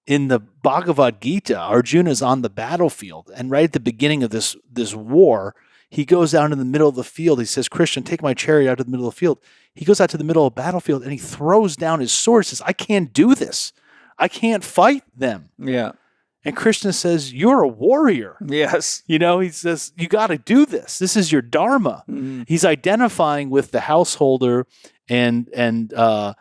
B: In the Bhagavad Gita, Arjuna's on the battlefield, and right at the beginning of this war, he goes down in the middle of the field. He says, Krishna, take my chariot out to the middle of the field. He goes out to the middle of the battlefield and he throws down his sword. Says, I can't do this. I can't fight them.
A: Yeah.
B: And Krishna says, you're a warrior.
A: Yes.
B: He says, you got to do this. This is your dharma. Mm-hmm. He's identifying with the householder and the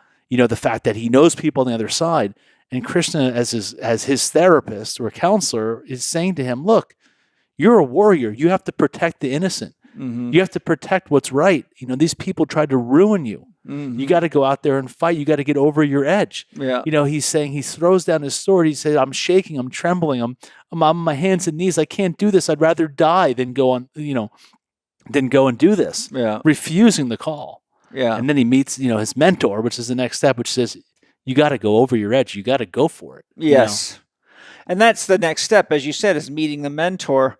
B: fact that he knows people on the other side. And Krishna, as his therapist or counselor, is saying to him, look, you're a warrior. You have to protect the innocent. Mm-hmm. You have to protect what's right. These people tried to ruin you. Mm-hmm. You got to go out there and fight. You got to get over your edge. Yeah. He's saying, he throws down his sword. He says, I'm shaking. I'm trembling. I'm on my hands and knees. I can't do this. I'd rather die than go on, than go and do this.
A: Yeah.
B: Refusing the call.
A: Yeah.
B: And then he meets, his mentor, which is the next step, which says, you got to go over your edge. You got to go for it.
A: Yes. And that's the next step, as you said, is meeting the mentor.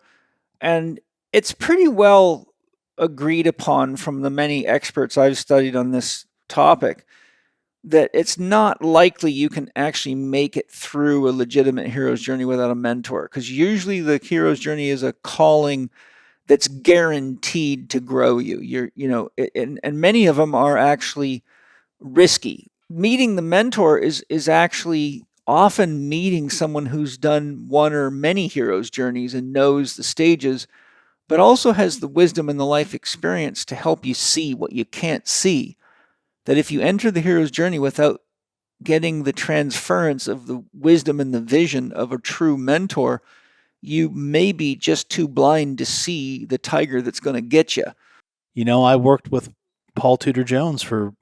A: And it's pretty well agreed upon from the many experts I've studied on this topic that it's not likely you can actually make it through a legitimate hero's journey without a mentor, because usually the hero's journey is a calling that's guaranteed to grow you. And many of them are actually risky. Meeting the mentor is actually often meeting someone who's done one or many hero's journeys and knows the stages, but also has the wisdom and the life experience to help you see what you can't see. That if you enter the hero's journey without getting the transference of the wisdom and the vision of a true mentor, you may be just too blind to see the tiger that's going to get you.
B: I worked with Paul Tudor Jones for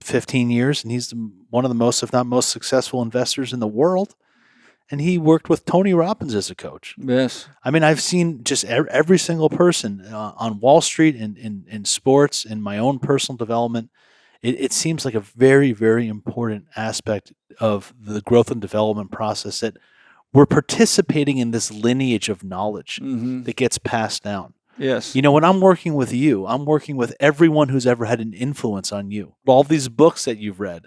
B: 15 years, and he's one of the most, if not most successful investors in the world. And he worked with Tony Robbins as a coach.
A: Yes.
B: I mean, I've seen just every single person on Wall Street and in sports, in my own personal development. It seems like a very, very important aspect of the growth and development process, that we're participating in this lineage of knowledge that gets passed down.
A: Yes.
B: When I'm working with you, I'm working with everyone who's ever had an influence on you. All these books that you've read,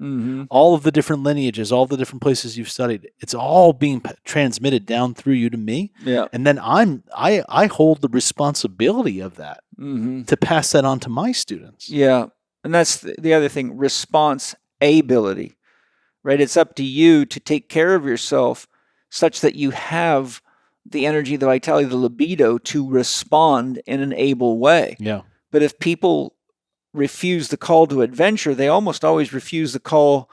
B: all of the different lineages, all the different places you've studied, it's all being transmitted down through you to me.
A: Yeah.
B: And then I hold the responsibility of that to pass that on to my students.
A: Yeah. And that's the other thing, response ability, right? It's up to you to take care of yourself such that you have the energy, the vitality, the libido to respond in an able way.
B: Yeah.
A: But if people refuse the call to adventure, they almost always refuse the call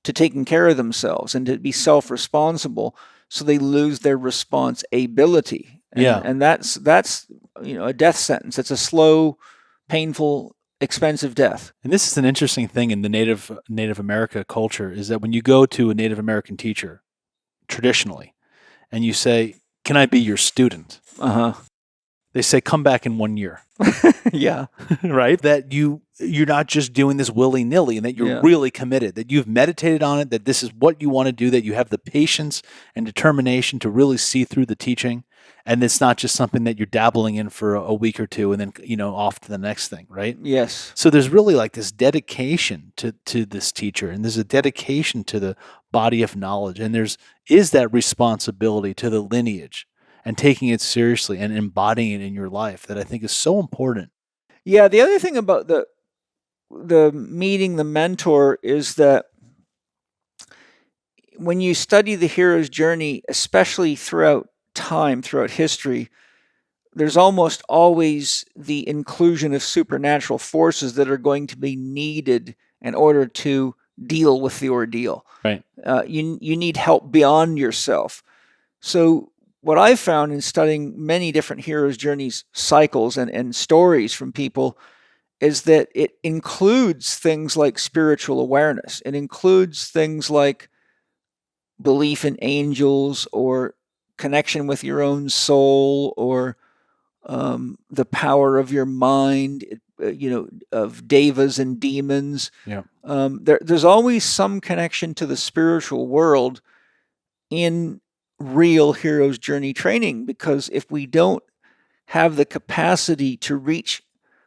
A: to taking care of themselves and to be self-responsible. So they lose their response ability. And that's a death sentence. It's a slow, painful, expensive death.
B: And this is an interesting thing in the Native America culture, is that when you go to a Native American teacher, traditionally, and you say, "Can I be your student?" They say, "Come back in 1 year."
A: Yeah.
B: Right? That you're not just doing this willy-nilly, and that you're really committed, that you've meditated on it, that this is what you want to do, that you have the patience and determination to really see through the teaching. And it's not just something that you're dabbling in for a week or two and then, off to the next thing, right?
A: Yes.
B: So there's really like this dedication to this teacher, and there's a dedication to the body of knowledge, and is that responsibility to the lineage and taking it seriously and embodying it in your life that I think is so important.
A: Yeah, the other thing about the meeting the mentor is that when you study the hero's journey, especially throughout time, throughout history, there's almost always the inclusion of supernatural forces that are going to be needed in order to deal with the ordeal.
B: Right.
A: You need help beyond yourself. So what I've found in studying many different heroes' journeys cycles and stories from people is that it includes things like spiritual awareness. It includes things like belief in angels, or connection with your own soul, or the power of your mind, of devas and demons.
B: Yeah.
A: There's always some connection to the spiritual world in real hero's journey training, because if we don't have the capacity to reach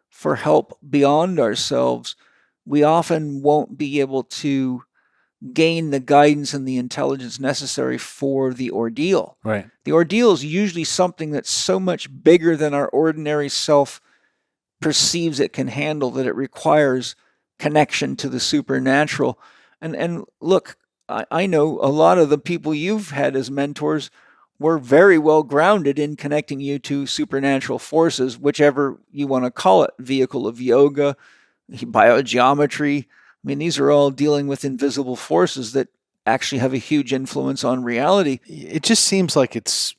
A: for help beyond ourselves, we often won't be able to gain the guidance and the intelligence necessary for the ordeal.
B: Right.
A: The ordeal is usually something that's so much bigger than our ordinary self perceives it can handle, that it requires connection to the supernatural. And look, I know a lot of the people you've had as mentors were very well grounded in connecting you to supernatural forces, whichever you want to call it, vehicle of yoga, biogeometry. I mean, these are all dealing with invisible forces that actually have a huge influence on reality.
B: It just seems like it's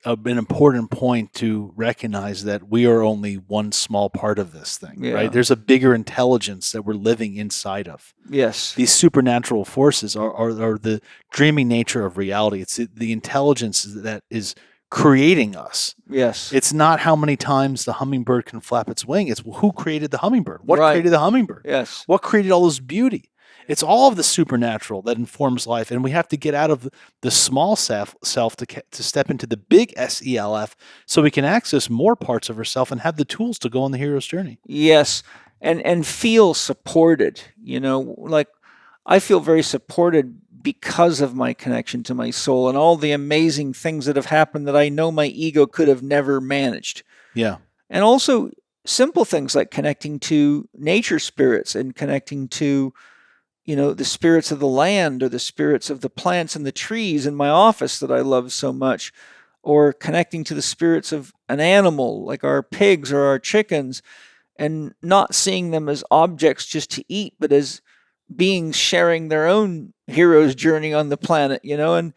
B: an important point to recognize that we are only one small part of this thing, right? There's a bigger intelligence that we're living inside of.
A: Yes.
B: These supernatural forces are the dreaming nature of reality. It's the intelligence that is creating us.
A: Yes.
B: It's not how many times the hummingbird can flap its wing. It's who created the hummingbird? What created the hummingbird?
A: Yes.
B: What created all this beauty? It's all of the supernatural that informs life, and we have to get out of the small self to step into the big SELF, so we can access more parts of ourselves and have the tools to go on the hero's journey.
A: Yes, and feel supported. Like I feel very supported because of my connection to my soul and all the amazing things that have happened that I know my ego could have never managed.
B: Yeah.
A: And also simple things like connecting to nature spirits and connecting to, the spirits of the land or the spirits of the plants and the trees in my office that I love so much, or connecting to the spirits of an animal like our pigs or our chickens, and not seeing them as objects just to eat, but as beings sharing their own hero's journey on the planet, and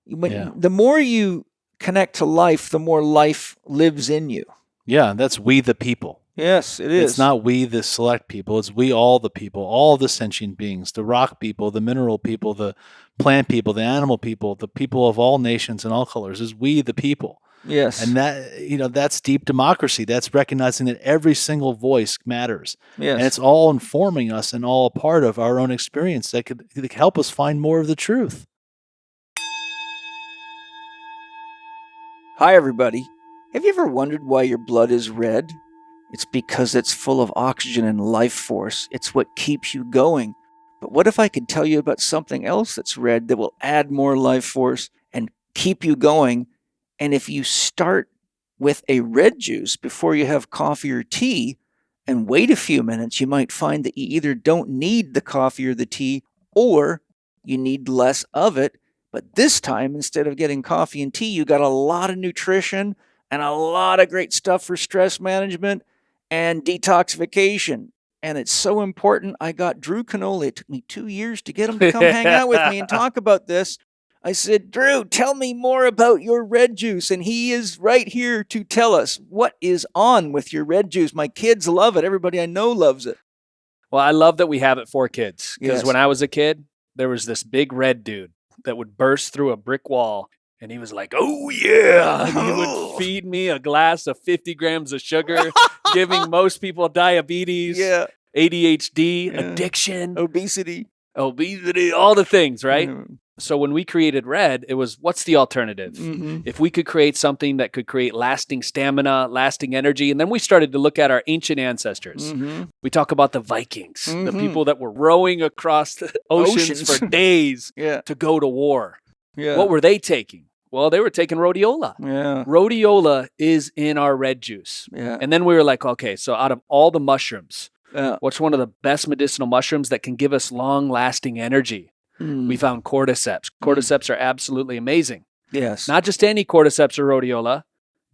A: the more you connect to life, the more life lives in you.
B: Yeah, that's we the people.
A: Yes, it is.
B: It's not we the select people. It's we all the people, all the sentient beings, the rock people, the mineral people, the plant people, the animal people, the people of all nations and all colors. Is we the people.
A: Yes.
B: And that's deep democracy. That's recognizing that every single voice matters.
A: Yes.
B: And it's all informing us and all a part of our own experience that could help us find more of the truth.
A: Hi, everybody. Have you ever wondered why your blood is red? It's because it's full of oxygen and life force. It's what keeps you going. But what if I could tell you about something else that's red that will add more life force and keep you going? And if you start with a red juice before you have coffee or tea and wait a few minutes, you might find that you either don't need the coffee or the tea, or you need less of it. But this time, instead of getting coffee and tea, you got a lot of nutrition and a lot of great stuff for stress management and detoxification. And it's so important. I got Drew Cannoli. It took me 2 years to get him to come hang out with me and talk about this. I said, Drew, tell me more about your red juice. And he is right here to tell us what is on with your red juice. My kids love it. Everybody I know loves it.
D: Well, I love that we have it for kids. Because
A: Yes.
D: when I was a kid, there was this big red dude that would burst through a brick wall. And he was like, oh, yeah. And he would feed me a glass of 50 grams of sugar, giving most people diabetes, ADHD, addiction,
A: obesity,
D: all the things, right? So when we created Red, it was, what's the alternative?
A: Mm-hmm.
D: If we could create something that could create lasting stamina, lasting energy, and then we started to look at our ancient ancestors.
A: Mm-hmm.
D: We talk about the Vikings, the people that were rowing across the oceans for days to go to war.
A: Yeah.
D: What were they taking? Well, they were taking rhodiola.
A: Yeah.
D: Rhodiola is in our red juice.
A: Yeah.
D: And then we were like, okay, so out of all the mushrooms,
A: Yeah.
D: what's one of the best medicinal mushrooms that can give us long-lasting energy? We found cordyceps. Cordyceps are absolutely amazing.
A: Yes.
D: Not just any cordyceps or rhodiola,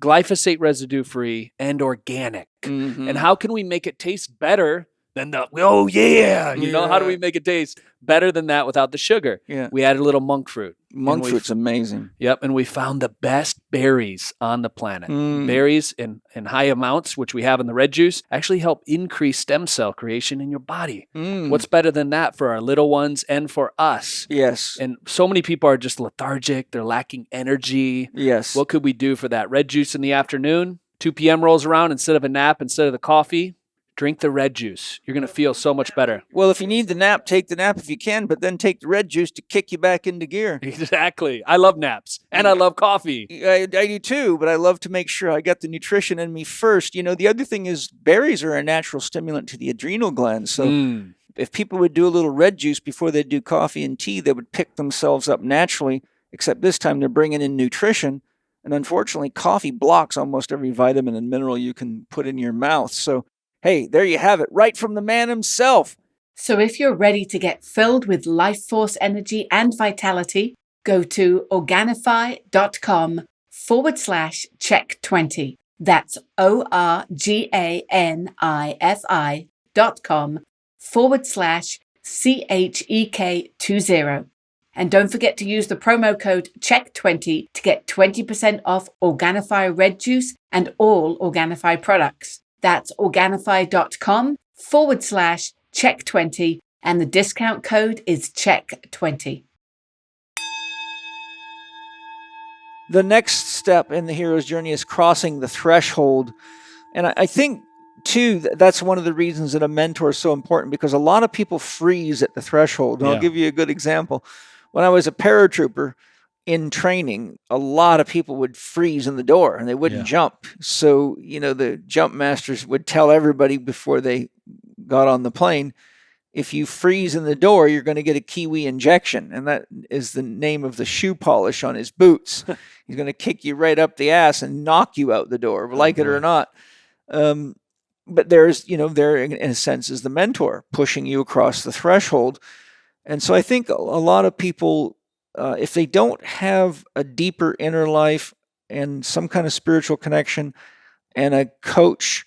D: glyphosate residue-free and organic.
A: Mm-hmm.
D: And how can we make it taste better than how do we make it taste better than that without the sugar?
A: Yeah.
D: We added a little monk fruit.
A: Monk fruit's amazing.
D: Yep, and we found the best berries on the planet. Berries in high amounts, which we have in the red juice, actually help increase stem cell creation in your body. What's better than that for our little ones and for us?
A: Yes.
D: And so many people are just lethargic. They're lacking energy.
A: Yes.
D: What could we do for that? Red juice in the afternoon, 2 p.m. rolls around, instead of a nap, instead of the coffee, drink the red juice. You're going to feel so much better.
A: Well, if you need the nap, take the nap if you can, but then take the red juice to kick you back into gear.
D: Exactly. I love naps and I love coffee.
A: I do too, but I love to make sure I got the nutrition in me first. The other thing is berries are a natural stimulant to the adrenal glands. So if people would do a little red juice before they do coffee and tea, they would pick themselves up naturally, except this time they're bringing in nutrition. And unfortunately, coffee blocks almost every vitamin and mineral you can put in your mouth. So hey, there you have it, right from the man himself.
E: So if you're ready to get filled with life force energy and vitality, go to Organifi.com/Chek20. That's ORGANIFI.com/CHEK20. And don't forget to use the promo code Chek20 to get 20% off Organifi Red Juice and all Organifi products. That's Organifi.com/Chek20, and the discount code is Chek20.
A: The next step in the hero's journey is crossing the threshold. And I think, too, that's one of the reasons that a mentor is so important, because a lot of people freeze at the threshold. And I'll give you a good example. When I was a paratrooper, in training, a lot of people would freeze in the door and they wouldn't jump. So, the jump masters would tell everybody before they got on the plane, if you freeze in the door, you're going to get a kiwi injection. And that is the name of the shoe polish on his boots. He's going to kick you right up the ass and knock you out the door, like it or not. But there's, there in a sense is the mentor pushing you across the threshold. And so I think a lot of people, if they don't have a deeper inner life and some kind of spiritual connection and a coach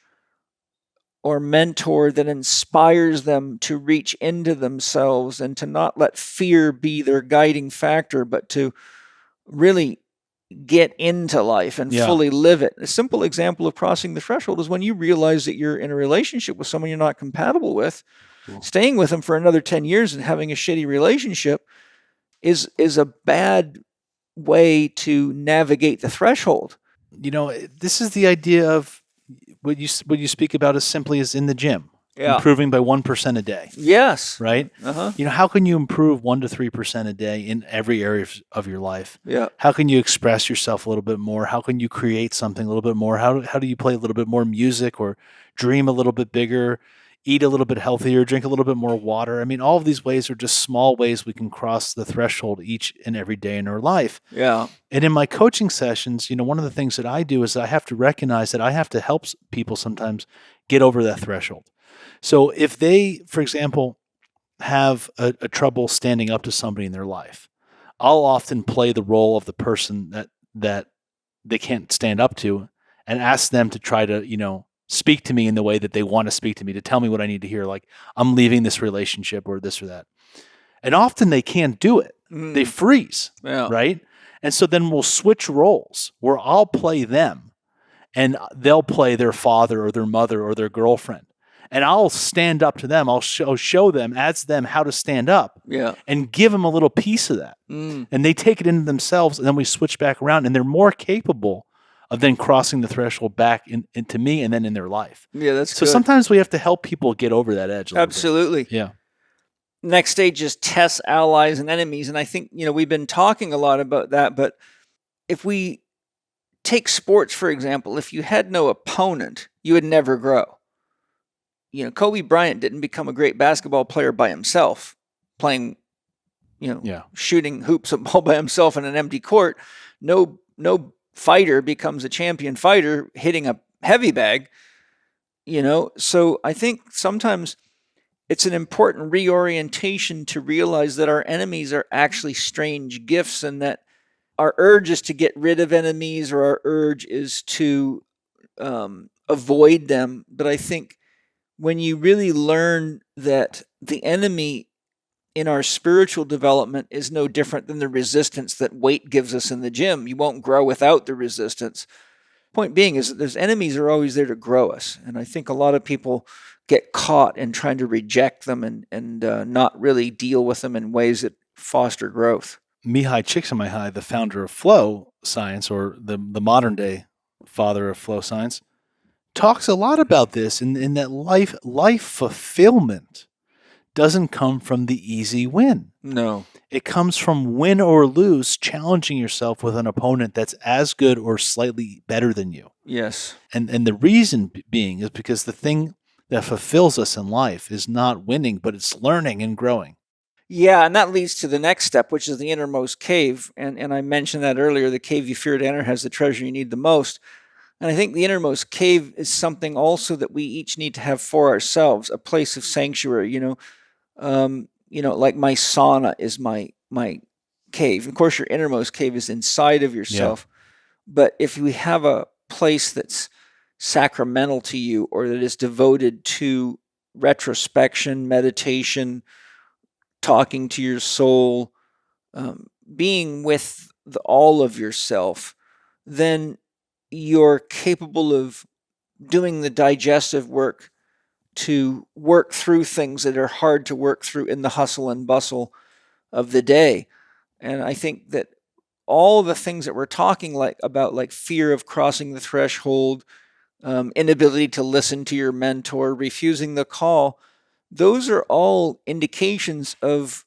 A: or mentor that inspires them to reach into themselves and to not let fear be their guiding factor, but to really get into life and fully live it. A simple example of crossing the threshold is when you realize that you're in a relationship with someone you're not compatible with. Staying with them for another 10 years and having a shitty relationship is a bad way to navigate the threshold.
B: This is the idea of what you speak about as simply as in the gym,
A: Yeah.
B: improving by 1% a day.
A: Yes.
B: Right?
A: Uh-huh.
B: How can you improve 1 to 3% a day in every area of your life?
A: Yeah.
B: How can you express yourself a little bit more? How can you create something a little bit more? How do you play a little bit more music or dream a little bit bigger, eat a little bit healthier, drink a little bit more water? I mean, all of these ways are just small ways we can cross the threshold each and every day in our life.
A: Yeah.
B: And in my coaching sessions, one of the things that I do is I have to recognize that I have to help people sometimes get over that threshold. So if they, for example, have a trouble standing up to somebody in their life, I'll often play the role of the person that they can't stand up to and ask them to try to, speak to me in the way that they want to speak to me, to tell me what I need to hear, like I'm leaving this relationship or this or that. And often they can't do it. They freeze, right? And so then we'll switch roles where I'll play them and they'll play their father or their mother or their girlfriend. And I'll stand up to them. I'll show them, ask them how to stand up and give them a little piece of that. And they take it into themselves, and then we switch back around, and they're more capable of then crossing the threshold back into me and then in their life.
A: Yeah, that's
B: so
A: good.
B: Sometimes we have to help people get over that edge a little
A: Absolutely.
B: bit. Yeah.
A: Next stage is test allies and enemies. And I think, we've been talking a lot about that, but if we take sports, for example, if you had no opponent, you would never grow. Kobe Bryant didn't become a great basketball player by himself, playing, shooting hoops of ball by himself in an empty court. No fighter becomes a champion fighter hitting a heavy bag, So I think sometimes it's an important reorientation to realize that our enemies are actually strange gifts, and that our urge is to get rid of enemies, or our urge is to avoid them. But I think when you really learn that the enemy in our spiritual development is no different than the resistance that weight gives us in the gym. You won't grow without the resistance. Point being is that those enemies are always there to grow us. And I think a lot of people get caught in trying to reject them and not really deal with them in ways that foster growth.
B: Mihai Csikszentmihalyi, the founder of flow science, or the modern day father of flow science, talks a lot about this in that life fulfillment doesn't come from the easy win.
A: No.
B: It comes from win or lose, challenging yourself with an opponent that's as good or slightly better than you.
A: Yes.
B: And the reason being is because the thing that fulfills us in life is not winning, but it's learning and growing.
A: Yeah, and that leads to the next step, which is the innermost cave. And I mentioned that earlier. The cave you fear to enter has the treasure you need the most. And I think the innermost cave is something also that we each need to have for ourselves, a place of sanctuary. Like my sauna is my cave. Of course, your innermost cave is inside of yourself. Yeah. But if we have a place that's sacramental to you, or that is devoted to retrospection, meditation, talking to your soul, being with all of yourself, then you're capable of doing the digestive work to work through things that are hard to work through in the hustle and bustle of the day. And I think that all the things that we're talking about, like fear of crossing the threshold, inability to listen to your mentor, refusing the call, those are all indications of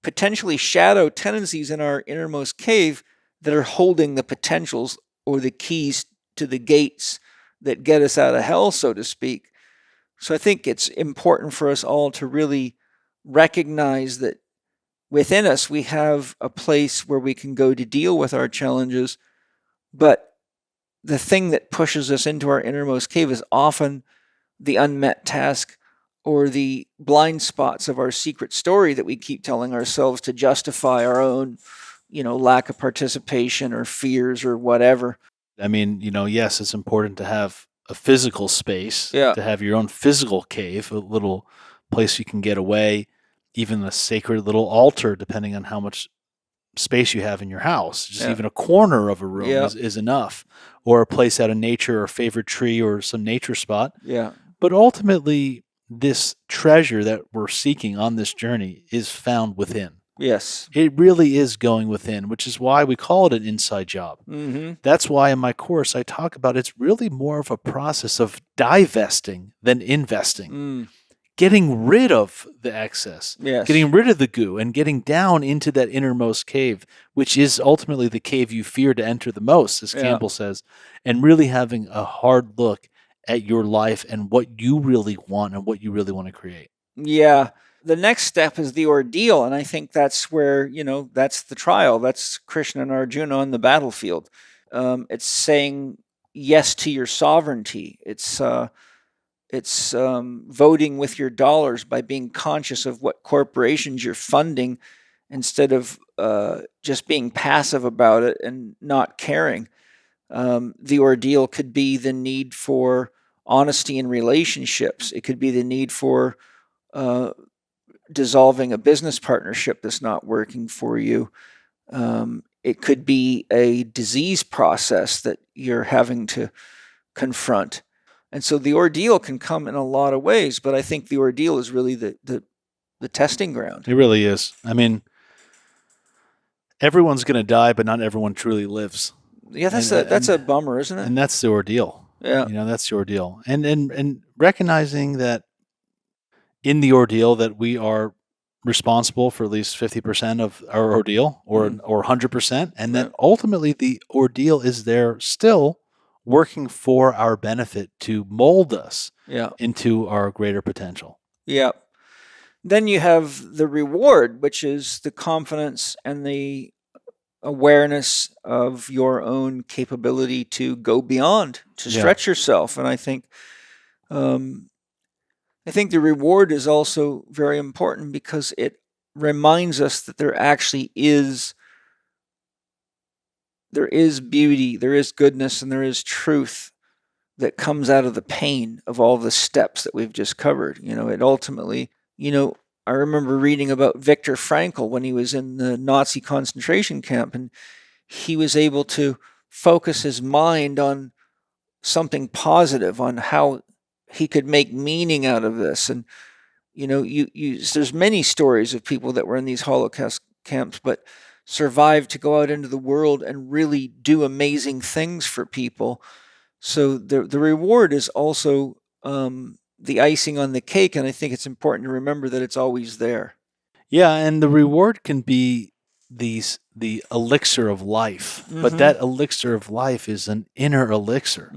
A: potentially shadow tendencies in our innermost cave that are holding the potentials or the keys to the gates that get us out of hell, so to speak. So I think it's important for us all to really recognize that within us we have a place where we can go to deal with our challenges, but the thing that pushes us into our innermost cave is often the unmet task or the blind spots of our secret story that we keep telling ourselves to justify our own, lack of participation or fears or whatever.
B: I mean, yes, it's important to have a physical space,
A: Yeah.
B: to have your own physical cave, a little place you can get away, even a sacred little altar, depending on how much space you have in your house. Just even a corner of a room is enough, or a place out of nature or a favorite tree or some nature spot.
A: Yeah.
B: But ultimately, this treasure that we're seeking on this journey is found within.
A: Yes.
B: It really is going within, which is why we call it an inside job.
A: Mm-hmm.
B: That's why in my course I talk about it's really more of a process of divesting than investing. Getting rid of the excess, getting rid of the goo, and getting down into that innermost cave, which is ultimately the cave you fear to enter the most, as Campbell says, and really having a hard look at your life and what you really want and what you really want to create.
A: Yeah. The next step is the ordeal, and I think that's where, that's the trial. That's Krishna and Arjuna on the battlefield. It's saying yes to your sovereignty. It's voting with your dollars by being conscious of what corporations you're funding instead of just being passive about it and not caring. The ordeal could be the need for honesty in relationships. It could be the need for dissolving a business partnership that's not working for you. It could be a disease process that you're having to confront. And so the ordeal can come in a lot of ways, but I think the ordeal is really the testing ground.
B: It really is. I mean, everyone's going to die, but not everyone truly lives.
A: Yeah, that's a bummer, isn't it?
B: And that's the ordeal.
A: Yeah.
B: That's the ordeal. And recognizing that in the ordeal that we are responsible for at least 50% of our ordeal or 100%, and that ultimately the ordeal is there still working for our benefit to mold us into our greater potential.
A: Yeah. Then you have the reward, which is the confidence and the awareness of your own capability to go beyond, to stretch yourself. And I think the reward is also very important because it reminds us that there actually is beauty, there is goodness, and there is truth that comes out of the pain of all the steps that we've just covered. It ultimately, I remember reading about Viktor Frankl when he was in the Nazi concentration camp, and he was able to focus his mind on something positive, on how he could make meaning out of this. And, there's many stories of people that were in these Holocaust camps, but survived to go out into the world and really do amazing things for people. So the reward is also the icing on the cake, and I think it's important to remember that it's always there.
B: Yeah, and the reward can be the elixir of life, but that elixir of life is an inner elixir.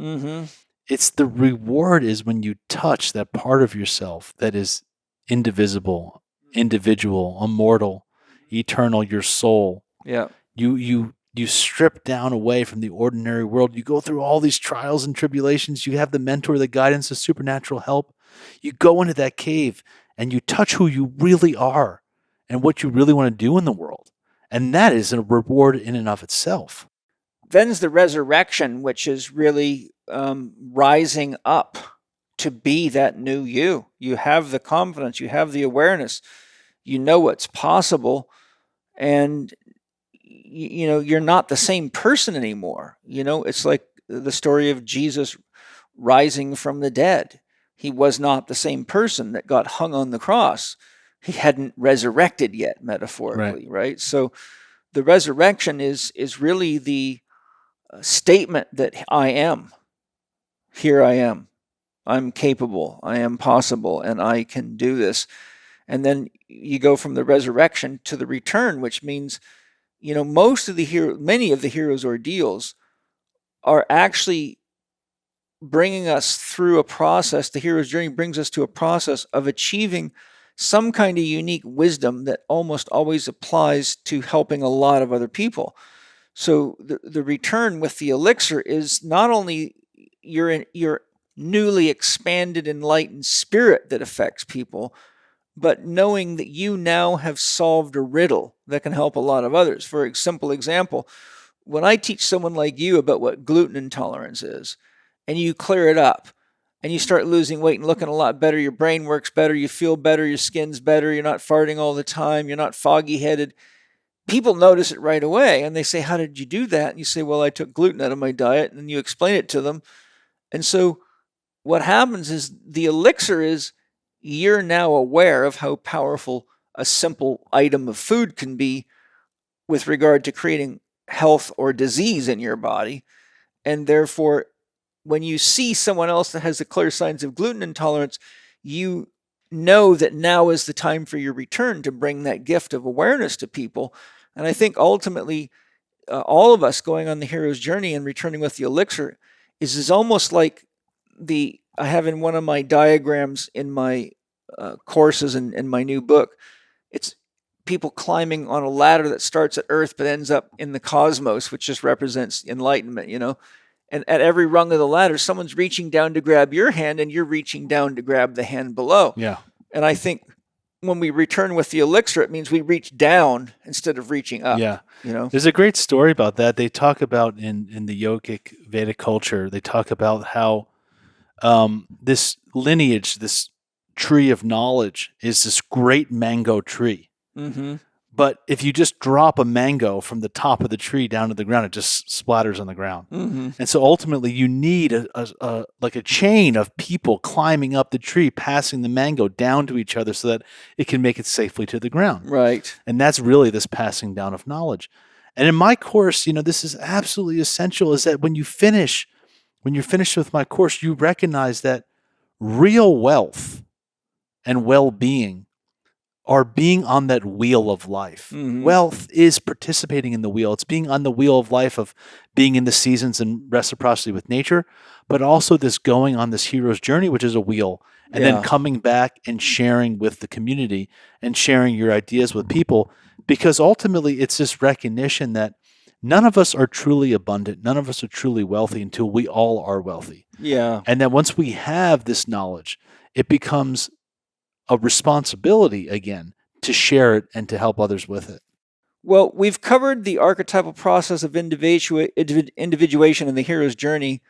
B: It's the reward is when you touch that part of yourself that is indivisible, individual, immortal, eternal, your soul.
A: Yeah.
B: You strip down away from the ordinary world. You go through all these trials and tribulations. You have the mentor, the guidance, the supernatural help. You go into that cave and you touch who you really are and what you really want to do in the world. And that is a reward in and of itself.
A: Then's the resurrection, which is really rising up to be that new you. You have the confidence, you have the awareness, you know what's possible, and you're not the same person anymore. It's like the story of Jesus rising from the dead. He was not the same person that got hung on the cross. He hadn't resurrected yet, metaphorically, right? So the resurrection is really the statement that I am. Here I am. I'm capable. I am possible, and I can do this. And then you go from the resurrection to the return, which means, many of the heroes' ordeals are actually bringing us through a process. The hero's journey brings us to a process of achieving some kind of unique wisdom that almost always applies to helping a lot of other people. So the return with the elixir is not only your newly expanded, enlightened spirit that affects people, but knowing that you now have solved a riddle that can help a lot of others. For a simple example, when I teach someone like you about what gluten intolerance is, and you clear it up, and you start losing weight and looking a lot better, your brain works better, you feel better, your skin's better, you're not farting all the time, you're not foggy-headed, people notice it right away, and they say, how did you do that? And you say, well, I took gluten out of my diet, and you explain it to them. And so what happens is the elixir is you're now aware of how powerful a simple item of food can be with regard to creating health or disease in your body. And therefore, when you see someone else that has the clear signs of gluten intolerance, you know that now is the time for your return to bring that gift of awareness to people. And I think ultimately, all of us going on the hero's journey and returning with the elixir is almost like I have in one of my diagrams in my courses and in my new book, it's people climbing on a ladder that starts at Earth but ends up in the cosmos, which just represents enlightenment, And at every rung of the ladder, someone's reaching down to grab your hand, and you're reaching down to grab the hand below.
B: Yeah.
A: And I think when we return with the elixir, it means we reach down instead of reaching up.
B: Yeah. There's a great story about that. They talk about in the yogic Vedic culture, they talk about how this lineage, this tree of knowledge, is this great mango tree.
A: Mm-hmm.
B: But if you just drop a mango from the top of the tree down to the ground, it just splatters on the ground.
A: Mm-hmm.
B: And so ultimately you need a chain of people climbing up the tree, passing the mango down to each other so that it can make it safely to the ground.
A: Right.
B: And that's really this passing down of knowledge. And in my course, this is absolutely essential, is that when you're finished with my course, you recognize that real wealth and well-being are being on that wheel of life.
A: Mm-hmm.
B: Wealth is participating in the wheel. It's being on the wheel of life of being in the seasons and reciprocity with nature, but also this going on this hero's journey, which is a wheel, and then coming back and sharing with the community and sharing your ideas with people, because ultimately it's this recognition that none of us are truly abundant. None of us are truly wealthy until we all are wealthy.
A: Yeah.
B: And that once we have this knowledge, it becomes a responsibility again to share it and to help others with it.
A: Well, we've covered the archetypal process of individuation in the hero's journey.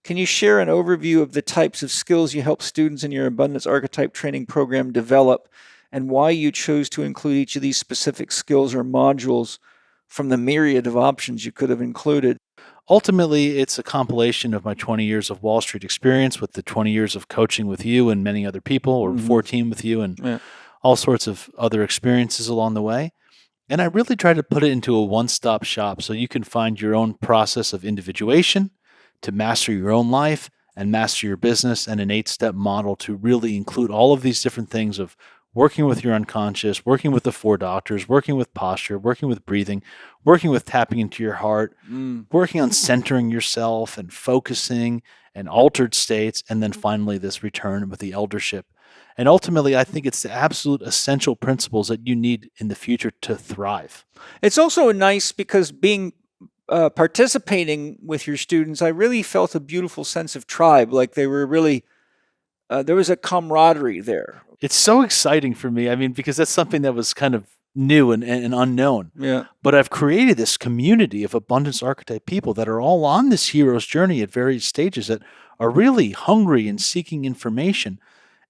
A: Can you share an overview of the types of skills you help students in your abundance archetype training program develop, and why you chose to include each of these specific skills or modules from the myriad of options you could have included?
B: Ultimately, it's a compilation of my 20 years of Wall Street experience with the 20 years of coaching with you and many other people, or 14 with you, and all sorts of other experiences along the way. And I really try to put it into a one-stop shop so you can find your own process of individuation to master your own life and master your business, and an 8-step model to really include all of these different things of working with your unconscious, working with the 4 doctors, working with posture, working with breathing, working with tapping into your heart, working on centering yourself and focusing and altered states, and then finally this return with the eldership. And ultimately, I think it's the absolute essential principles that you need in the future to thrive.
A: It's also nice because participating with your students, I really felt a beautiful sense of tribe, like they were really, there was a camaraderie there.
B: It's so exciting for me. Because that's something that was kind of new and unknown.
A: Yeah.
B: But I've created this community of abundance archetype people that are all on this hero's journey at various stages, that are really hungry and seeking information.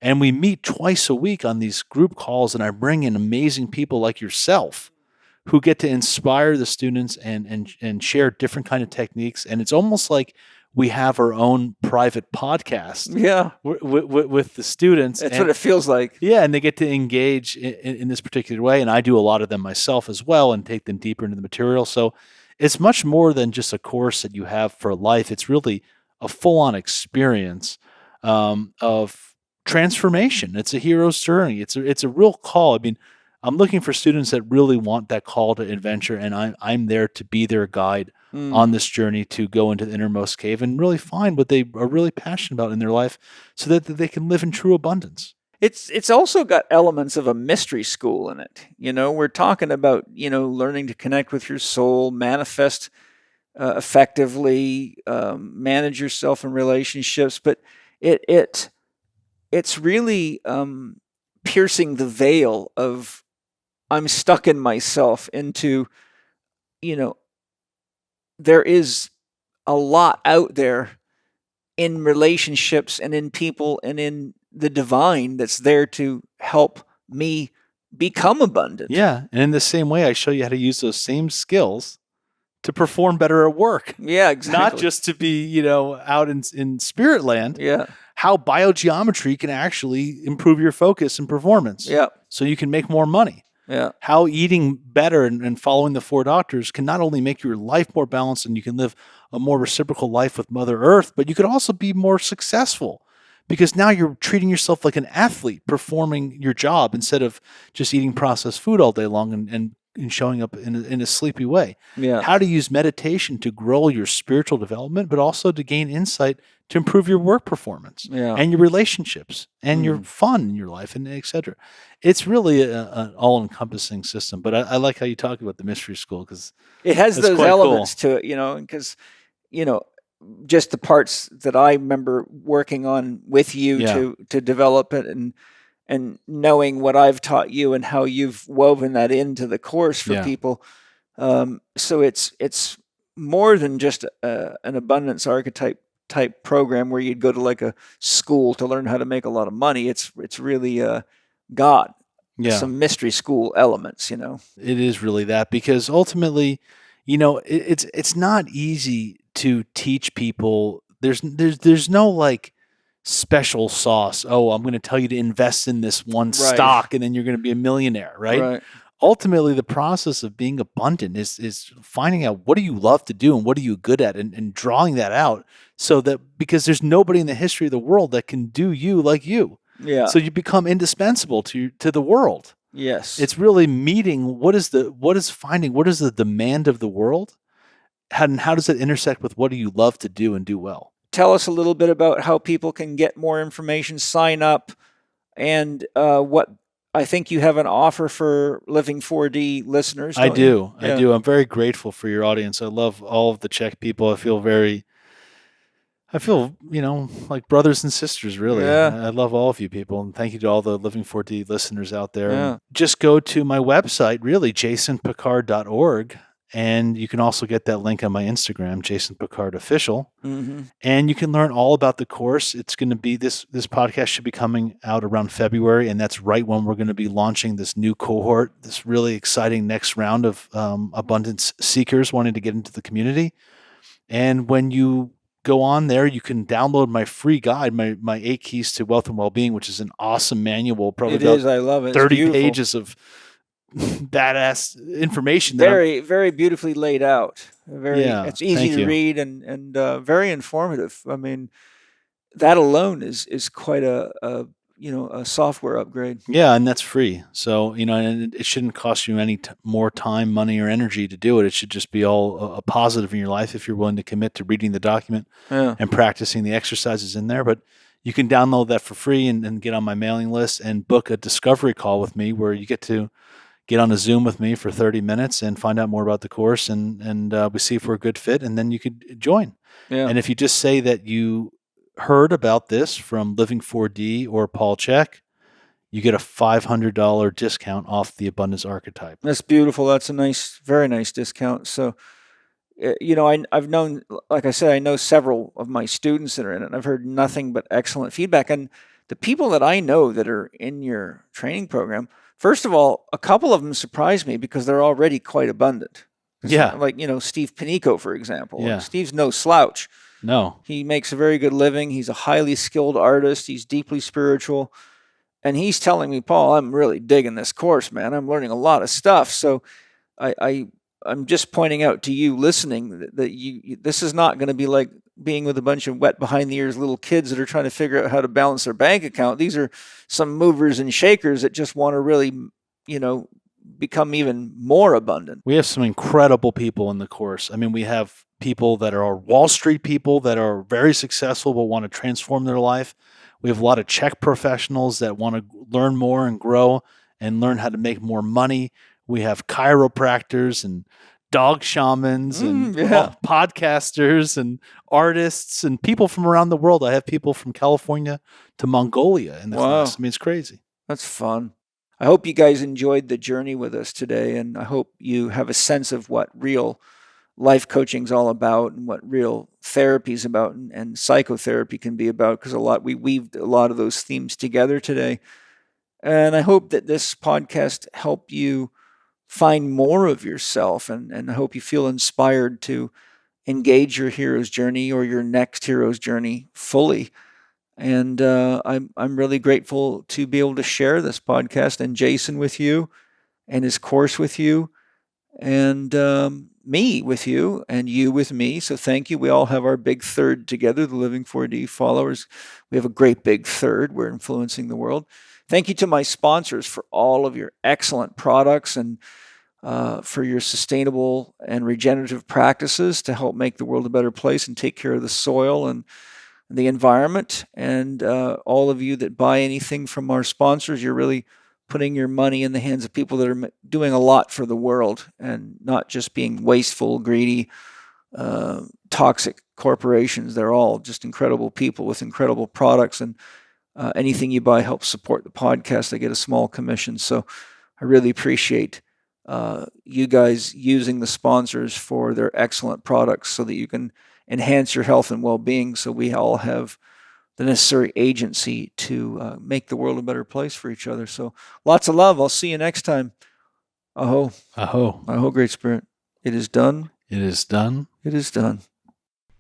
B: And we meet twice a week on these group calls, and I bring in amazing people like yourself who get to inspire the students and share different kind of techniques. And it's almost like we have our own private podcast with the students.
A: That's what it feels like.
B: Yeah, and they get to engage in this particular way. And I do a lot of them myself as well and take them deeper into the material. So it's much more than just a course that you have for life. It's really a full-on experience of transformation. It's a hero's journey. It's a real call. I'm looking for students that really want that call to adventure, and I'm there to be their guide on this journey to go into the innermost cave and really find what they are really passionate about in their life so that they can live in true abundance.
A: It's also got elements of a mystery school in it. We're talking about, learning to connect with your soul, manifest effectively, manage yourself in relationships, but it's really piercing the veil of I'm stuck in myself into, there is a lot out there in relationships and in people and in the divine that's there to help me become abundant.
B: Yeah. And in the same way, I show you how to use those same skills to perform better at work.
A: Yeah, exactly.
B: Not just to be, out in spirit land.
A: Yeah.
B: How biogeometry can actually improve your focus and performance.
A: Yeah.
B: So you can make more money.
A: Yeah.
B: How eating better and following the 4 doctors can not only make your life more balanced and you can live a more reciprocal life with Mother Earth, but you could also be more successful because now you're treating yourself like an athlete performing your job instead of just eating processed food all day long and showing up in a sleepy way.
A: Yeah.
B: How to use meditation to grow your spiritual development, but also to gain insight to improve your work performance and your relationships and your fun in your life, and et cetera. It's really an all-encompassing system. But I like how you talk about the mystery school because
A: it has those elements to it, because just the parts that I remember working on with you to develop it and knowing what I've taught you and how you've woven that into the course for people. So it's more than just an abundance archetype type program where you'd go to like a school to learn how to make a lot of money. It's really got some mystery school elements. It
B: is really that, because ultimately, it's not easy to teach people. There's no like special sauce. Oh, I'm going to tell you to invest in this one stock and then you're going to be a millionaire, right? Ultimately, the process of being abundant is finding out what do you love to do and what are you good at, and drawing that out, so that because there's nobody in the history of the world that can do you like you.
A: Yeah.
B: So you become indispensable to the world.
A: Yes.
B: It's really meeting what is the demand of the world, and how does it intersect with what do you love to do and do well.
A: Tell us a little bit about how people can get more information, sign up, and what I think you have an offer for Living 4D listeners.
B: I do. I'm very grateful for your audience. I love all of the Chek people. I feel like brothers and sisters, really.
A: Yeah.
B: I love all of you people. And thank you to all the Living 4D listeners out there. Yeah. Just go to my website, really, jasonpickard.org. And you can also get that link on my Instagram, Jason Pickard Official. Mm-hmm. And you can learn all about the course. It's going to be this podcast should be coming out around February. And that's right when we're going to be launching this new cohort, this really exciting next round of abundance seekers wanting to get into the community. And when you go on there, you can download my free guide, my 8 Keys to Wealth and Wellbeing, which is an awesome manual. Probably
A: I love it.
B: 30 pages of badass information.
A: Very, very beautifully laid out. It's easy to read and very informative. I mean, that alone is quite a software upgrade.
B: Yeah, and that's free. So, and it shouldn't cost you any more time, money, or energy to do it. It should just be all a positive in your life if you're willing to commit to reading the document and practicing the exercises in there. But you can download that for free and get on my mailing list and book a discovery call with me where you get to get on a Zoom with me for 30 minutes and find out more about the course and we see if we're a good fit, and then you could join. Yeah. And if you just say that you heard about this from Living 4D or Paul Chek, you get a $500 discount off the Abundance Archetype.
A: That's beautiful. That's a very nice discount. So, I've known, like I said, I know several of my students that are in it, and I've heard nothing but excellent feedback. And the people that I know that are in your training program, first of all, a couple of them surprised me because they're already quite abundant.
B: Yeah.
A: Like, Steve Panico, for example.
B: Yeah.
A: Steve's no slouch.
B: No.
A: He makes a very good living. He's a highly skilled artist. He's deeply spiritual. And he's telling me, Paul, I'm really digging this course, man. I'm learning a lot of stuff. So I'm just pointing out to you listening that this is not going to be like being with a bunch of wet behind the ears little kids that are trying to figure out how to balance their bank account. These are some movers and shakers that just want to really become even more abundant.
B: We have some incredible people in the course. I mean, we have people that are Wall Street people that are very successful but want to transform their life. We have a lot of Chek professionals that want to learn more and grow and learn how to make more money. We have chiropractors and dog shamans and podcasters and artists and people from around the world. I have people from California to Mongolia in the class. I mean, it's crazy.
A: That's fun. I hope you guys enjoyed the journey with us today, and I hope you have a sense of what real life coaching is all about and what real therapy is about and psychotherapy can be about, because we weaved a lot of those themes together today. And I hope that this podcast helped you find more of yourself, and I hope you feel inspired to engage your hero's journey or your next hero's journey fully. And I'm really grateful to be able to share this podcast and Jason with you and his course with you and me with you and you with me. So thank you. We all have our big third together, the Living 4D followers. We have a great big third. We're influencing the world. Thank you to my sponsors for all of your excellent products and for your sustainable and regenerative practices to help make the world a better place and take care of the soil and the environment. And all of you that buy anything from our sponsors, you're really putting your money in the hands of people that are doing a lot for the world and not just being wasteful, greedy, toxic corporations. They're all just incredible people with incredible products, and anything you buy helps support the podcast. I get a small commission. So I really appreciate you guys using the sponsors for their excellent products so that you can enhance your health and well-being, so we all have the necessary agency to make the world a better place for each other. So lots of love. I'll see you next time. Aho.
B: Aho.
A: Aho, Great Spirit. It is done.
B: It is done.
A: It is done.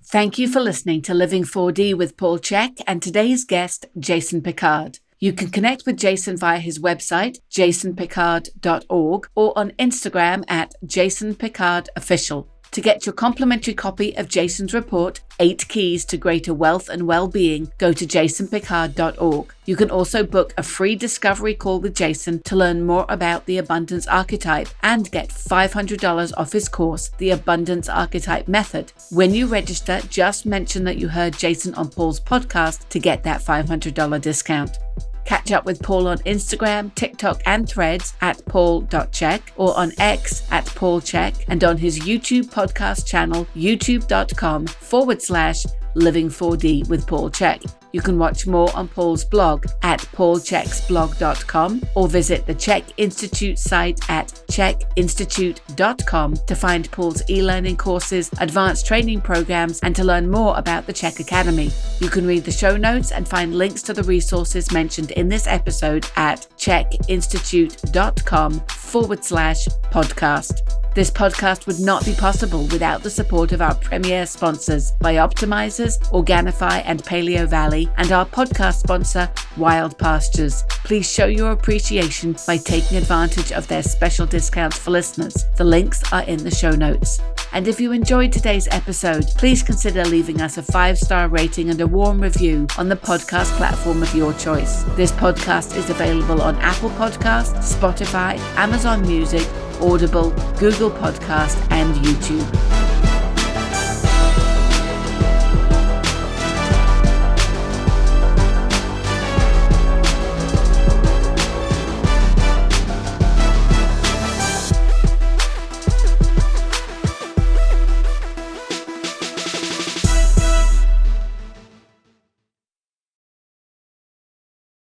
E: Thank you for listening to Living 4D with Paul Chek and today's guest, Jason Pickard. You can connect with Jason via his website, jasonpickard.org, or on Instagram at jasonpickardofficial. To get your complimentary copy of Jason's report, 8 Keys to Greater Wealth and Well-Being, go to jasonpickard.org. You can also book a free discovery call with Jason to learn more about the Abundance Archetype and get $500 off his course, The Abundance Archetype Method. When you register, just mention that you heard Jason on Paul's podcast to get that $500 discount. Catch up with Paul on Instagram, TikTok, and Threads at paul.chek, or on X at paulchek, and on his YouTube podcast channel, youtube.com/Living 4D with Paul Chek. You can watch more on Paul's blog at paulcheksblog.com, or visit the Chek Institute site at chekinstitute.com to find Paul's e-learning courses, advanced training programs, and to learn more about the Chek Academy. You can read the show notes and find links to the resources mentioned in this episode at chekinstitute.com/podcast. This podcast would not be possible without the support of our premier sponsors, Bioptimizers, Organifi, and Paleo Valley, and our podcast sponsor, Wild Pastures. Please show your appreciation by taking advantage of their special discounts for listeners. The links are in the show notes. And if you enjoyed today's episode, please consider leaving us a 5-star rating and a warm review on the podcast platform of your choice. This podcast is available on Apple Podcasts, Spotify, Amazon Music, Audible, Google Podcast, and YouTube.